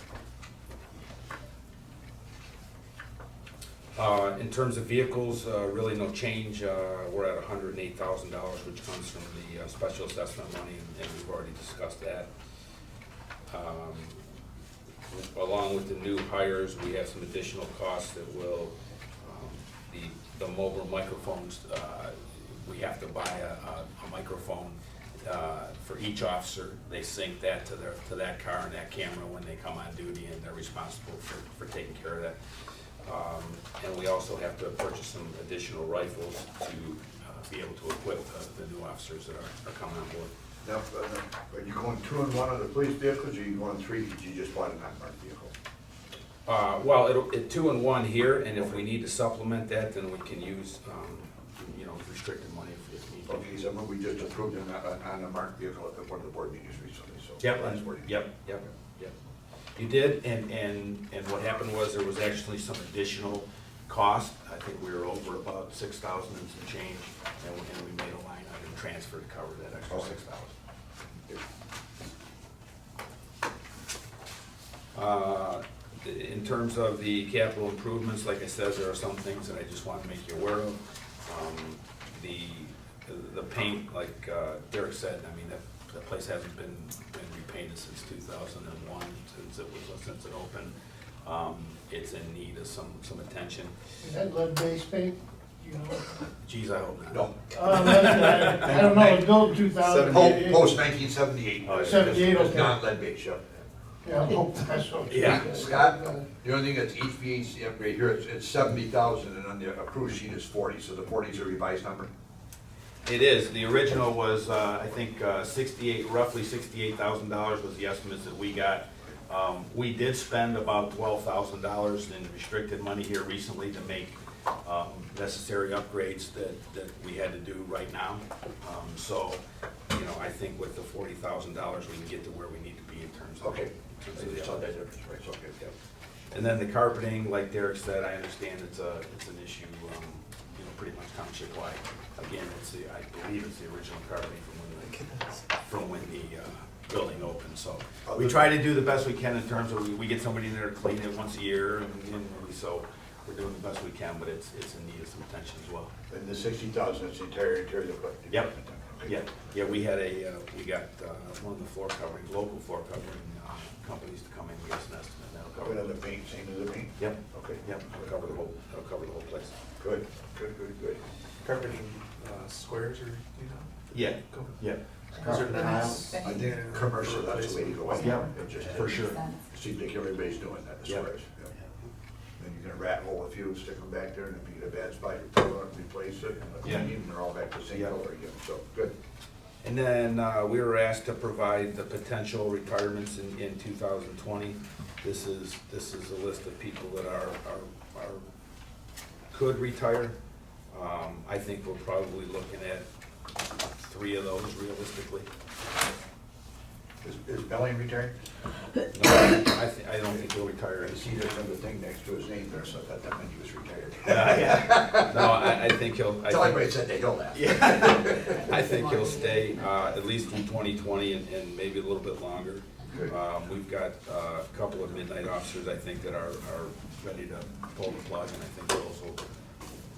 In terms of vehicles, really no change. We're at $108,000, which comes from the special assessment money, and we've already discussed that. Along with the new hires, we have some additional costs that will, the mobile microphones, we have to buy a microphone for each officer. They sync that to that car and that camera when they come on duty, and they're responsible for taking care of that. And we also have to purchase some additional rifles to be able to equip the new officers that are coming on board. Now, are you going 2 in 1 on the police vehicles, or are you going 3 because you just bought an unmarked vehicle? Well, it's 2 in 1 here, and if we need to supplement that, then we can use, restricted money if need be. Okay, so we just approved on a marked vehicle at one of the board meetings recently, so. Yep, that's wording. yep. You did, and what happened was there was actually some additional cost. I think we were over about 6,000 and some change, and we made a line item transfer to cover that extra 6,000. In terms of the capital improvements, like I said, there are some things that I just want to make you aware of. The paint, like Derek said, I mean, that place hasn't been repainted since 2001, since it opened. It's in need of some attention. Is that lead-based paint? You know? Geez, I hope not. No. I don't know, it's built in 2000. Post 1978. 78, It's okay. not lead-based, yeah. Yeah, I hope that's what. Yeah. Scott, the only thing that's HVAC upgrade here, it's 70,000, and on the approved sheet is 40, so the 40 is a revised number? It is. The original was, I think, roughly $68,000 was the estimates that we got. We did spend about $12,000 in restricted money here recently to make necessary upgrades that we had to do right now. So, I think with the $40,000, we can get to where we need to be in terms of. Okay. in terms I of the just saw that upgrade. difference, right, okay. Yep. And then the carpeting, like Derek said, I understand it's an issue, pretty much township-wide. Again, I believe it's the original carpeting from when the building opened, so. We try to do the best we can in terms of, we get somebody in there to clean it once a year, and so we're doing the best we can, but it's in need of some attention as well. And the 60,000 is the entire interior of the. Yep. Okay. Yeah, we had we got one of the floor covering, local floor covering companies to come in and give us an estimate. That'll Cover cover the paint, same as the paint? Yep, Okay. yep, that'll cover the whole place. Good. Carpeting squares or, Yeah, Go. yeah, Those are nice. I think commercial, that's the way to go. Yeah, It just for sure. seems like everybody's doing that, the Yeah. squares. Yeah. Then you're gonna rat hole a few, stick them back there, and if you get a bad spot, you pull it up, replace it, and Yeah. and they're all back to the same Yeah. color again, so, good. And then we were asked to provide the potential retirements in 2020. This is a list of people that could retire. I think we're probably looking at 3 of those realistically. Is Belling retired? No, I don't think he'll retire. I see there's another thing next to his name there, so I thought that meant he was retired. Yeah. No, I think he'll. Tell everybody said that, he'll laugh. Yeah. I think he'll stay at least through 2020 and maybe a little bit longer. Good. We've got a couple of midnight officers, I think, that are ready to pull the plug, and I think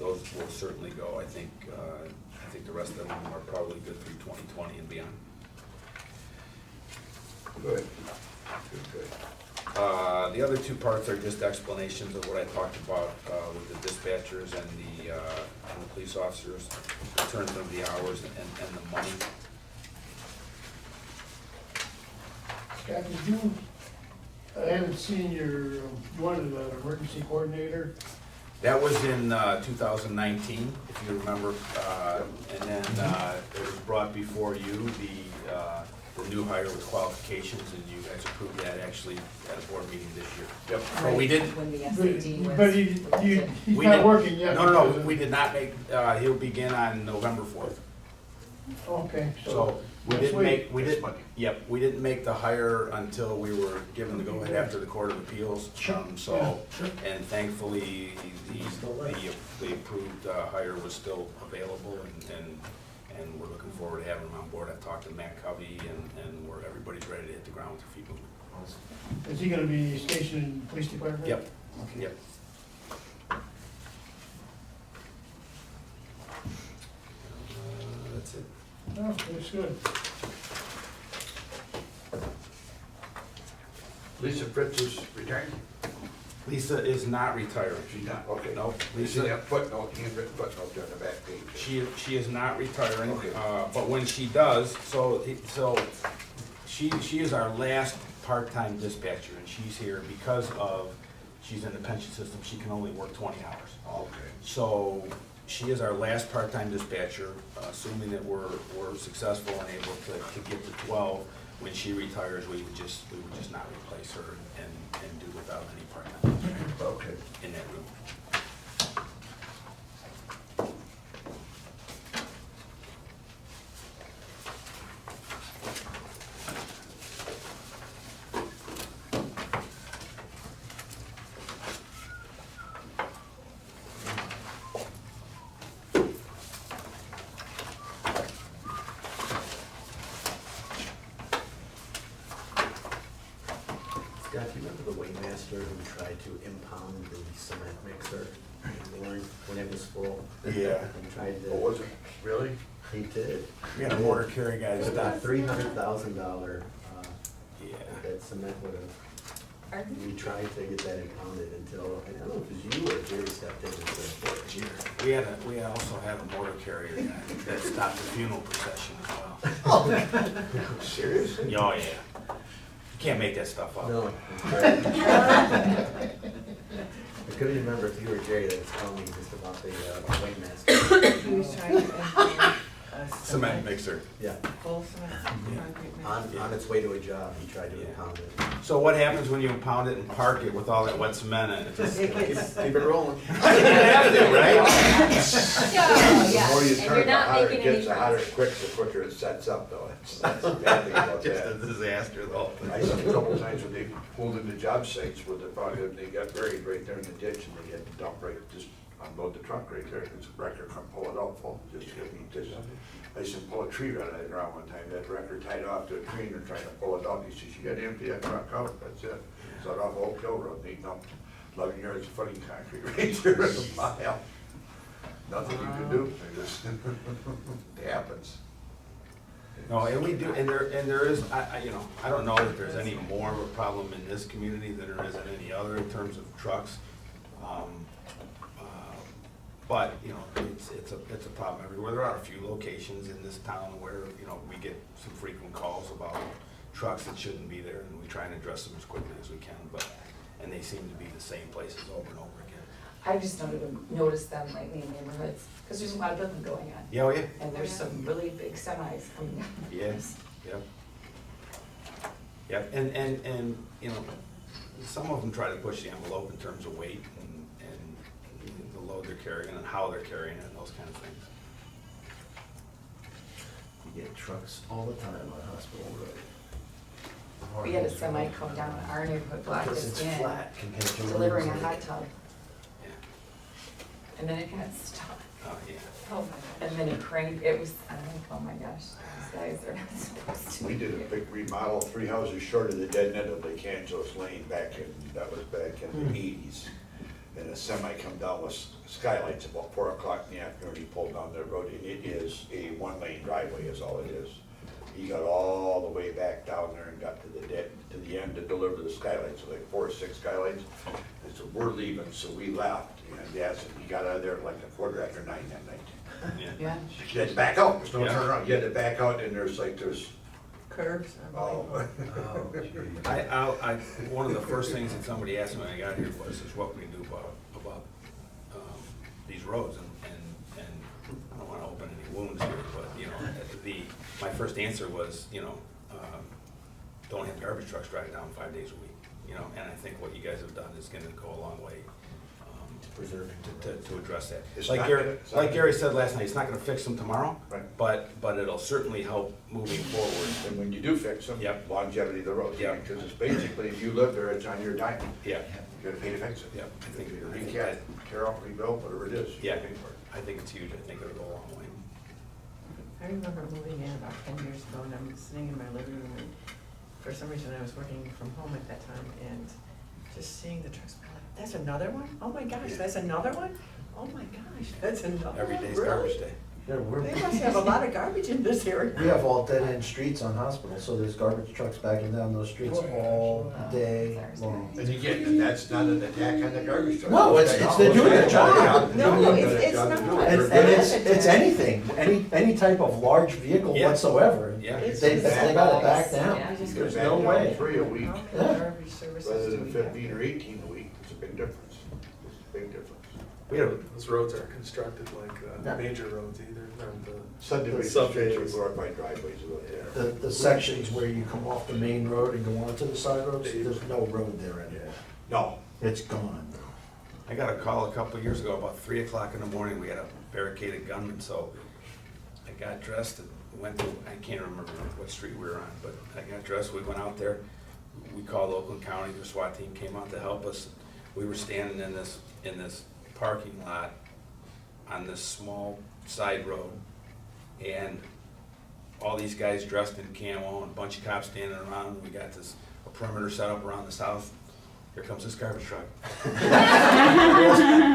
those will certainly go. I think the rest of them are probably good through 2020 and beyond. Good. Good. The other two parts are just explanations of what I talked about with the dispatchers and the police officers, in terms of the hours and the money. Scott, did you, I haven't seen your, you wanted an emergency coordinator. That was in 2019, if you remember, and then it was brought before you, the new hire with qualifications, and you guys approved that actually at a board meeting this year. Yep. But we didn't, When the But SAT was. but he's We not didn't- working yet. no, because of- we did not make, he'll begin on November 4th. Okay, So so. we let's didn't wait. make, we This didn't, Monday. yep, we didn't make the hire until we were given the go-ahead after the Court of Appeals. So, and thankfully, the approved hire was still available, and we're looking forward to having him on board. I've talked to Matt Covey, and everybody's ready to hit the ground with their feet moving. Is he gonna be stationed in the police department? Yep, yep. That's it. Oh, that's good. Lisa Fritz is retiring? Lisa is not retiring. She's not, okay. No, You see Lisa, that footnote, handwritten footnote there on the back page. she is not retiring, Okay. but when she does, so she is our last part-time dispatcher, and she's here because she's in the pension system, she can only work 20 hours. Okay. So she is our last part-time dispatcher, assuming that we're successful and able to get to 12. When she retires, we would just not replace her and do without any part-time Okay. in that room. Scott, do you remember the Waymaster who tried to impound the cement mixer when it was full? Yeah. He tried to. What was it? Really? He did. We had a motor carry guy It's stop. about $300,000, Yeah. that cement would have, Pardon? we tried to get that impounded until, I don't know if it was you or Jerry stepped in and said, We also had a motor carrier guy that stopped the funeral procession as well. Serious? Oh, yeah. You can't make that stuff up. no. I couldn't remember if you or Jerry that was telling me just about the Waymaster. He was trying to implement a Cement mixer. Yeah, full cement concrete mix. on its way to a job, he tried to Yeah. impound it. So what happens when you impound it and park it with all that wet cement in it? Just It gets- Keep it rolling. You have to, right? The more you And turn, you're the not hotter it making gets, any the hotter profit. it quicks, the quicker it sets up though. That's the bad thing about Just a that. disaster, though. I saw a couple times when they pulled into job sites where they got buried right there in the ditch and they had to dump right, just unload the truck right there, because the wrecker couldn't pull it out full, just to get just. I said, pull a tree right out of the ground one time, that wrecker tied off to a tree and they're trying to pull it out, he says, you gotta empty that truck out, that's it. So it off Oak Hill Road, they dumped 11 yards of footing concrete right there in the mile. Nothing you can do, it just, it happens. No, and we do, and there is, I don't know that there's any more of a problem in this community than there is in any other in terms of trucks. But, it's a problem everywhere. There are a few locations in this town where, we get some frequent calls about trucks that shouldn't be there, and we try and address them as quickly as we can, and they seem to be the same places over and over again. I've just noticed them lately in neighborhoods, because there's a lot of building going on. Yeah, oh, yeah. And there's some really big semis coming down. Yes, yep. Yep, and, some of them try to push the envelope in terms of weight and the load they're carrying and how they're carrying it and those kind of things. You get trucks all the time on Hospital Road. We had a semi come down our neighborhood block Because this it's in, flat compared to. delivering a roads hot like- tub, Yeah. and then it got stuck. Oh, yeah. Oh my. And then it cranked, it was, I'm like, oh my gosh, these guys are not supposed to. We did a big remodel, 3 houses short of the dead end of Lake Angeles Lane that was back in the 80s. And a semi come down with skylights about 4 o'clock in the afternoon, he pulled down the road, and it is a 1-lane driveway is all it is. he got all the way back down there and got to the end to deliver the skylights, so like 4 or 6 skylights. And so we're leaving, so we left, and Dad said he got out of there like a quarter after 9 that night. Yeah. You had to back out, there's no Yeah. turnaround, you had to back out, and there's, Curbs, oh. One of the first things that somebody asked me when I got here was, is what we do about these roads, and I don't wanna open any wounds here, but, you know, my first answer was, you know, don't have garbage trucks drive down 5 days a week, you know, and I think what you guys have done is gonna go a long way, Preserving. to address that. It's Like not Gary, gonna- it's not like gonna- Gary said last night, it's not gonna fix them tomorrow, Right. but it'll certainly help moving forward. And when you do fix them, Yep. longevity of the road. Yep. Because it's basically, if you live there, it's on your dime. Yeah, You gotta pay to fix it. Yep. I think- Either recap, tear off, rebuild, whatever it is. you Yeah. gotta pay for it. I think it's huge, I think it'll go a long way. I remember moving in about 10 years ago, and I'm sitting in my living room, and for some reason I was working from home at that time, and just seeing the trucks, I'm like, that's another one? Oh my gosh, that's another one? Oh my gosh, that's another one? Every day's Really? garbage day. Yeah, They must have a lot of garbage in this area. we have all dead-end streets on Hospital, so there's garbage trucks backing down those streets all day long. And again, and that's not an attack on the garbage truck. No, it's they're doing their job. No, it's not. And it's anything, any type of large vehicle Yeah. whatsoever. Yeah. They gotta back down. Yeah. There's no way. 3 a week, How many garbage services rather do than we 15 have? or 18 a week, it's a big difference. It's a big difference. We have, those roads aren't constructed like No. major roads either, Subdivision streets subways. or glorified driveways are right there. The sections where you come off the main road and go onto the side roads, there's no road there anymore. No, It's gone. I got a call a couple of years ago, about 3 o'clock in the morning, we had a barricaded gunman, so I got dressed and went to, I can't remember what street we were on, but I got dressed, we went out there, we called Oakland County, the SWAT team came out to help us. We were standing in this parking lot on this small side road, and all these guys dressed in camo and a bunch of cops standing around, we got a perimeter set up around this house. Here comes this garbage truck.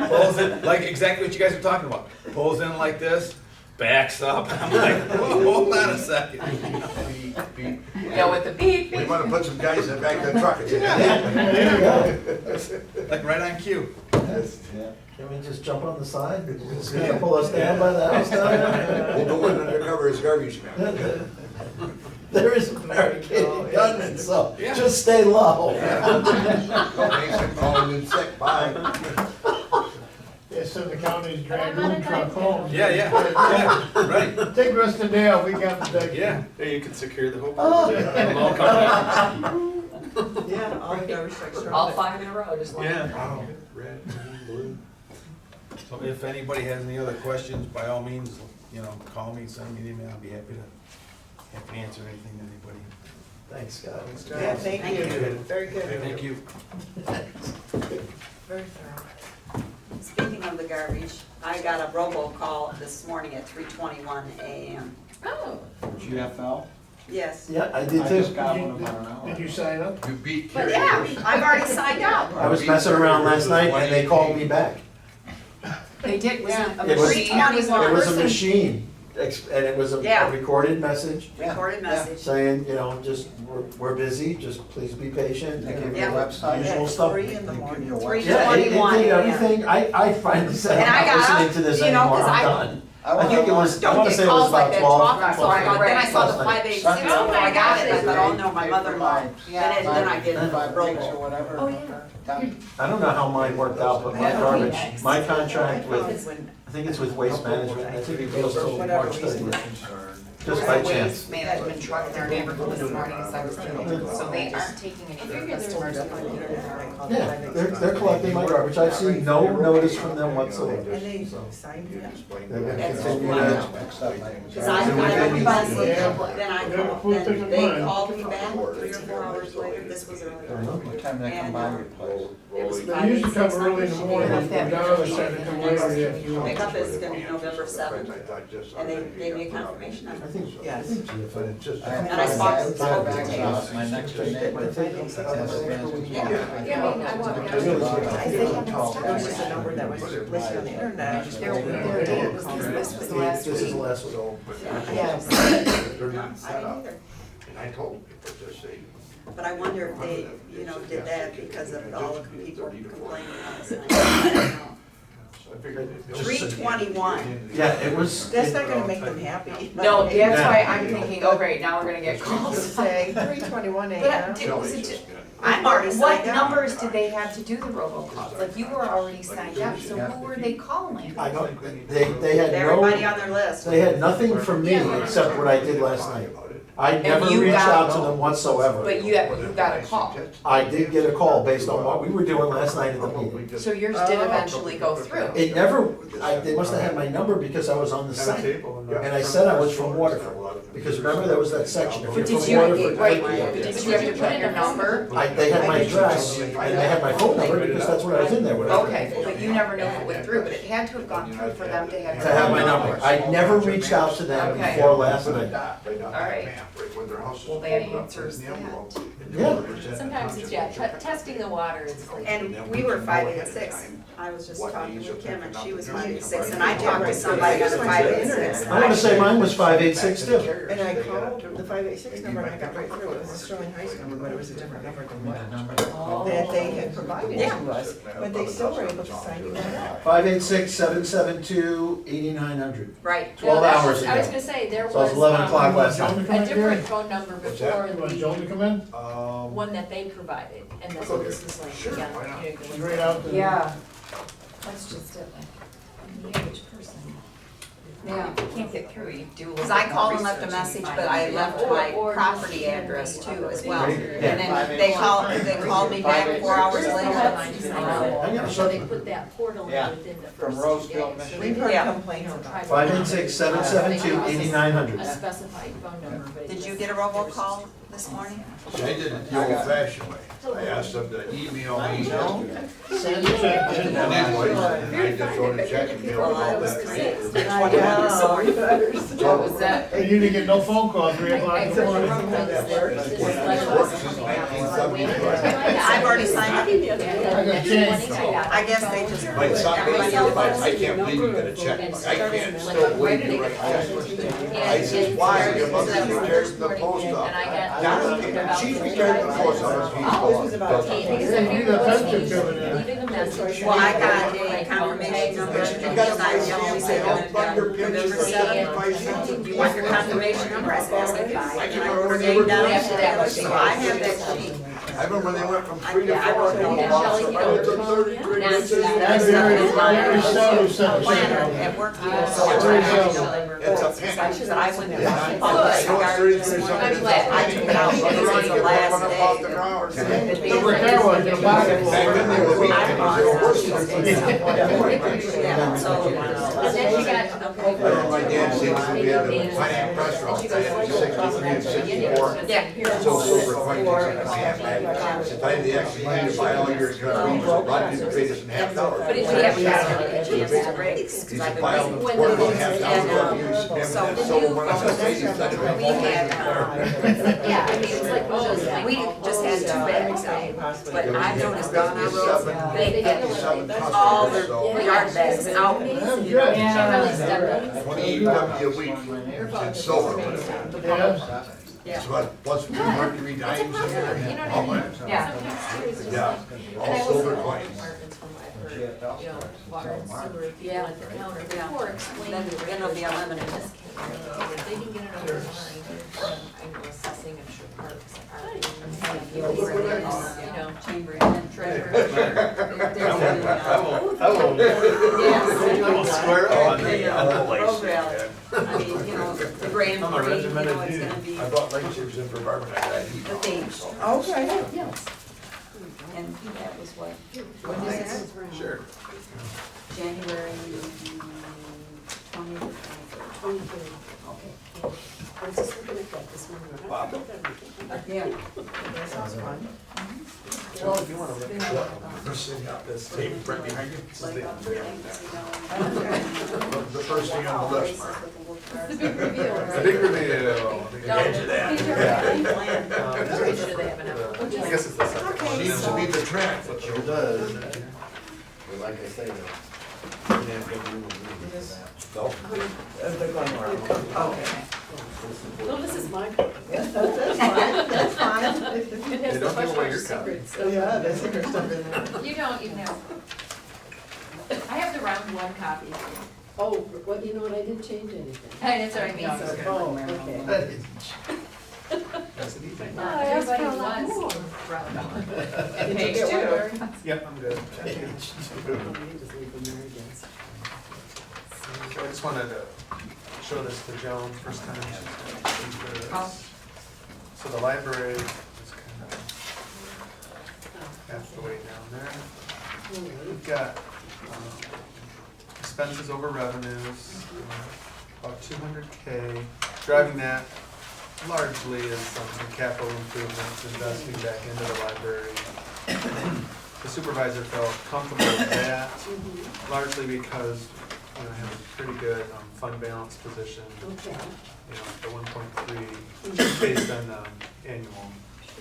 Pulls in, like exactly what you guys were talking about. Pulls in like this, backs up. I'm like, whoa, hold on a second. beep, beep. Go with the beep. We wanna put some guys in the back of the truck. There you go. Like right on cue. Can we just jump on the side? Just gonna pull us down by the house down We'll go in undercover as garbage man. there? There is a barricaded gunman, so Yeah. just stay low. Mason calling in sick, bye. Yeah, so the county's dragging truck home. Yeah, right. Take the rest of the day off, we got the day. Yeah. Yeah, you can secure the whole. Yeah, all the garbage trucks are. All 5 in a row, just like. Yeah. Red, green, blue. So if anybody has any other questions, by all means, you know, call me, send me an email, I'll be happy to answer anything that anybody. Thanks, Scott. Yeah, thank you, very good, Thank you. very thorough. Speaking of the garbage, I got a robocall this morning at 3:21 a.m. Oh. GFL? Yes. Yeah, I did I just too. got one about an hour. Did you sign up? You beat But Carrie. yeah, I've already signed up. I was messing around last night and they called me back. They did, was it a It was- machine? It was It was a person. machine, and it was a Yeah. recorded message Recorded message. saying, you know, just, we're busy, just please be patient. They give you a Yeah. website? Usual stuff. 3 in the They give morning. you a Three- website? Yeah, it 21 did a.m. everything. I finally said, And I I'm not got listening up, to this you know, anymore, 'cause I'm I- done. I think it was, I Don't wanna get say it was calls like about that 12. often, so I got, then I saw the Last 586, Sunday. so I got it, I thought, oh Sunday. no, my mother-in-law. Yeah. Then I get Five breaks or robo. whatever. Oh, yeah. Done. I don't know how mine worked out, but my Yeah. garbage, Yeah. my contract with, When- I think it's with Waste Management, I think it goes till Whatever March reason. 30th. There Just was by a chance. waste management truck in our neighborhood this morning, so I was thinking, so they aren't taking any of their customers. Yeah, they're collecting my garbage, I've seen no notice from them whatsoever. And they So, signed You it. explain They're gonna that. continue to, Cause I got a bus, then I Yeah. called, then they called me back 3 or 4 hours later, this was early. What time they come by your place? It was They usually come early in the morning, Enough that- now they're starting to come later if you want. Pickup is gonna be November 7th, I thought just- and they gave me a confirmation on I it. think, I Yes. think GFL. But it's just. I have And I five bought- bags off my next door neighbor. But I think- Has advanced Yeah, I mean, I want, I really see it. I think it was just a number that was listed on the internet, I just. Their date was, this was the last This is the week. last one. So, but Yes. they're not I set didn't up. either. And I told people, just say. But I wonder if they, did that because of all the people complaining last night. I don't know. So I figured they'd- 321. Yeah, it was. That's not gonna make them happy. No, that's Yeah. why I'm thinking, oh great, now we're gonna get calls. Say 3:21 But AM. did- was it ju- I'm already what signed up. numbers did they have to do the robocalls? Like, you were already signed up, so who were they calling? I know, they had Everybody no, on their list. they had nothing from me except what I did last night. I never you reached got- out to them whatsoever. But you got a call, I did get a call based on what we were doing last night at the meeting. so yours did eventually go through. It never, they must have had my number because I was on the site. And I said I was from Waterford. Because remember, there was that section, if But you're did from you, Waterford. wait, click here. but did you have to put in your number? They had my address, and they had my phone number because that's what I was in there with. Okay, but you never knew if it went through, but it had to have gone through for them to have. To have my number. I never reached out to them Okay. before last night. All right. Well, that answers that. Yeah. Sometimes it's, testing the water is like. And we were 586. I was just talking with Kim and she was 586, and I talked to somebody on 586. I wanna say mine was 586 too. And I called the 586 number and I got right through, it was a Sterling Heights number, but it was a different number than what that they had provided to us, but they still were able to sign you up. 586-772-8900. Right. 12 hours I was ago. gonna say, there So it was was 11 o'clock last Joan to night. come a in, Gary? different phone number before You want Joan to come in? one that they provided, and so this is like, Sure, again, why not? you know, She's right out there. Yeah, that's just it, like, the average person. Yeah, if you can't get through, you do a little Because I bit called more and left a research and message, find but I out. left my property address too as well. And Yeah. then they called me back 4 hours later. So they put that portal in Yeah, within the from first Roseville, day, so We've they heard Yeah. complaints about it. 586-772-8900. a specified phone number, but it Did you just- get a robocall this morning? See, I did it the old fashioned way. I asked them to email me Send the check. an invoice, and I just wrote a check and mailed it all back. What was that? And you didn't get no phone call 3 o'clock in the morning. I've already signed up. I got changed. I guess they just. Like some everybody days, else- I can't believe you got a check, I can't still believe you write checks. I said, why, your mother's retired from the post And I office. got. Now, she's retired from the post office, he's gone. Because if you The were pension coming in. leaving a message. Well, I got a confirmation number, because I always say, November 7th. Do you want your confirmation number? I said, yes, I do. And I wrote her name down after that, so I have that sheet. I remember when they went from 3 to I 4. wrote it and down. all of a sudden, it's a 30 degree. Nancy, It's a- That's Gary Stowe sent the check Planner out. at work. It's a pen. She said, I went there. I know it's 30 degrees, something I'm that's glad. I took it out because it was the last day. Number there was your pocket. Back then they were weekends, they were worse than Yeah, so. And then she got. I remember my dad saying when we had the finance restaurant, I had 60, we had 64. So silver coins in the hand. If I had the extra money to buy all your beans, Rod didn't pay us in half dollars. But it We haven't gotten a chance to raise, He because I've said, been buy all the waiting. quarter and half dollars, you use him and So that silver one, I said, "Hey, you said it." we had, Yeah, I mean, it's like one of those things. we just had 2 bags out, but I've noticed down our road, they had all their yard bags out. That's She good. really stepped in. 28 W a week in silver. It's about plus Mercury dimes in there, You know all what I mean? that. Yeah. Sometimes too, it's just Yeah, like- all And I was silver in coins. apartments from what I've heard, you know, water and sewer, people at the counter before explaining. Then it'll be In eliminated. this case, if they can get it over the line, I know assessing, I'm sure parks are, you know, Chamber and treasurer. Yes. Square on Program. I mean, you know, the grand I'm a parade, you know, regimented it's dude. gonna be I bought lightsabers in for Barbara and I got heat. the theme. Okay. Yes. And that was what, When is that? Sure. January 20th or 23rd? Okay. Bob. Yeah. That sounds fun. Well, if you want to look up, we're sitting out this tape right behind you. This is the first thing on the list, Mark. It's the big reveal. It's a big reveal. Get to that. I guess it's the second one. Seems to be the trend. Sure does. But like I say, though, we have good room for that. No? They're going around. Okay. No, this is my. That's fine, that's fine. It has They the don't give away hush-hush your copy. secrets. Oh, yeah, there's secret stuff in there. You don't even have, I have the round one copy. Oh, well, you know what, I didn't change anything. And it's already Yeah, made. so- Oh, okay. That is. That's an easy one. Everybody wants round one. And Page did you get two. one more? Yep, I'm good. Oh, you just leave them there again. So I just wanted to show this to Joan first time she's going to see this. So the library is kind of half the way down there. We've got expenses over revenues, about 200K. Driving that largely is some capital improvements, investing back into the library. The supervisor felt comfortable with that, largely because, you know, I have a pretty good fund balance position, Okay. you know, the 1.3 based on annual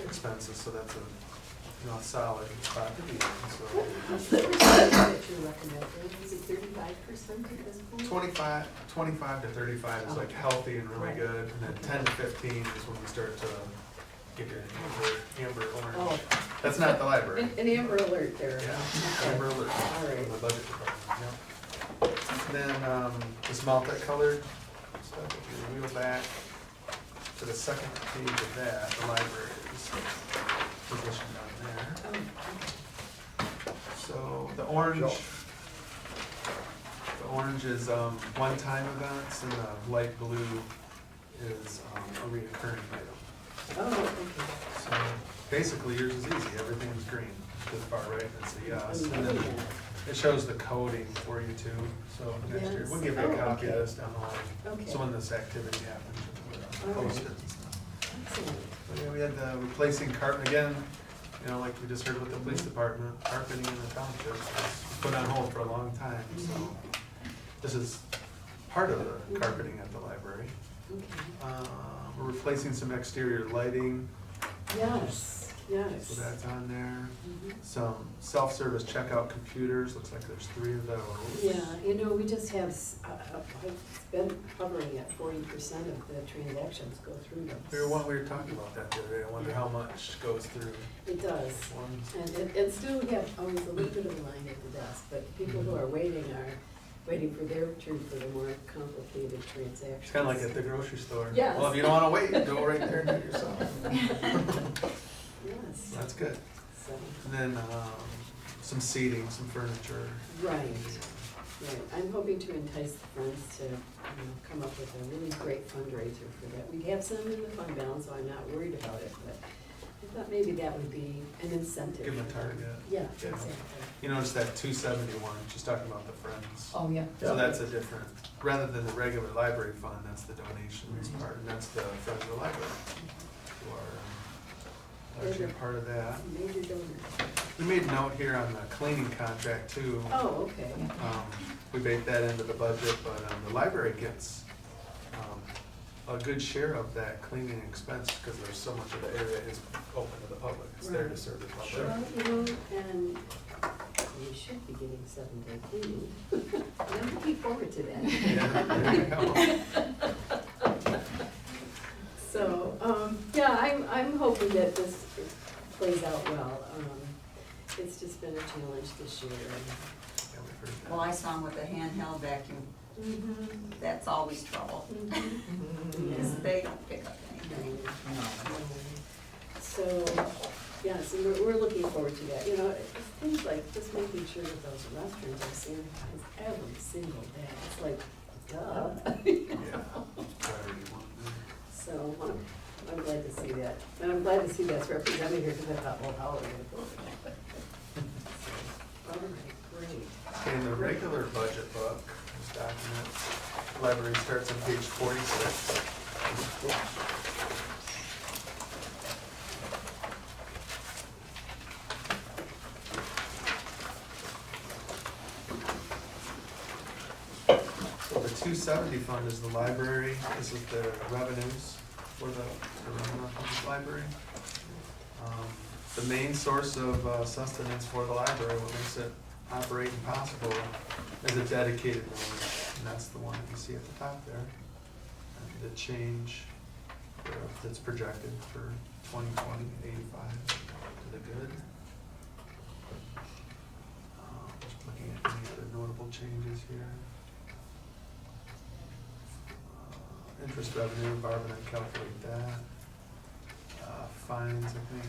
expenses, so that's a, you know, a solid spot to be in, so. What's the percentage that you're recommending? Is it 35% at this point? 25 to 35 is like healthy and really good, and then 10 to 15 is when we start to get your amber Oh. orange. That's not the library. An Amber Alert there. Yeah, Okay. amber alert, All right. from the budget department, yep. And then this multicolored stuff, if you wheel back to the second page of that, the library is positioned down there. Oh, So the orange is one-time events, and the light blue is a reoccurring item. Oh, okay. So basically yours is easy, everything is green to the far right, that's a yes. And then it shows the coding for you too, so next year, we'll give you a Yes. Oh, copy of okay. this down the line. Okay. So when this activity happens, All we'll right. post it and stuff. Excellent. So yeah, we had replacing carpet again, you know, like we just heard with the police department, carpeting in the township was put on hold for a long time, so this is part of the carpeting at the library. Okay. We're replacing some exterior lighting, Yes, yes. so that's on there. Mhm. Some self-service checkout computers, looks like there's 3 of those. Yeah, you know, we just have, it's been hovering at 40% of the transactions go through those. We were talking about that the other day, I wonder how much goes through It does. one. And still we have always a little bit of a line at the desk, but people who are waiting for their turn for the more complicated transactions. It's kinda like at the grocery store. Yes. Well, if you don't wanna wait, go right there and do it yourself. Yes. That's good. So, And then, some seating, some furniture. right, right. I'm hoping to entice the friends to, come up with a really great fundraiser for that. We have some in the fund balance, so I'm not worried about it, but I thought maybe that would be an incentive. Give them a target. Yeah, Yeah. exactly. You notice that 271, she's talking about the friends. Oh, yeah. So that's a different, rather than the regular library fund, that's the donations part, and that's the Friends of the Library, who are largely a part of that. Major donor. We made note here on the cleaning contract too. Oh, okay. We baked that into the budget, but the library gets a good share of that cleaning expense, because there's so much of the area is open to the public, it's there to Right. serve the public. Well, and we should be getting 7-day cleaning. I'm looking forward to that. Yeah, there you go. So, yeah, I'm hoping that this plays out well. It's just been a challenge this year. Yeah, we've heard that. Well, I saw him with a handheld vacuum. That's always trouble, because they don't pick up anything. So, yeah, so we're looking forward to that. You know, it's things like just making sure that those restrooms are sanitized every single day. It's like, duh. Yeah. Priority one. So I'm glad to see that. And I'm glad to see that's represented here, because I thought, well, how are we gonna go? All right, great. In the regular budget book, this document, library starts on page 46. So the 270 fund is the library, this is the revenues for the public library. The main source of sustenance for the library, what makes it operate possible, is a dedicated loan, and that's the one that you see at the top there. And the change that's projected for 2020, 85 to the good. Just looking at any other notable changes here. Interest revenue, Barb and I calculate that. Fines, I think,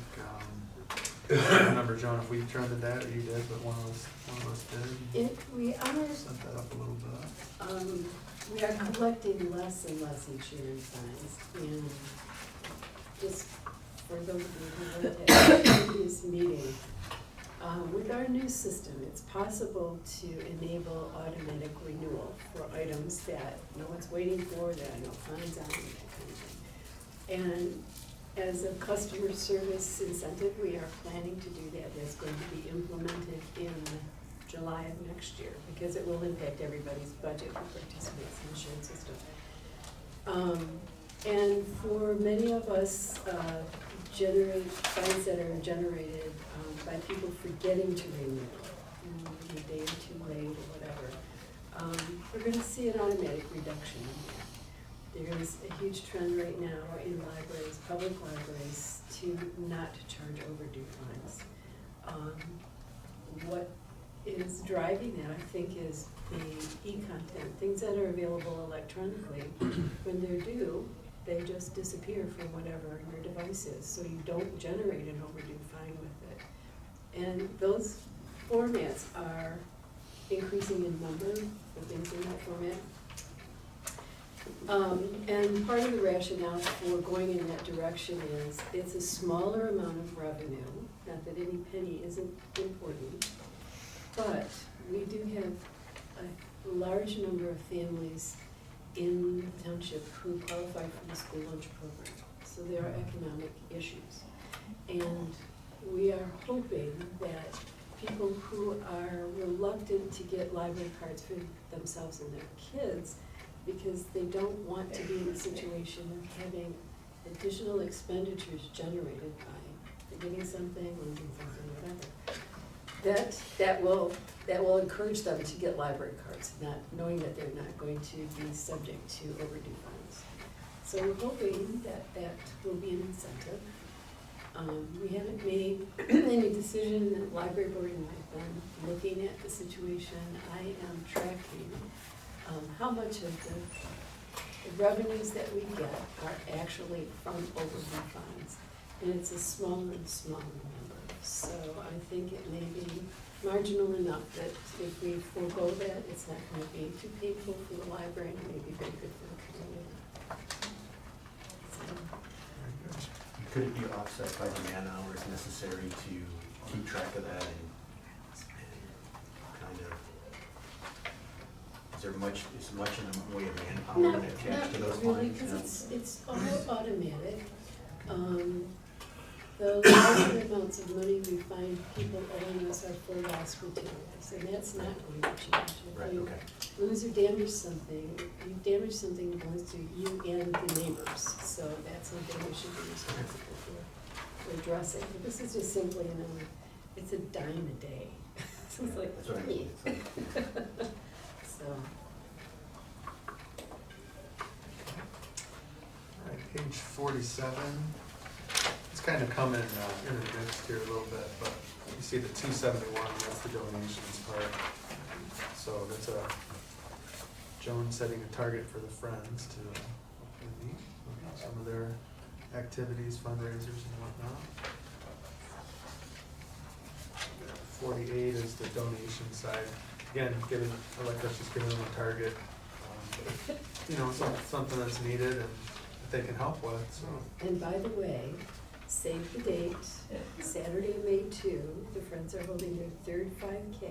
I don't remember, Joan, if we turned the debt, or you did, but one of us did. We are, Set that up a little bit. we are collecting less and less each year in fines, and just for those of you who weren't at the previous meeting, with our new system, it's possible to enable automatic renewal for items that no one's waiting for, that are no fines on, that kind of thing. And as a customer service incentive, we are planning to do that. That's going to be implemented in July of next year, because it will impact everybody's budget who participates in the insurance system. And for many of us, fines that are generated by people forgetting to renew, maybe a day or two late or whatever, we're gonna see an automatic reduction in that. There is a huge trend right now in libraries, public libraries, to not charge overdue fines. What is driving that, I think, is the e-content, things that are available electronically. When they're due, they just disappear from whatever your device is, so you don't generate an overdue fine with it. And those formats are increasing in number, the things in that format. And part of the rationale for going in that direction is it's a smaller amount of revenue, not that any penny isn't important, but we do have a large number of families in the township who qualify for the school lunch program. So there are economic issues. And we are hoping that people who are reluctant to get library cards for themselves and their kids, because they don't want to be in a situation of having additional expenditures generated by forgetting something, losing something, whatever. That will encourage them to get library cards, not knowing that they're not going to be subject to overdue fines. So we're hoping that that will be an incentive. We haven't made any decision. The library board and I have been looking at the situation. I am tracking how much of the revenues that we get are actually from overdue funds. And it's a smaller and smaller number. So I think it may be marginal enough that if we forego that, it's not going to be too painful for the library, and it may be very good for the community. So, Could it be offset by the man hours necessary to keep track of that and kind of, is there much in the way of manpower attached to those not really, lines? because it's all automatic. The larger amounts of money we find people owing us are for lost materials, and that's not going to change. If you lose or damage something, you damage something that belongs to you and the neighbors, so that's something we should be responsible for addressing. But this is just simply it's a dime a day. So it's like, That's what I mean. So. All right, page 47. It's kind of coming intermixed here a little bit, but you see the 271, that's the donations part. So that's Joan setting a target for the Friends to hopefully meet some of their activities, fundraisers and whatnot. 48 is the donation side. Again, I like us just giving them a target. Something that's needed and that they can help with, so. And by the way, save the date, Saturday, May 2, the Friends are holding their third 5K,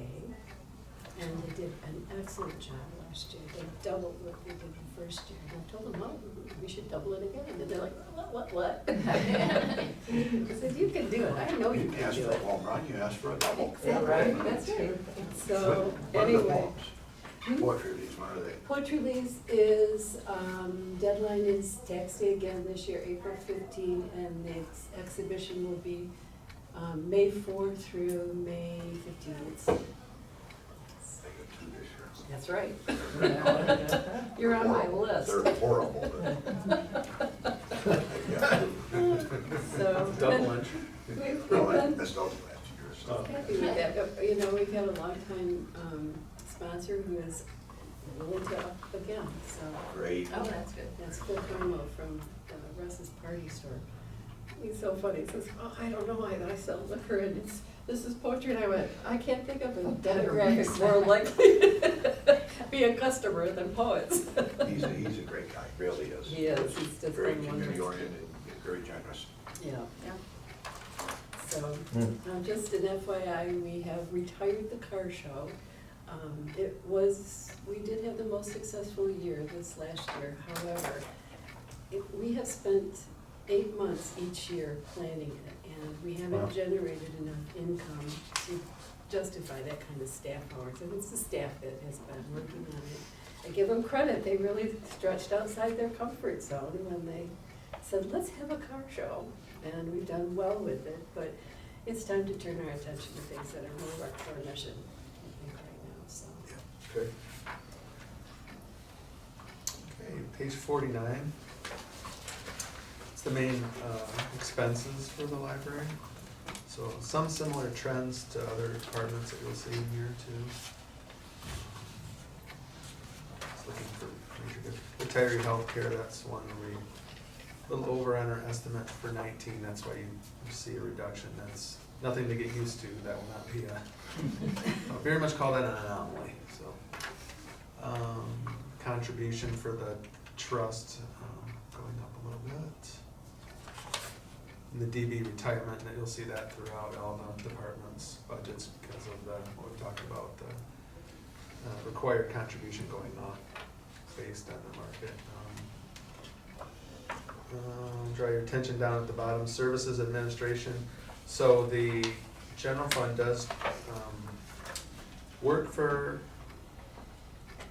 and they did an excellent job last year. They doubled what they did the first year. And I told them, well, we should double it again. And they're like, what? I said, you can do it. I know you can asked do for a it. home run, you asked for a double. Exactly, that's right. So, anyway, Poetry leagues, what are they? Poetry Leagues is, deadline is tax day again this year, April 15, and the exhibition will be May 4 through May 15. I got two this year. That's right. You're on my list. They're horrible, but. Yeah. So. Double lunch. We've No, I been missed out the last 2 years, so. happy with that. You know, we've had a longtime sponsor who is willing to up again, so. Great. Oh, that's good. That's Phil Carmo from Russ's Party Store. He's so funny, he says, oh, I don't know why I sell liquor and this is poetry, and I went, I can't think of a demographic more likely to be a customer than poets. He's a great guy, really is. He is, he's just Very been community wonderful. oriented and very generous. Yeah. So, just an FYI, we have retired the car show. We did have the most successful year this last year, however, we have spent 8 months each year planning it, and we Wow. haven't generated enough income to justify that kind of staff hours, and it's the staff that has been working on it. I give them credit, they really stretched outside their comfort zone when they said, let's have a car show, and we've done well with it, but it's time to turn our attention to things that are more like our mission, I think, right now, so. Okay. Okay, page 49. It's the main expenses for the library. So some similar trends to other departments that you'll see in here too. Just looking for retiree healthcare, that's one where we, a little over on our estimate for 19, that's why you see a reduction. That's nothing to get used to, that will not be a, I'll very much call that an anomaly, so. Contribution for the trust, going up a little bit. And the DB retirement, and you'll see that throughout all the departments' budgets because of the, what we talked about, the required contribution going up based on the market. Draw your attention down at the bottom, services administration. So the general fund does work for,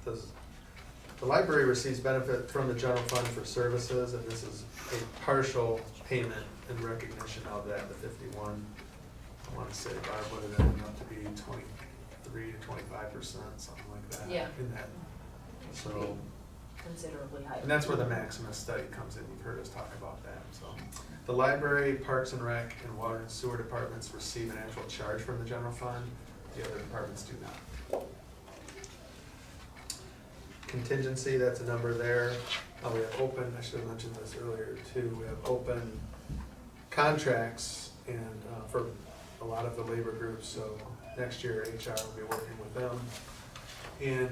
the library receives benefit from the general fund for services, and this is a partial payment in recognition of that, the 51. I want to say, Barb, what did it end up to be, 23 to 25%, something like that. Yeah. In that, so. Considerably higher. And that's where the Maximus study comes in, you've heard us talk about that, so. The library, Parks and Rec, and Water and Sewer departments receive an actual charge from the general fund, the other departments do not. Contingency, that's a number there. We have open, I should have mentioned this earlier too, we have open contracts and for a lot of the labor groups, so next year HR will be working with them. And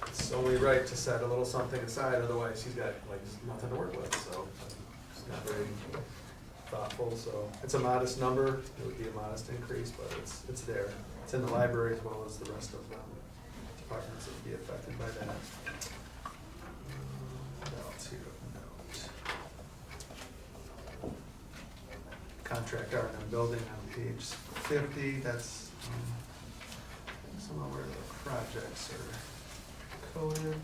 it's only right to set a little something aside, otherwise he's got like nothing to work with, so it's not very thoughtful, so it's a modest number, it would be a modest increase, but it's there. It's in the library as well as the rest of departments that would be affected by that. What else here of note? Contract R&M building on page 50, that's some of where the projects are coded.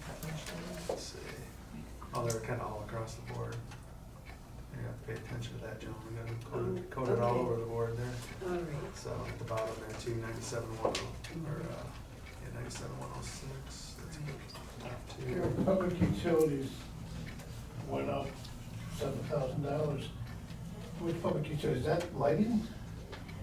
Let's see. Oh, they're kind of all across the board. You have to pay attention to that, Joan. We got them coded all Okay. over the board there. All right. So at the bottom there too, 9710, or 97106. That's good. Your Top two. public utilities went up $7,000. With public utilities, is that lighting?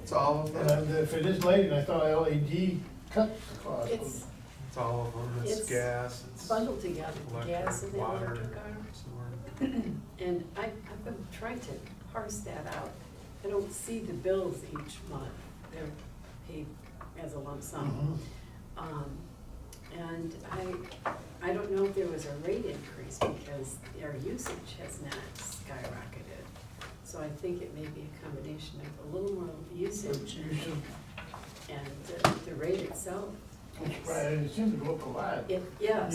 It's all of them. And if it is lighting, I thought LED cut the cost. It's It's all of them. It's It's gas. It's bundled together, the gas and the water, electric arm. sewer. And I've been trying to parse that out. I don't see the bills each month, they're paid as a lump sum. And I don't know if there was a rate increase because our usage has not skyrocketed. So I think it may be a combination of a little more usage You should, and the rate itself Right, and it seemed to go up a lot. Yes. Yeah,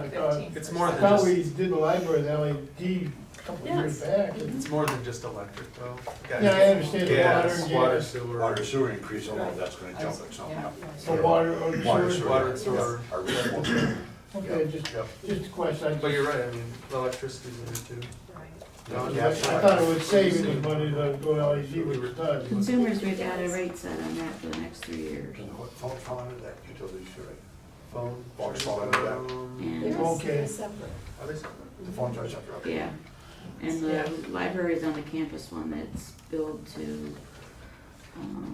I thought, It's more I than thought we just, did the library, the LED, a couple of years back. and- it's more than just electric though. Yeah, I understand the water Gas, and water, gas. sewer. Water sewer increase, although that's gonna jump at some point. The water, or the Water sewer. sewer. Water and sewer. Our real- Okay, just a question. But you're right, I mean, the electricity's in there too. Right. I thought it would save any money to go LED, which it does. Consumers, we've got a rate set on that for the next 3 years. What phones fall under that, utilities, right? Phone. Phones fall under that. And, They're Okay. they're separate. Are they separate? The phones are separate. Okay. yeah, and the library's on the campus one that's billed to,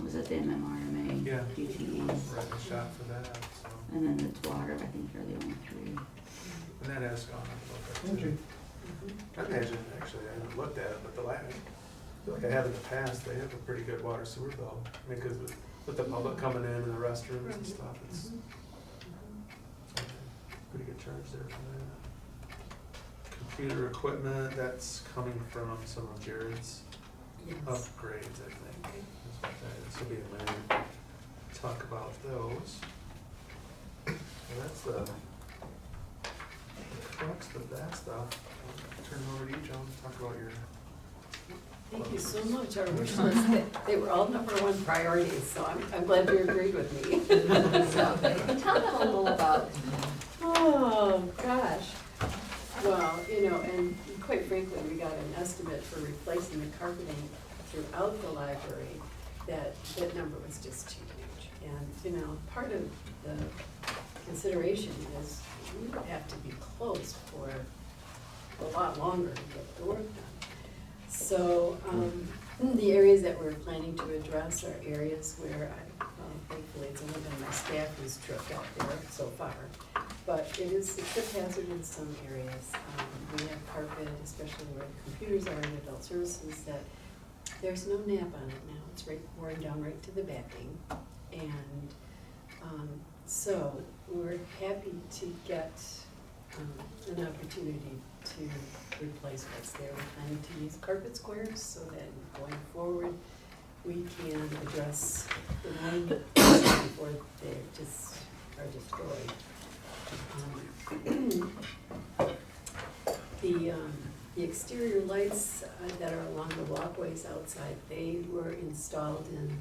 was that the MMRMA? Yeah. DTE, Right, a shot for that, so, and then it's water, I think are the only 3. and that has gone up a little bit Okay. too. I imagine, actually, I haven't looked at it, but the last, I feel like I have in the past, they have a pretty good water sewer bill. I mean, cause with the public coming in and the restrooms and stuff, it's pretty good charge there for that. Computer equipment, that's coming from some of Jared's Yes. upgrades, I think. That's what that is. So be a minute, talk about those. And that's the crux of that stuff. I'll turn it over to you, Joan, to talk about your. Thank you so much. Our wish list, they were all #1 priorities, so I'm glad you agreed with me. So, tell them a little about, Oh, gosh. Well, and quite frankly, we got an estimate for replacing the carpeting throughout the library. That number was just too huge. And, part of the consideration is we would have to be closed for a lot longer to get the work done. So, the areas that we're planning to address are areas where thankfully it's only been my staff who's tripped out there so far. But it's a trip hazard in some areas. We have carpet, especially where the computers are in adult services, that there's no nap on it now. It's worn down right to the backing. And so we're happy to get an opportunity to replace what's there. We're planning to use carpet squares so that going forward, we can address the one before they just are destroyed. The exterior lights that are along the walkways outside, they were installed in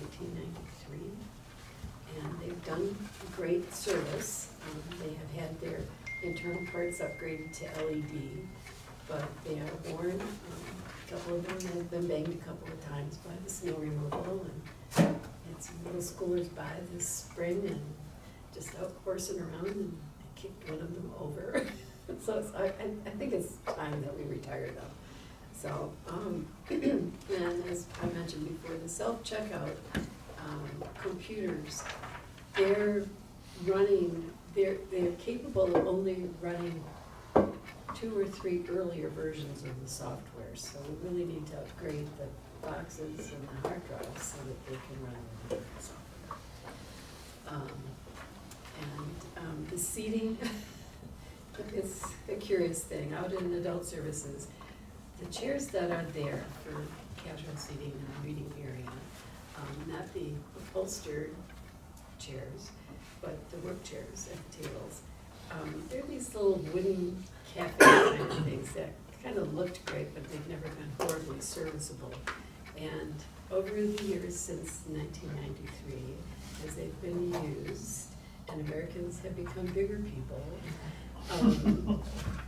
1993. And they've done great service. They have had their internal parts upgraded to LED, but they are worn. A couple of them have been banged a couple of times by the snow removal, and had some middle schoolers by this spring and just out horsing around, and I kicked one of them over. So I think it's time that we retire them. So, and as I mentioned before, the self-checkout computers, they're capable of only running 2 or 3 earlier versions of the software. So we really need to upgrade the boxes and the hard drives so that they can run the software. And the seating, it's a curious thing. Out in adult services, the chairs that are there for casual seating in the reading area, not the upholstered chairs, but the work chairs at the tables. They're these little wooden cafe kind of things that kind of looked great, but they've never been horribly serviceable. And over the years since 1993, as they've been used, and Americans have become bigger people,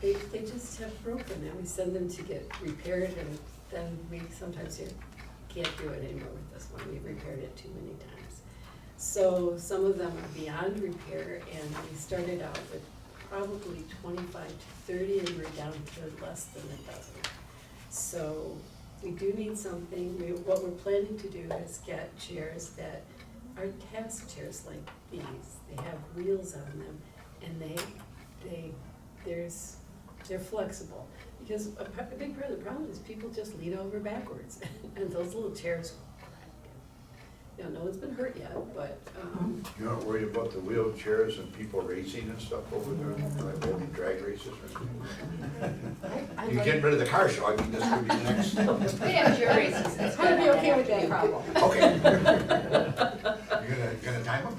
they just have broken, and we send them to get repaired, and then we sometimes say, can't do it anymore with this one, we've repaired it too many times. So some of them are beyond repair, and we started out with probably 25 to 30, and we're down to less than a dozen. So we do need something. What we're planning to do is get chairs that are task chairs like these. They have wheels on them, and they're flexible. Because a big part of the problem is people just lean over backwards, and those little chairs, no one's been hurt yet, but. You're not worried about the wheelchairs and people racing and stuff over there, like holding drag races or something? You're getting rid of the car show, I mean, this could be the next. we have jury races, it's I'd be okay with gonna be a that. problem. Okay. You're gonna time them?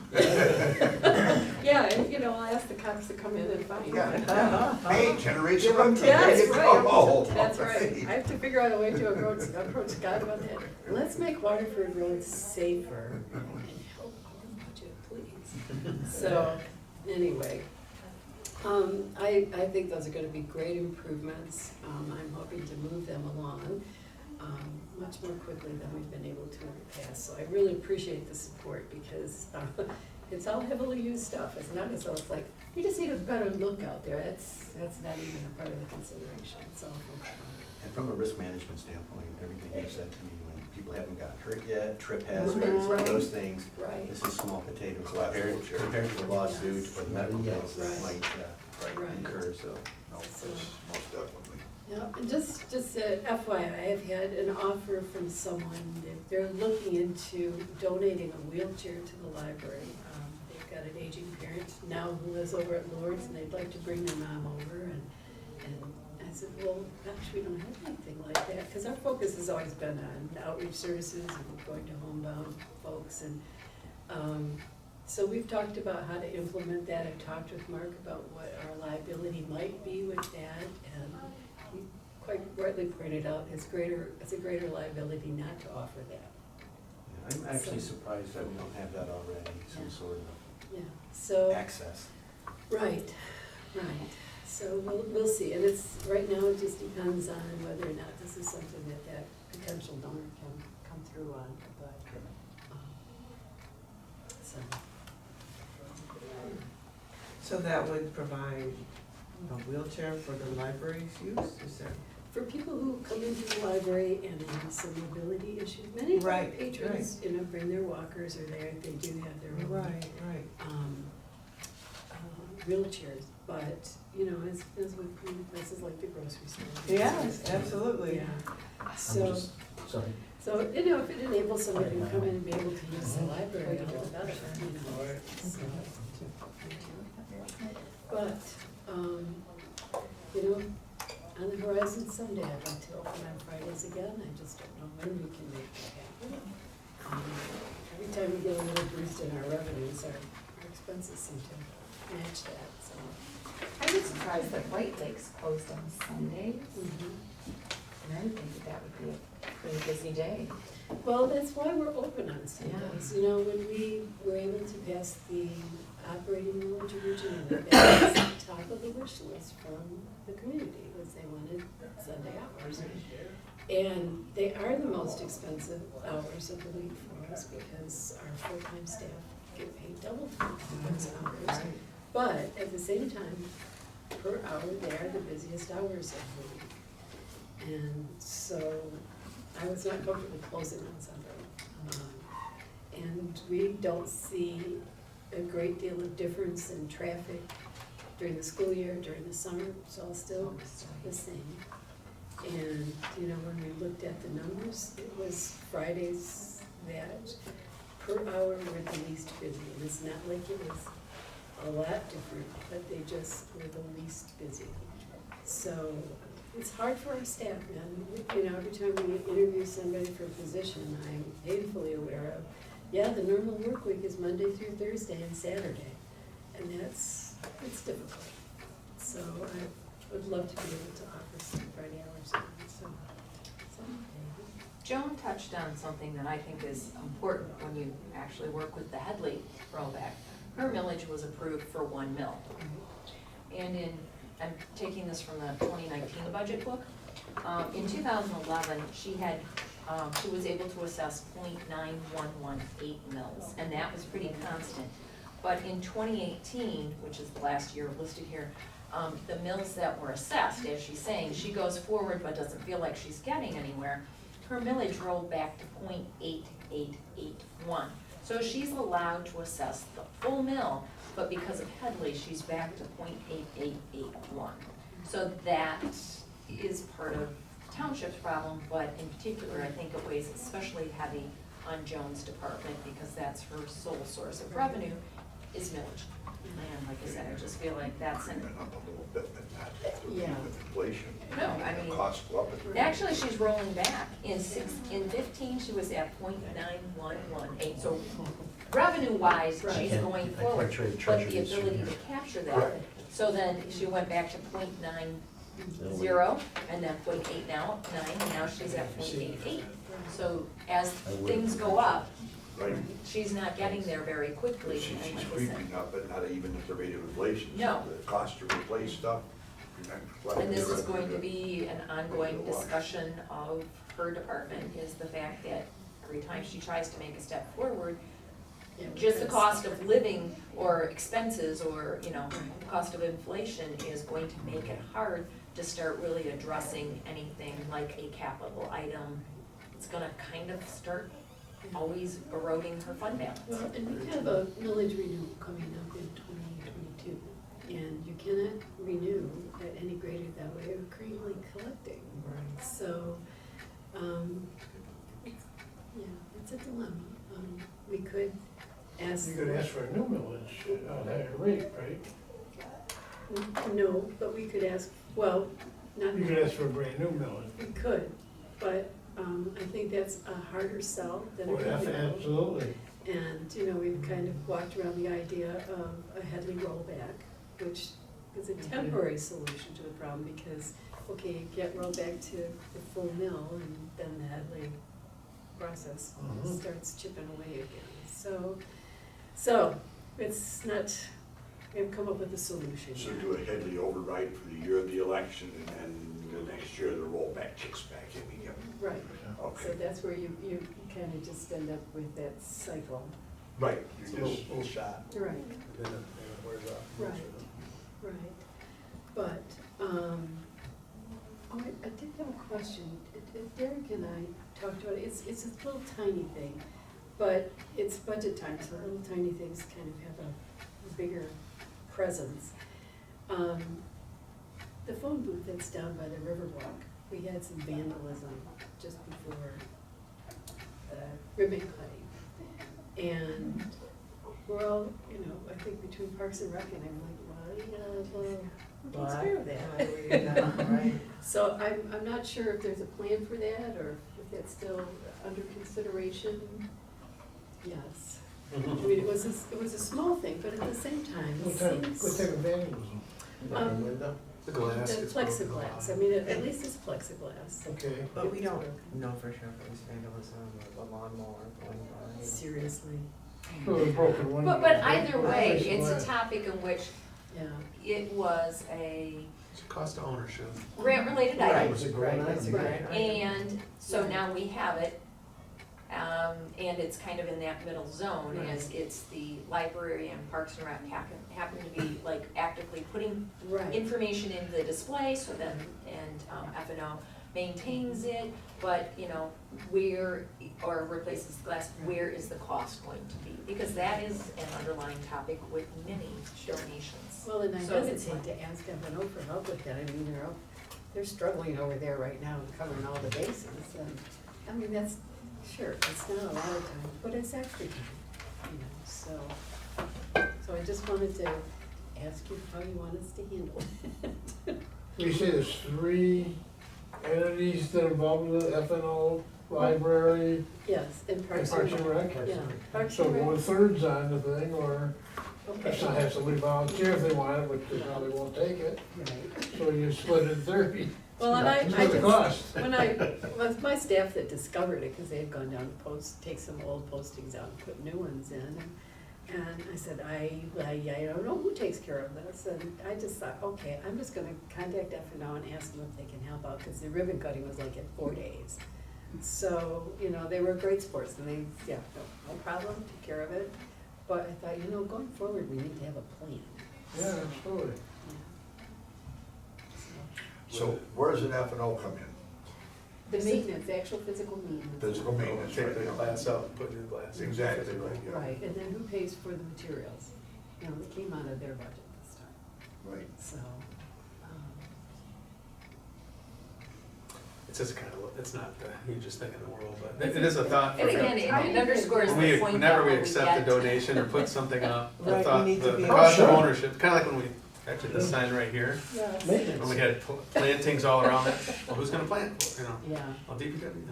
Yeah. Hey, generates Give 'em revenue. That's There you right. go. That's right. I have to figure out a way to approach God about that. Let's make Waterford roads safer and help our budget, please. So, anyway, I think those are gonna be great improvements. I'm hoping to move them along, much more quickly than we've been able to in the past. So I really appreciate the support because, it's all heavily used stuff. It's not as though it's like, we just need a better look out there. That's not even a part of the consideration, so. And from a risk management standpoint, everything you said to me, when people haven't got hurt yet, trip hazards, Right. those things, Right. this is small potatoes compared to the lawsuit or the medical bills that Right. might Right. incur, so. No, that's most definitely. Yeah, and just FYI, I've had an offer from someone that they're looking into donating a wheelchair to the library. They've got an aging parent now who lives over at Lourdes, and they'd like to bring their mom over, and I said, well, gosh, we don't have anything like that, because our focus has always been on outreach services and going to homebound folks, and, so we've talked about how to implement that. I've talked with Mark about what our liability might be with that, and he quite rightly pointed out it's a greater liability not to offer that. Yeah, I'm actually surprised that we don't have that already, some sort Yeah, so, of access. right. So we'll see, and it's, right now, it just depends on whether or not this is something that potential donor can come through on, but, so. So that would provide a wheelchair for the library's use, is there? For people who come into the library and have some mobility issues, many of our Right, patrons, bring their walkers or they do have their own. Right. Wheelchairs, but, as with places like the grocery store. Yes, absolutely. Yeah, I'm so, just, sorry. so, if it enables somebody to come in and be able to use the library, all the better, so. But, on the horizon someday, I'd like to open on Fridays again, I just don't know when we can make that happen. Every time we get a little boost in our revenues, our expenses seem to match that, so. I was surprised that White Lake's closed on Sundays, Mm-hmm. and I would think that would be a pretty busy day. Well, that's why we're open on Sundays. When we were able to pass the operating millage originally, that was the top of the wish list from the community, was they wanted Sunday hours. And they are the most expensive hours of the week for us because our full-time staff get paid double for those hours. But at the same time, per hour, they are the busiest hours of the week. And so I was not comfortable closing on Sunday. And we don't see a great deal of difference in traffic during the school year, during the summer, it's all still the same. And, when we looked at the numbers, it was Fridays that per hour were the least busy. And it's not like it was a lot different, but they just were the least busy. So it's hard for our staff, man. Every time we interview somebody for a position, I'm painfully aware of, the normal work week is Monday through Thursday and Saturday. And it's difficult. So I would love to be able to offer some Friday hours, so. Joan touched on something that I think is important when you actually work with the Headley rollback. Her millage was approved for 1 mil. And I'm taking this from the 2019 budget book. In 2011, she was able to assess 0.9118 mils, and that was pretty constant. But in 2018, which is the last year listed here, the mills that were assessed, as she's saying, she goes forward but doesn't feel like she's getting anywhere, her millage rolled back to 0.8881. So she's allowed to assess the full mill, but because of Headley, she's back to 0.8881. So that is part of township's problem, but in particular, I think it weighs especially heavy on Joan's department because that's her sole source of revenue is millage. And like I said, I just feel like that's Went up a little bit, but not with inflation. No, I mean, Costs go up. actually, she's rolling back. In 15, she was at 0.9118. So revenue-wise, she's going forward, but the ability to capture that So then she went back to .90 and then .89 now, and now she's at .88. So as things go up, Right. she's not getting there very quickly. She's and like I said- creeping up, but not even at the rate of inflation. No. The cost to replace stuff. And this is going to be an ongoing discussion of her department, is the fact that every time she tries to make a step forward, Yeah, just the because- cost of living or expenses or, you know, cost of inflation is going to make it hard to start really addressing anything like a capital item. It's gonna kind of start always eroding her fund balance. Well, and we have a millage renewal coming up in 2022, and you cannot renew at any greater that way of currently collecting. Right. So, yeah, it's a dilemma. We could ask. You could ask for a new millage at a higher rate, right? No, but we could ask, well, not. You could ask for a brand new millage. We could, but I think that's a harder sell than a Well, good mill. absolutely. And, you know, we've kind of walked around the idea of a Headley rollback, which is a temporary solution to the problem because, okay, you get rolled back to the full mill and then the Headley process starts chipping away again. So it's not, we've come up with a solution. So yet. do a Headley override for the year of the election, and then the next year the rollback kicks back in again. Right, so Okay, that's where you kind of just end up with that cycle. right, It's a you just, little shot, Right. and then it wears off. Right, right. But, oh, I did have a question. Derek and I talked about it. It's a little tiny thing, but it's budget time, so little tiny things kind of have a bigger presence. The phone booth that's down by the Riverwalk, we had some vandalism just before the ribbon cutting. And we're all, you know, I think between Parks and Rec and I'm like, well, who takes care of that? Right. So I'm not sure if there's a plan for that or if that's still under consideration. Yes. I mean, it was a small thing, but at the same time, it What seems. type of vandalism? Window? The glass The gets broken plexiglass, off. I mean, at least it's plexiglass. Okay. But we don't know for sure if it was vandalism or the lawnmower going by. Seriously, So it was broken window. But either way, Nice it's glass. a topic in which yeah. it was a It's a cost of ownership. grant-related Right, item. was a grant Right, it's a item. grant item. And so now we have it, and it's kind of in that middle zone, as it's the library and Parks and Rec happen to be like actively putting Right. information in the display, so then, and F&O maintains it, but, you know, where, or replaces the glass, where is the cost going to be? Because that is an underlying topic with many donations. Well, and I So it's hesitate to ask F&O for help with that. I mean, they're struggling over there right now, covering all the bases. And, I mean, that's, sure, it's not a lot of time, but it's extra time, you know, so I just wanted to ask you how you want us to handle it. You say there's 3 entities that are involved with the FNO library Yes, and and Parks Parks and and Rec? Yeah, Parks So and Rec. 1/3's on the thing, or Okay. if not, have somebody volunteer if they want it, which they probably won't take it. Right. So you split it in 30. Well, and I It's not the just, cost. when it was my staff that discovered it, because they had gone down to take some old postings out and put new ones in. And I said, I don't know who takes care of this, and I just thought, okay, I'm just gonna contact F&O and ask them if they can help out, because the ribbon cutting was like in 4 days. So, you know, they were great sports, and they, yeah, no problem, took care of it. But I thought, you know, going forward, we need to have a plan. Yeah, absolutely. so where does an F&O come in? The maintenance, the actual physical maintenance. Physical maintenance, Take right the now. glass out and put new glass in. Exactly, right, yeah. Right, and then who pays for the materials? You know, it came out of their budget this time, Right. so. It's just kind of, it's not the hugest thing in the world, but it is a thought for And again, me. it underscores the When point that whenever we when we accept get a donation or put something up, the Right, we thought, need to the be- cost of Oh, sure. ownership, kind of like when we, actually the sign right here, Yes. when we had plantings all around it, well, who's gonna plant, you know? Yeah, Well, DPW,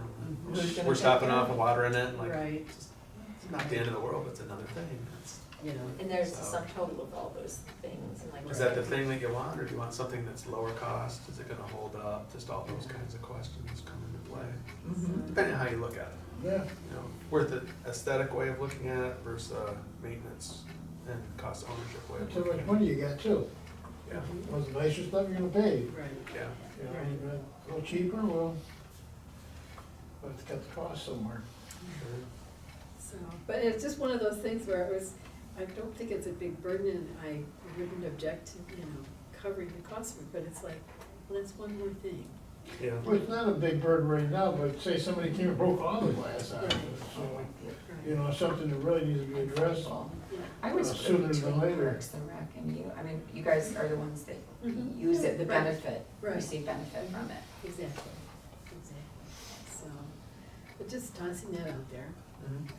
Who's no. gonna We're take stopping care off of and it? watering it, like, right. it's not the end of the world, it's another thing. It's- you know. And there's the sum total of all those things, and like. Is that the thing that you want, or do you want something that's lower cost? Is it gonna hold up? Just all those kinds of questions come into play, Mhm. depending on how you look at it. Yeah. You know, worth the aesthetic way of looking at it versus maintenance and cost ownership way of That's how looking much at it. money you got too. Yeah, What's the nicer stuff you're gonna pay? Right. yeah. You know, you got a little cheaper, well, but it's got the cost somewhere. So, but it's just one of those things where it was, I don't think it's a big burden, and I wouldn't object to, you know, covering the cost of it, but it's like, well, that's one more thing. Yeah. Well, it's not a big burden right now, but say somebody came and broke all the glass out of it, so, you know, something that really needs to be addressed. I was Sooner put than between later. Parks and Rec and you, I mean, you guys are the ones that Mhm. use it, the Right. benefit, Right. receive benefit from it. Exactly, exactly. So, but just tossing that out there.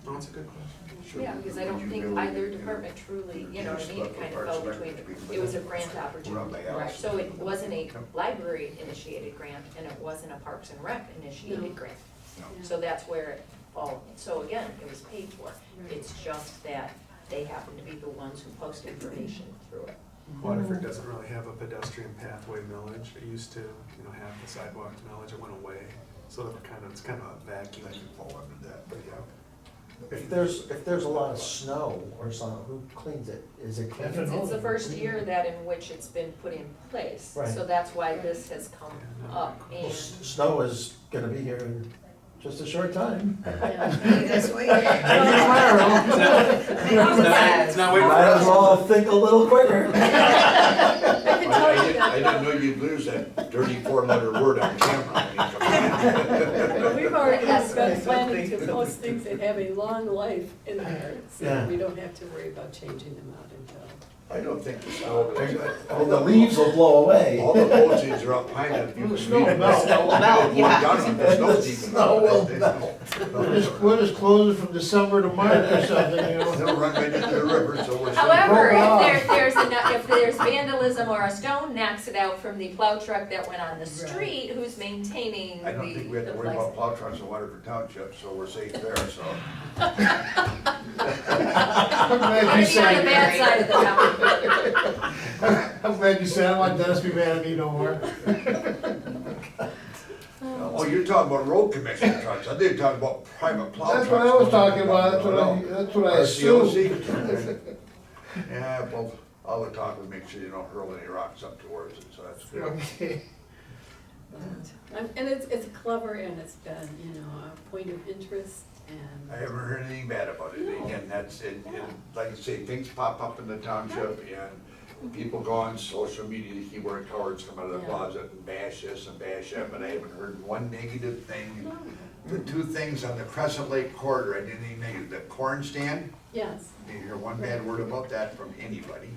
No, it's a good question. Yeah, because I don't think either department truly, you know what I mean, it kind of fell between, it was a grant opportunity. Right. So it wasn't a library initiated grant, and it wasn't a Parks and Rec initiated grant. Yeah. So that's where it all, so again, it was paid for. It's just that they happen to be the ones who post information through it. Waterford doesn't really have a pedestrian pathway millage. It used to, you know, have the sidewalk millage. It went away. So it's kind of a vacuum. That can fall under that, But yeah. If there's a lot of snow or something, who cleans it? Is it cleaned? It's the first year that in which it's been put in place. Right. So that's why this has come up, Well, and snow is gonna be here in just a short time. This week. Maybe tomorrow. It's not waiting for Might as us. well think a little quicker. I didn't know you'd lose that dirty four-letter word on camera. Well, we've already Yes. been planning to post things that have a long life in there, so Yeah. we don't have to worry about changing them out until. I don't think the snow, Well, the leaves will blow away. all the postage are up high enough. You The can snow read it. will melt. Snow will melt, yeah. The snow's even. Snow will melt. We'll just close it from December to March or something, you know. They'll run right into the river, so we're. however, Oh, if there's vandalism or a stone knocks it out from the plow truck that went on the street, who's maintaining I don't think we have to the worry place? about plow trucks in Waterford Township, so we're safe there, so. I'm glad You're you on the bad said, side of the mountain. I'm glad you said, I don't want Dennis to be mad at me no more. Oh, you're talking about road commission trucks, I think you're talking about private plow trucks. That's what I was talking about, that's what I assumed. RCOC. Yeah, well, all the talk was make sure you don't hurl any rocks up towards it, so that's good. Okay. And it's clever, and it's been, you know, a point of interest, and. I haven't heard anything bad about it. Again, that's, and like I say, things pop up in the township and people go on social media, the keyboard cowards come out of the Yeah. closet and bash this and bash that, but I haven't heard one negative thing. The two things on the Crescent Lake corridor, I didn't even negative, the corn stand, Yes. didn't hear one bad word about that from anybody.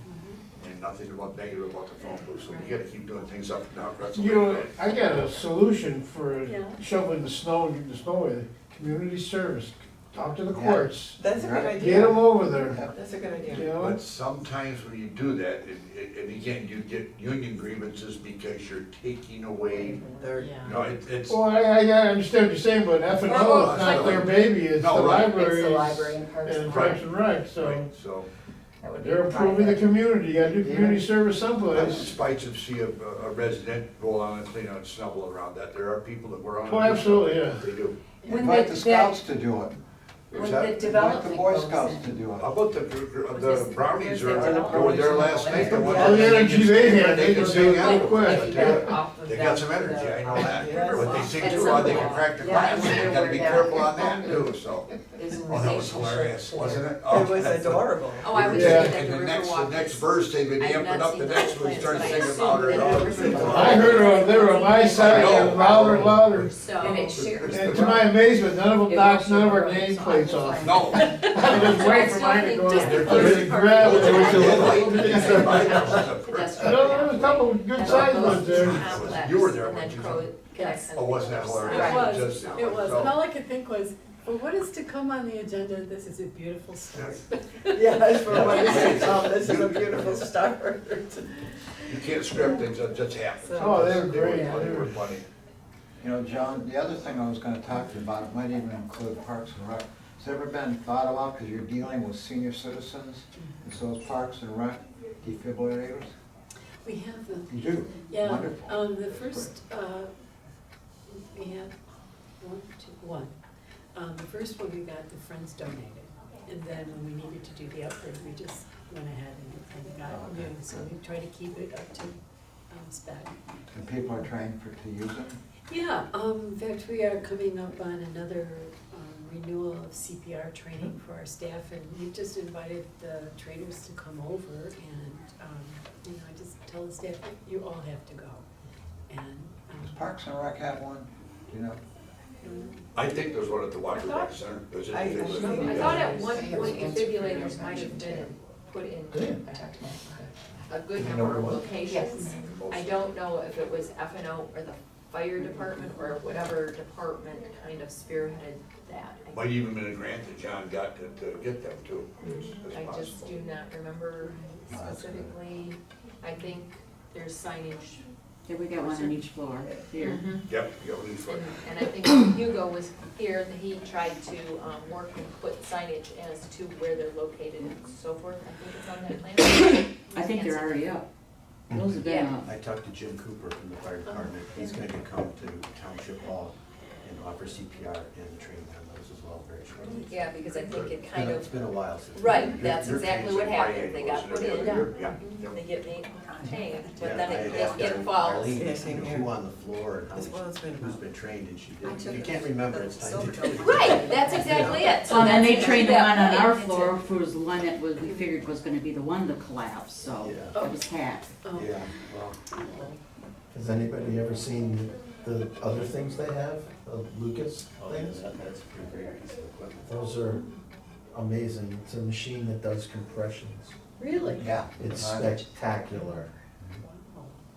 And nothing about negative about the phone booth, so we gotta keep doing things up and down Crescent You know, Lake. I got a solution for Yeah. shoveling the snow and getting the snow away. Community service, talk to the Yeah. courts, That's a good get idea. them over there, That's a good you idea. know? But sometimes when you do that, and again, you get union grievances because you're taking away, They're, you know, it's. Well, I understand what you're saying, but F and O is not their baby, it's the No, right. libraries It's the library and Parks and and Parks and Rec, so Right, so, That would be they're improving the private. community, you gotta do community service I someplace. despite to see a resident go on and clean out snubble around that, there are people that were on. Oh, absolutely, yeah. They do. When Invite the the- scouts to do it. When What's the that? Invite the development Boy goes Scouts in. to do it. How about the brownies There's are, the they were there last night. They went- All the energy they had, they can sing do it out. real quick. Piggyback off of They that got some to energy, the- I know that, but they sing At too some loud, they can point. crack the Yeah, glass, you gotta be yeah. careful on that too, so. Is in Oh, that was relationship hilarious, to wasn't their- it? Oh, it was that's- adorable. Oh, I was Yeah. thinking that And the the next Riverwalk. verse, they would be I've amping not up seen the those next one, plans, start but I singing assume louder that and everything- louder. I heard they were on my side, and louder and louder. So. And it shares. And to my amazement, none of them It knocked also none of our runs nameplates on off. the No. I was waiting for mine to go, Just the they grabbed it, they were too little. No, Pedestrian there was a couple of good sized ones there. complex, You were there, and then weren't you? Crow connects Yes. Oh, wasn't that hilarious? It was, Just- it was, so- and all I could think was, for what is to come on the agenda, this is a beautiful start. Yes, for what is to come, this is a beautiful start. You can't script things, that just happens. Oh, they were great. They were funny. You know, John, the other thing I was gonna talk to you about, it might even include Parks and Rec. Has ever been thought about, because you're dealing with senior citizens, and so is Parks and Rec, defibrillators? We have them. You do? Yeah, Wonderful. the first, we have one. The first one we got, the Friends donated. And then when we needed to do the upgrade, we just went ahead and got new. So we try to keep it up to spec. And people are trained to use it? Yeah, in fact, we are coming up on another renewal of CPR training for our staff, and we've just invited the trainers to come over, and, I just tell the staff, you all have to go. And, Does Parks and Rec have one? Do you know? I think there's one at the Walker Rec Center. There's a- I thought at one point defibrillators might have been put in a good number of locations. I don't know if it was F&O or the fire department or whatever department kind of spearheaded that. Might even been a grant that John got to get them too. It's I just possible. do not remember specifically. I think there's signage. Yeah, we got one on each floor here. Yep, you got one in front. And I think when Hugo was here, that he tried to work and put signage as to where they're located and so forth. I think it's on that plan. I think they're already up. Those have been Yeah. up. I talked to Jim Cooper from the fire department. He's gonna come to Township Hall and offer CPR and train on those as well very shortly. Yeah, because I think it kind It's of, been a while since. right, that's Your exactly what train's happened. They got biannuals, put isn't it? in, Yeah. they get maintained, but Yeah, then I it had gets asked get falls. Arlene, Yeah, same you know, here. who on the floor and how This one's been who's about- been trained, and she I did. took You it can't remember, it's time to do it. Right, that's exactly it. So Well, then they that's trained the that one on our point. floor, who was the one that was, we figured was gonna be the one to collapse, so Yeah. it was hacked. Oh, Yeah, well, Has anybody ever seen the other things they have, the Lucas things? that's a pretty great piece of equipment. Those are amazing. It's a machine that does compressions. really? Yeah. It's spectacular.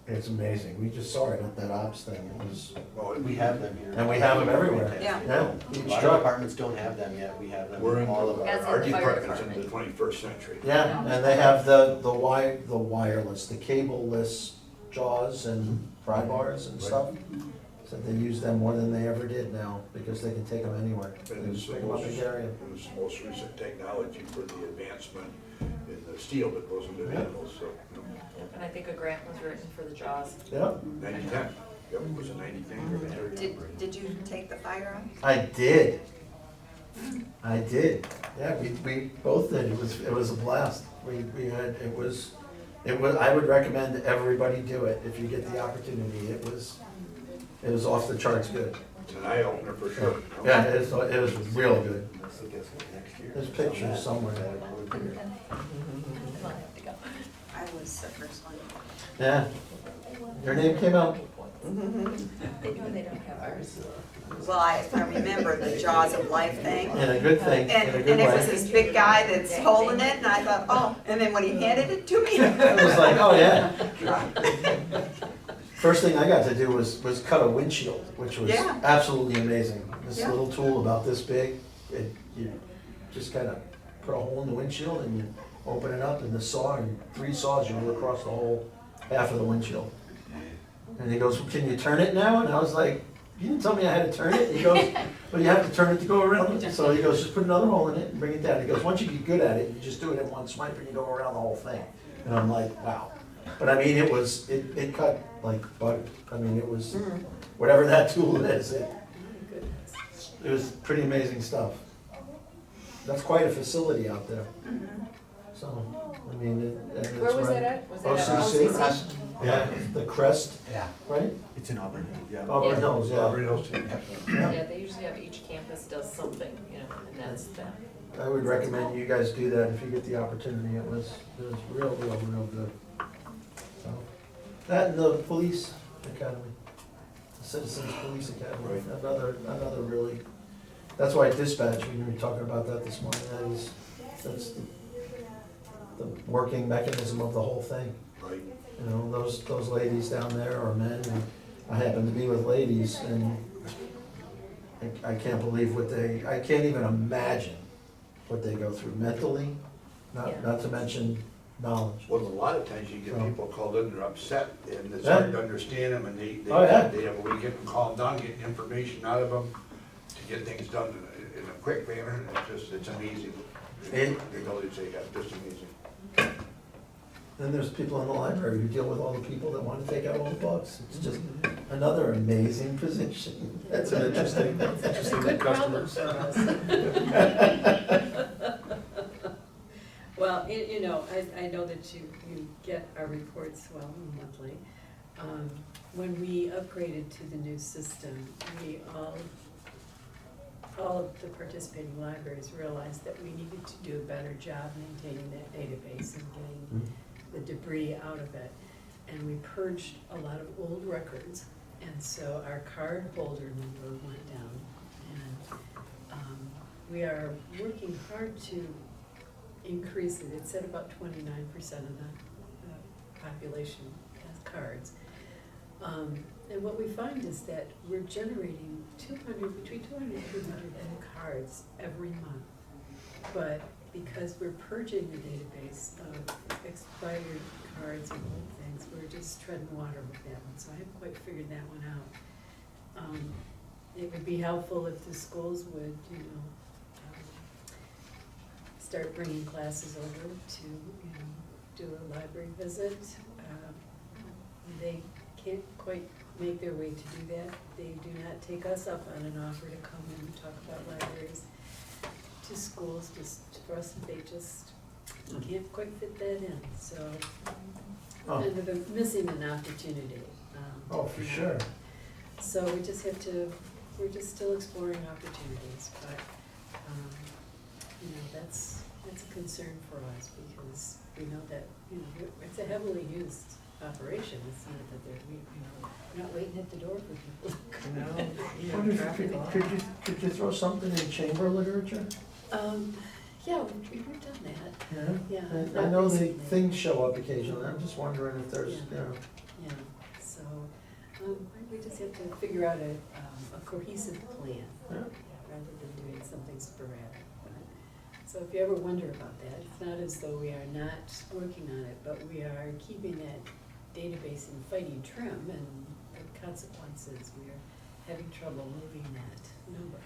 It's amazing. We just saw it at that ops thing. It was, Well, We have them here. and we have them everywhere. Yeah. Yeah, A each lot of truck. departments don't have them yet, we have them We're in, all of As our. in our the fire department's in the department. 21st century. Yeah, and they have the wireless, the cable-less jaws and pry bars and stuff. So they use them more than they ever did now, because they can take them anywhere. They And it's just the pick them up most, and carry them. it's the most recent technology for the advancement in the steel that goes into vehicles, so, you know, And I think a grant was written for the jaws. Yep, 90-10. Yep, it was a 90-10. Did you take the fire on? I did. I did. Yeah, we both did. It was a blast. We had, it was, I would recommend everybody do it if you get the opportunity. It was off the charts good. It's an eye opener for sure. Yeah, it was real good. Let's look at what next year. There's pictures somewhere. I was the first one. Yeah. Your name came out. They know they don't have ours. Well, I remember the Jaws of Life thing. In a good thing, And, in a and good it was way. this big guy that's holding it, and I thought, oh, and then when he handed it to me. I was like, oh, yeah. First thing I got to do was cut a windshield, which was Yeah. absolutely amazing. This Yeah. little tool about this big, you just kind of put a hole in the windshield and you open it up and the saw, and 3 saws, you go across the whole half of the windshield. And he goes, can you turn it now? And I was like, you didn't tell me I had to turn it. He goes, well, you have to turn it to go around. So he goes, just put another hole in it and bring it down. He goes, once you get good at it, you just do it in one swipe and you go around the whole thing. And I'm like, wow. But I mean, it cut like butter. I mean, it was, whatever that tool is, it was pretty amazing stuff. That's quite a facility out there. So, I mean, and it's Where was right- that at? Was that at OCC? OCC? Yeah, the Crest, Yeah. right? It's in Auburn, yeah. Auburn Hills, yeah. Auburn Hills, too. Yeah, they usually have each campus does something, and that's that. I would recommend you guys do that if you get the opportunity. It was real good. So, that and the police academy, Citizens Police Academy, another really, that's why dispatch, when you were talking about that this morning, that's the working mechanism of the whole thing. Right. You know, those ladies down there, or men, and I happen to be with ladies, and I can't believe I can't even imagine what they go through mentally, not to mention knowledge. Well, a lot of times you get people called in, they're upset, and it's Yeah. hard to understand them, and they Oh, yeah. have a way of getting calmed down, getting information out of them to get things done in a quick manner, and it's amazing. And- The ability to take that, just amazing. Then there's people in the library who deal with all the people that want to take out all the books. It's just another amazing position. That's an interesting, interesting Good problem customer. for us. Well, you know, I know that you get our reports, well, monthly. When we upgraded to the new system, we all of the participating libraries realized that we needed to do a better job maintaining that database and getting the debris out of it. And we purged a lot of old records, and so our card holder number went down. And we are working hard to increase it. It's at about 29% of the population has cards. And what we find is that we're generating between 200 and 300 new cards every month. But because we're purging the database of expired cards and old things, we're just treading water with that one. So I haven't quite figured that one out. It would be helpful if the schools would, you know, start bringing classes over to, you know, do a library visit. They can't quite make their way to do that. They do not take us up on an offer to come in and talk about libraries to schools, just for us, they just can't quite fit that in, so. Oh. And they're missing an opportunity. Oh, for you know. sure. So we just have to, we're just still exploring opportunities, but, you know, that's a concern for us because we know that, you know, it's a heavily used operation. It's not that they're, you know, we're not waiting at the door for people. No, I wonder if traffic you law. could you throw something in chamber literature? Yeah, we've done that. Yeah. Yeah, I not know the recently. things show up occasionally. I'm just wondering if there's, you know. Yeah, so, we just have to figure out a cohesive plan, Yeah. rather than doing something sporadic. So if you ever wonder about that, it's not as though we are not working on it, but we are keeping that database in fighting trim, and the consequence is we are having trouble moving that number.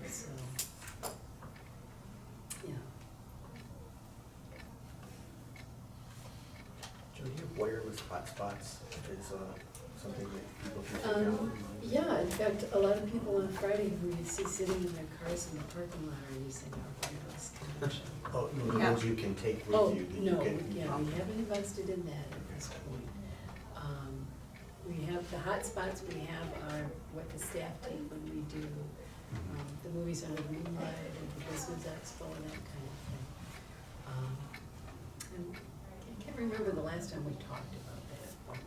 So, yeah. Joe, do you have wireless hotspots? It's something that people can take out? Yeah, in fact, a lot of people on Friday who you see sitting in their cars in the parking lot are using our wireless connection. Oh, no, the Yeah. ones you can take with Oh, you, that you no, can. yeah, we haven't invested in that at this point. We have, the hotspots we have are what the staff take when we do, the movies on the green light and the business expo and that kind of thing. And I can't remember the last time we talked about that.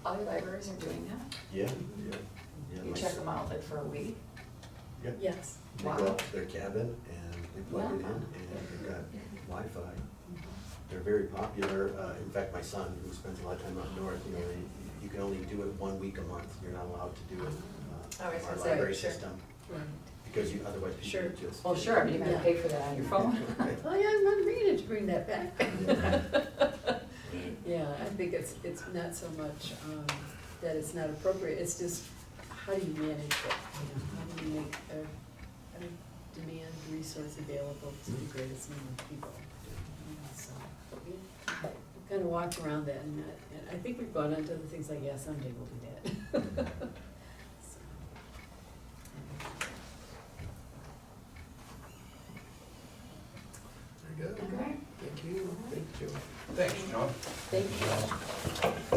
Other libraries are doing that? Yeah. You check them out like for a week? Yeah. Yes. They go up to their cabin and they plug it in and they've got Wi-Fi. They're very popular. In fact, my son, who spends a lot of time up north, you know, you can only do it 1 week a month. You're not allowed to do it Oh, I in see. our Sorry, library sure. system. Right. Because you, otherwise people Sure. would just. Well, sure, I mean, you gotta pay for that on your phone. Oh, yeah, I'm agreeing to bring that back. Yeah, I think it's not so much, that it's not appropriate, it's just, how do you manage it? You know, how do you make a demand resource available to the greatest number of people? You know, so, we kind of walked around that, and I think we've gone on to other things like, yeah, someday we'll do that. So, Very good. Okay. Thank you. Thank you. Thanks, John. Thank you.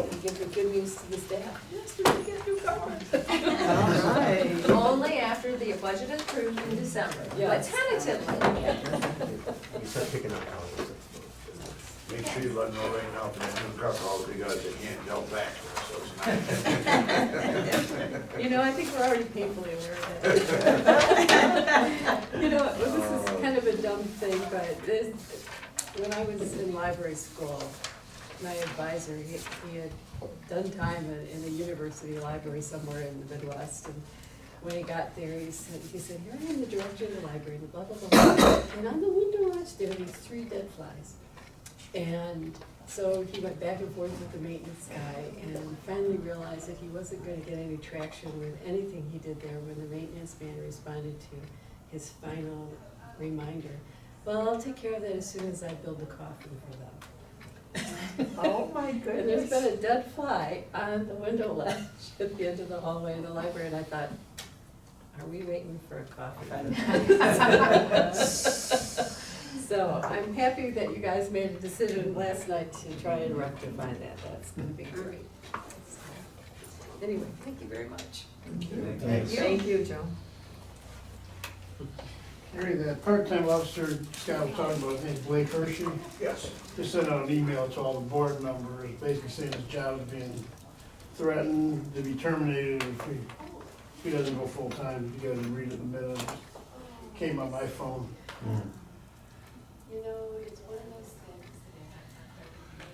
And give the good news to the staff. Yes, we're gonna get new cars. All right. Only after the budget is approved in December, Yeah. but tentatively. You start picking up colors, I suppose. Make sure you let them know right now, for that new car, all because they can't tell back, so it's not. You know, I think we're already painfully aware of that. You know, this is kind of a dumb thing, but when I was in library school, my advisor, he had done time in a university library somewhere in the Midwest, and when he got there, he said, here I am, the director of the library, and blah, blah, blah. And on the window watch there, these 3 dead flies. And So he went back and forth with the maintenance guy and finally realized that he wasn't gonna get any traction with anything he did there when the maintenance man responded to his final reminder. Well, I'll take care of that as soon as I build the coffin for them. Oh my And there's been a dead fly on the window ledge at the end of the hallway in the library, and I thought, are we waiting for a coffin? So I'm happy that you guys made a decision last night to try and rectify that. That's gonna be great. So, anyway, thank you very much. Thanks. Thank you, Joe. Harry, that part-time officer Scott was talking about, I think Blake Hershey, Yes. just sent out an email to all the board members, basically saying his job is being threatened to be terminated if he doesn't go full-time. You guys can read it in a minute. It came on my phone. You know, it's one of those things.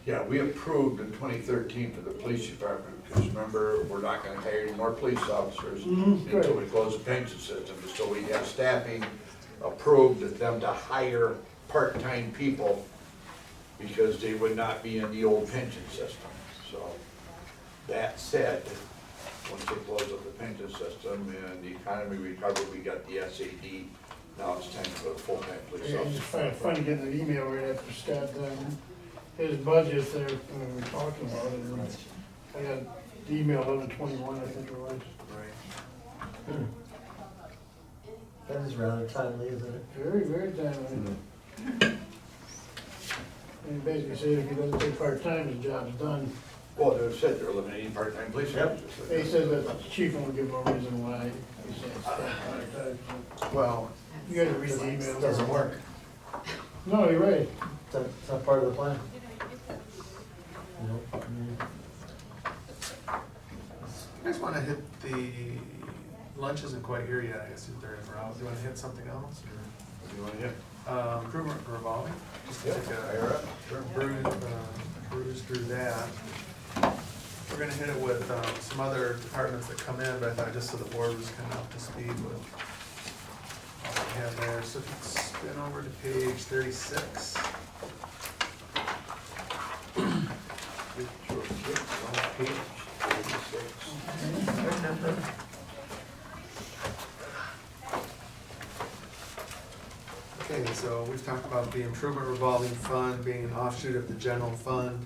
Yeah, we approved in 2013 for the police department, because remember, we're not gonna hire any more police officers until we close the pension system. So we have staffing approved them to hire part-time people because they would not be in the old pension system. So that said, once they close up the pension system and the economy recovered, we got the SAD. Now it's time for a full-time police Yeah, I officer. just find it funny getting an email right after Scott done his budget there, when we were talking about it. And I got the email 11/21, I think it was. Right. That is rather timely, isn't it? Very, very timely. And he basically said if he doesn't take part-time, his job's done. Well, they said they're eliminating part-time police officers. He said that the chief won't give no reason why. He said it's part-time. Well, You gotta read the email. it doesn't work. No, you're right. It's not part of the plan. Nope. You guys wanna hit the, lunch isn't quite here yet, I guess, if they're in route. Do you wanna hit something else, or? What do you want to hit? Improvement revolving, just to Yeah, take higher a up, sure. cruise through that. We're gonna hit it with, some other departments that come in, but I thought just so the board was kind of up to speed with what we have there. So if you spin over to page 36. Page 36. Okay, so we've talked about the improvement revolving fund being an offshoot of the general fund.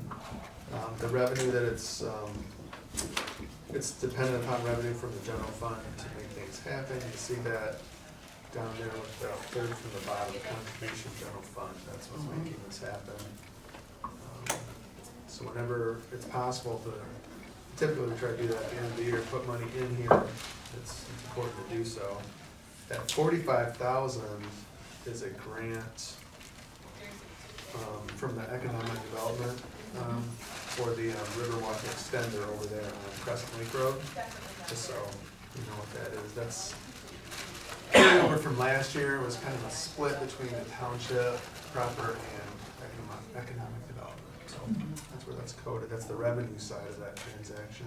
The revenue that it's dependent upon revenue from the general fund to make things happen. You see that down there with the third from the bottom, contribution general fund, that's what's making this happen. So whenever it's possible to, typically we try to do that at the end of the year, put money in here, it's important to do so. That 45,000 is a grant from the economic development for the Riverwalk extender over there on Crescent Lake Road, just so you know what that is. That's over from last year. It was kind of a split between the township proper and economic development. So that's where that's coded. That's the revenue side of that transaction.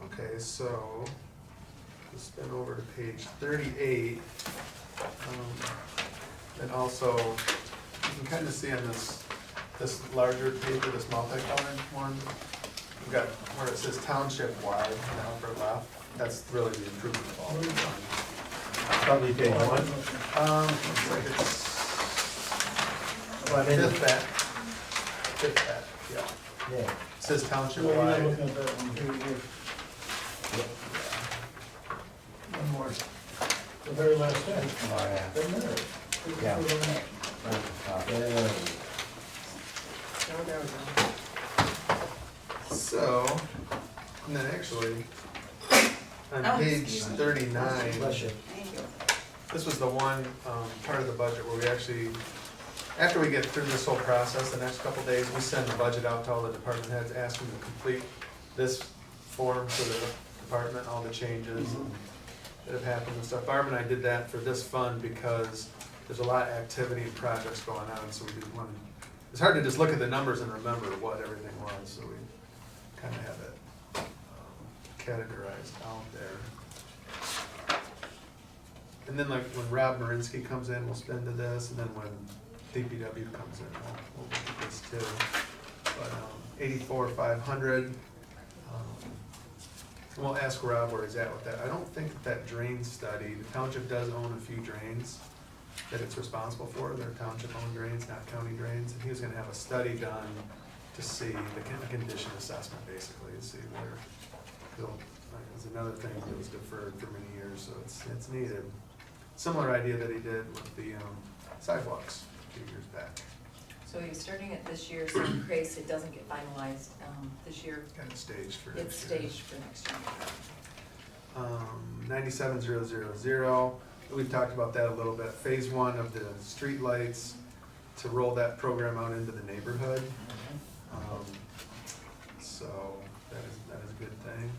Okay, so we'll spin over to page 38. And also, you can kind of see on this larger paper, this multicolored one, we've got where it says township-wide in the upper left. That's really the improvement of all the fund. Probably page one. Looks like it's Well, I mean, fifth batch, yeah. yeah. It says Well, township-wide. you're looking at that one here. One more. The very last thing. Yeah. Oh, there we go. So, and then actually, on Oh, page excuse me. 39, Bless you. Thank you. this was the one part of the budget where we actually, after we get through this whole process, the next couple days, we send the budget out to all the department heads, ask them to complete this form for the department, all the changes that have happened and stuff. Barb and I did that for this fund because there's a lot of activity and projects going on, so we didn't want to, it's hard to just look at the numbers and remember what everything was, so we kind of have it categorized out there. And then like when Rob Marinsky comes in, we'll spend to this, and then when DPW comes in, we'll look at this too. But 84,500. And we'll ask Rob where he's at with that. I don't think that drain study, the township does own a few drains that it's responsible for. They're township-owned drains, not county drains. And he was gonna have a study done to see the condition assessment, basically, to see where, there's another thing that was deferred for many years, so it's needed. Similar idea that he did with the sidewalks a few years back. So he's starting it this year, so in case it doesn't get finalized this year, Got it staged for it's next year. staged for next year. 97,000, we've talked about that a little bit. Phase 1 of the streetlights, to roll that program out into the neighborhood. So that is a good thing,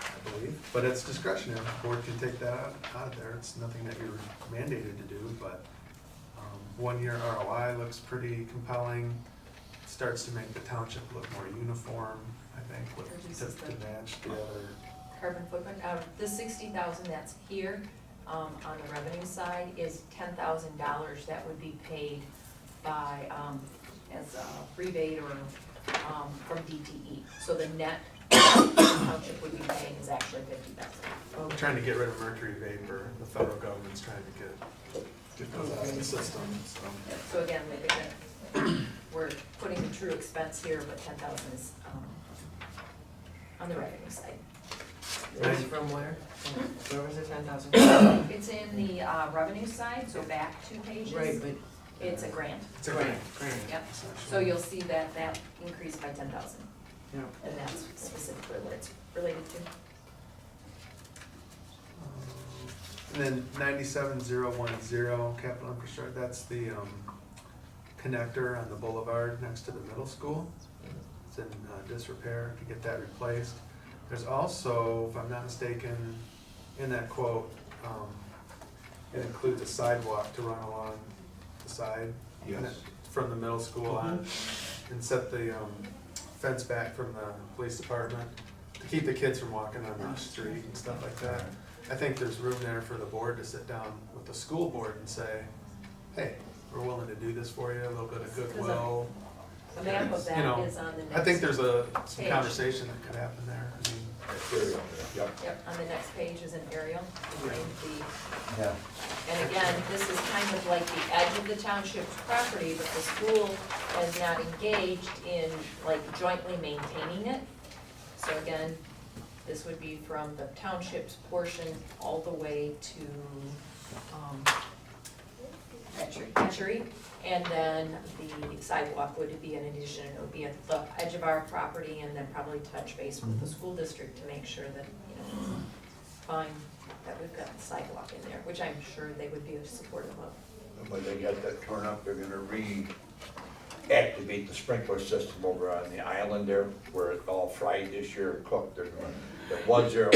I believe. But it's discretionary, the board can take that out of there. It's nothing that you're mandated to do, but 1-year ROI looks pretty compelling. Starts to make the township look more uniform, I think, to match the other. Carbon footprint, the 60,000 that's here, on the revenue side is $10,000 that would be paid by, as a rebate or, from DTE. So the net township would be paying is actually 50,000. We're trying to get rid of mercury vapor, the federal government's trying to get those out of the system, so. So again, we're putting the true expense here, but 10,000 is, on the revenue side. It's from where? Where was it, 10,000? It's in the, revenue side, so back 2 pages. Right, but. It's a grant. It's a grant. Yep, so you'll see that increased by 10,000, Yeah. and that's specifically what it's related to. And then 97,010, capital infrastructure, that's the connector on the boulevard next to the middle school. It's in disrepair, to get that replaced. There's also, if I'm not mistaken, in that quote, it includes a sidewalk to run along the side. Yes. From the middle school on, and set the fence back from the police department to keep the kids from walking on the street and stuff like that. I think there's room there for the board to sit down with the school board and say, hey, we're willing to do this for you, a little bit of goodwill. A map of You know, that is on the next. I think there's some page. conversation that could happen there. I mean, Yep. Yep, on the next page is an aerial, behind the, Yeah. and again, this is kind of like the edge of the township's property, but the school has not engaged in like jointly maintaining it. So again, this would be from the township's portion all the way to, Hatchery. And then the sidewalk would be an addition, it would be at the edge of our property and then probably touch base with the school district to make sure that, it's fine, that we've got the sidewalk in there, which I'm sure they would be supportive of. When they got that torn up, they're gonna reactivate the sprinkler system over on the island there, where it all fried this year and cooked. They're gonna, it was there,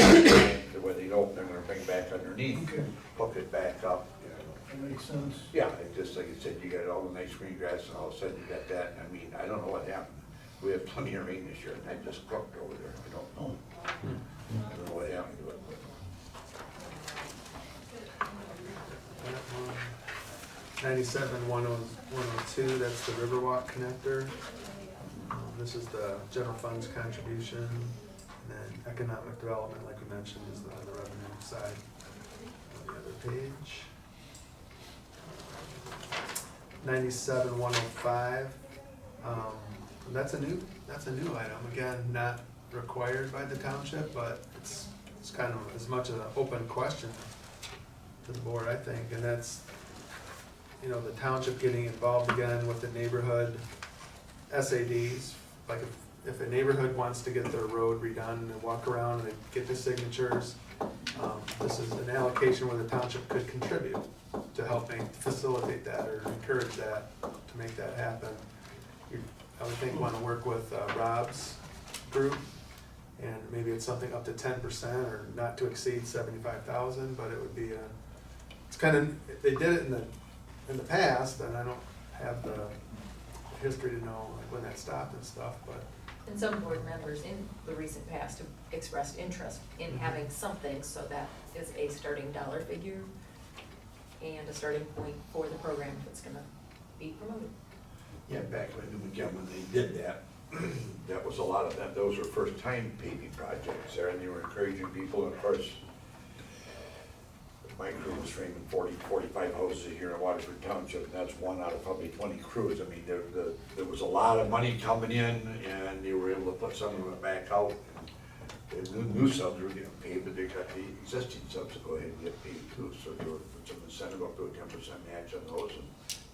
where they open, they're gonna bring it back underneath, hook it back up. That makes sense. Yeah, it just like you said, you got all the nice green grass and all of a sudden you got that. I mean, I don't know what happened. We had plenty of rain this year and that just cooked over there. I don't know. I don't know what happened to it. 97,102, that's the Riverwalk connector. This is the general funds contribution, and then economic development, like we mentioned, is on the revenue side. On the other page. 97,105, that's a new item, again, not required by the township, but it's kind of as much of an open question to the board, I think, and that's, the township getting involved again with the neighborhood SADs. Like if a neighborhood wants to get their road redone and walk around and they get the signatures, this is an allocation where the township could contribute to help facilitate that or encourage that, to make that happen. I would think want to work with Rob's group, and maybe it's something up to 10% or not to exceed 75,000, but it would be it's kind of, they did it in the past, and I don't have the history to know when that stopped and stuff, but. And some board members in the recent past have expressed interest in having something, so that is a starting dollar figure and a starting point for the program if it's gonna be promoted. Yeah, back when, again, when they did that, that was a lot of them, those were first time paving projects there, and they were encouraging people, and of course, my crew was framing 45 houses a year in Waterford Township, and that's one out of probably 20 crews. I mean, there was a lot of money coming in, and they were able to put some of it back out. And the new subs were getting paid, but they got the existing subs to go ahead and get paid too, so they were put some incentive up to a 10% match on those, and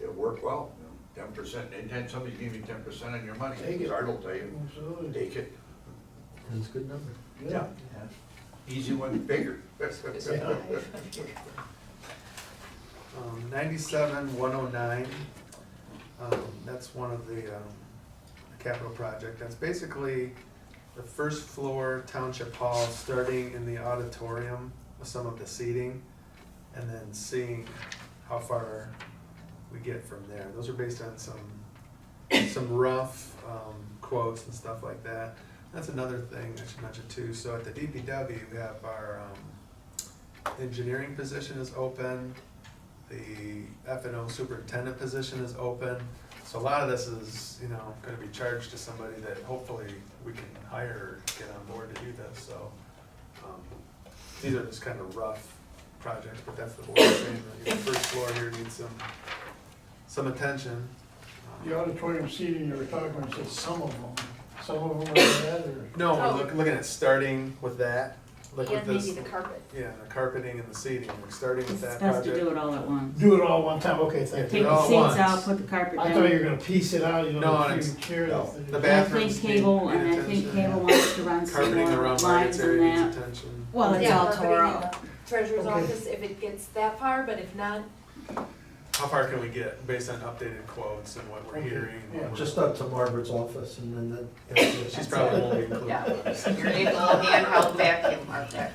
it worked well. 10%, anytime somebody gave you 10% on your money, Take it. Art will tell you, Absolutely. take it. That's a good number. Yeah. Easy one, bigger. 97-109, that's one of the capital project. That's basically the first floor township hall, starting in the auditorium with some of the seating, and then seeing how far we get from there. Those are based on some rough quotes and stuff like that. That's another thing I should mention too. So at the DPW, we have our engineering position is open, the F&O superintendent position is open. So a lot of this is, gonna be charged to somebody that hopefully we can hire or get on board to do this, so. These are just kind of rough projects, but that's the board saying, the first floor here needs some attention. The auditorium seating you were talking about, you said some of them are bad, or? No, we're looking at starting with that. Like with And maybe this, the carpet. yeah, the carpeting and the seating, we're starting with It's that best to project. do it all at once. Do it all one time, okay, thank Take you. the all seats once. out, put the carpet I down. thought you were gonna piece it out, No, a it's- few chairs. no. The And I bathrooms think cable, need and I think attention. cable wants to run some Carpeting more around lines Margaret's and area needs that. attention. Well, it's Yeah, all carpeting tore in up. the treasurer's Okay. office if it gets that far, but if not, How far can we get based on updated quotes and what we're Okay, hearing? yeah. what we're- Just up to Margaret's office and then She's probably won't be included. Yeah. Your little handheld vacuum, Martha.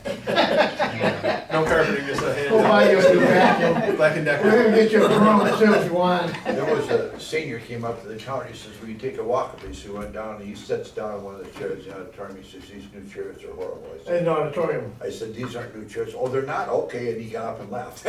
No carpeting, just a Go buy you a new vacuum. hand. Black and We're gonna Decker. get you a broom too if you want. There was a senior came up to the counter, he says, will you take a walk with me? So he went down, and he sits down in one of the chairs in the auditorium, he says, these new chairs are horrible. In the auditorium. I said, these aren't new chairs. Oh, they're not? Okay, and he got up and left. He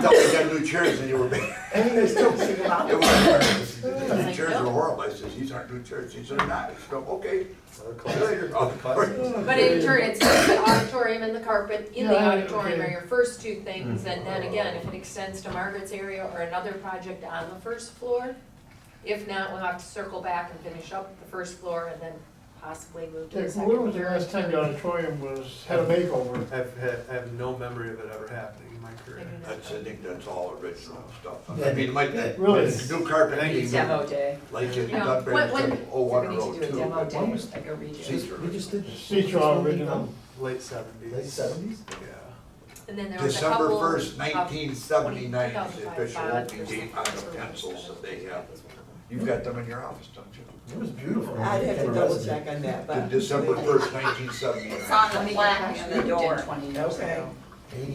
thought we got new chairs and they were bad. And you still sing about It it. was, these chairs are horrible. I said, these aren't new chairs. He said, they're not. I said, okay. See you later. but in turn, it's the auditorium and the carpet in the Yeah, auditorium okay. are your first two things, and then again, if it extends to Margaret's area or another project on the first floor, if not, we'll have to circle back and finish up the first floor and then possibly move to the Dick, second. when was the third. last time the auditorium had a makeover? I have no memory of it ever happening in my career. I think that's all original stuff. Yeah. I mean, it might, Really? new carpet Thank you. came in, Demo day. like in Yeah. Dunbar, When- oh, We Water need Road to do a too. demo but day, was- like a redo. Seats are We just did this. Seats are all original. Late 70s. Late 70s? Yeah. And then there was a December couple 1st, of 1979 is the 2005 official bonds opening or date on something. the pencils that they have. You've got them in your office, don't you? It was beautiful. I'd have to For a double resident. check on that, but. December 1st, 1979. It's on the plaque on the door. 20 years Okay. ago.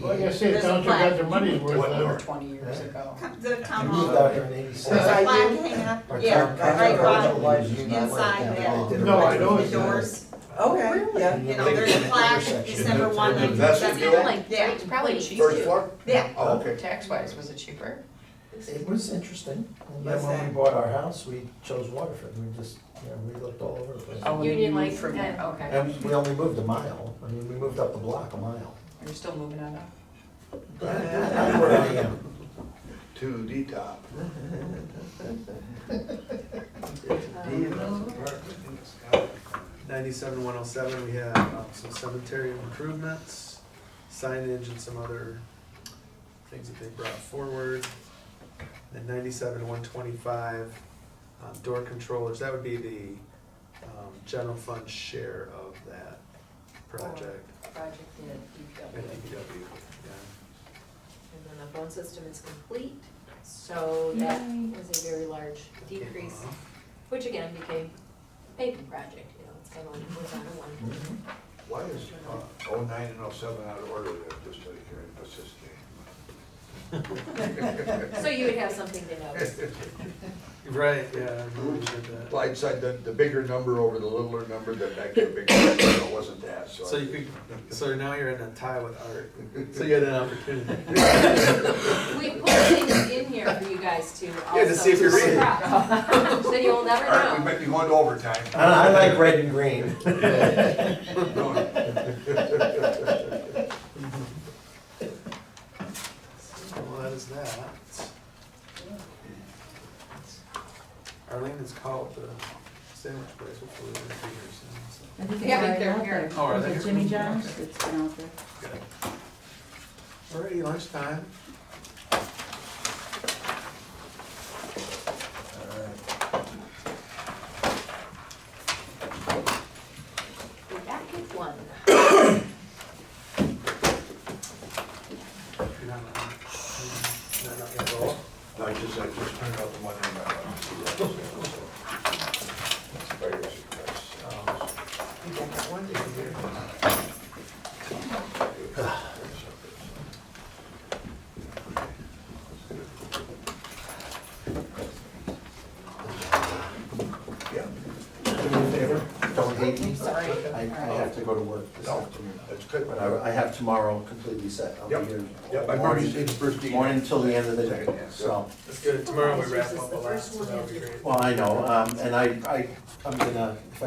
Well, like I say, the There's a township plaque. got their money's worth What out door? of it. 20 years ago. The We town moved hall. out here in There's a '87. plaque hanging up, Our yeah, town right council by, was you not inside like that. They did No, I it know right it's the in the doors. Okay, yeah. You know, there's a plaque, December 1, The 1979. vestibule? Yeah. It's probably cheap First too. floor? Yeah. Oh, okay. Tax-wise, was it cheaper? It was interesting. And then What's when that? we bought our house, we chose Waterford. We just, we looked all over the place. Oh, Union you moved Lake from there, and- okay. And we only moved a mile. I mean, we moved up the block a mile. You're still moving on up? That's where I am. To the top. 97-107, we have some cemetery improvements, signage, and some other things that they brought forward. And 97-125, door controllers, that would be the general fund share of that project Project in at DPW. DPW, yeah. And then the phone system is complete, so that was a very large decrease, which again became a paving project, it's kind of like it was on one. Why is 09 and 07 out of order there, just out of curiosity? So you would have something to notice. Right, yeah. I really should, Well, I'd said the bigger number over the littler number, that back to the bigger number, it wasn't that, so. So you could, so now you're in a tie with Art, so you had an opportunity. We put things in here for you guys to also. Yeah, to see if you're reading. correct. So you'll never All right, we know. might be going to overtime. I like red and green. Well, that is that. Arlene has called the sandwich place, hopefully they're gonna be here soon, so. I think Yeah, it's they're already out here. there. Oh, are they Is it here? Jimmy John's, it's been out there. Good. Alrighty, lunchtime. We're back at one. You're not gonna roll? No, I just turned out the one in my. You got that one? Yeah. Do me a favor, don't hate me. Sorry. I have to go to work this No, afternoon. that's good. But I have tomorrow completely set. I'll Yep. be here. Yep, I've already seen the first email. Morning till the end of the day, so. That's good, tomorrow we wrap up the last, so that'll be great. Well, I know, and I'm gonna, if I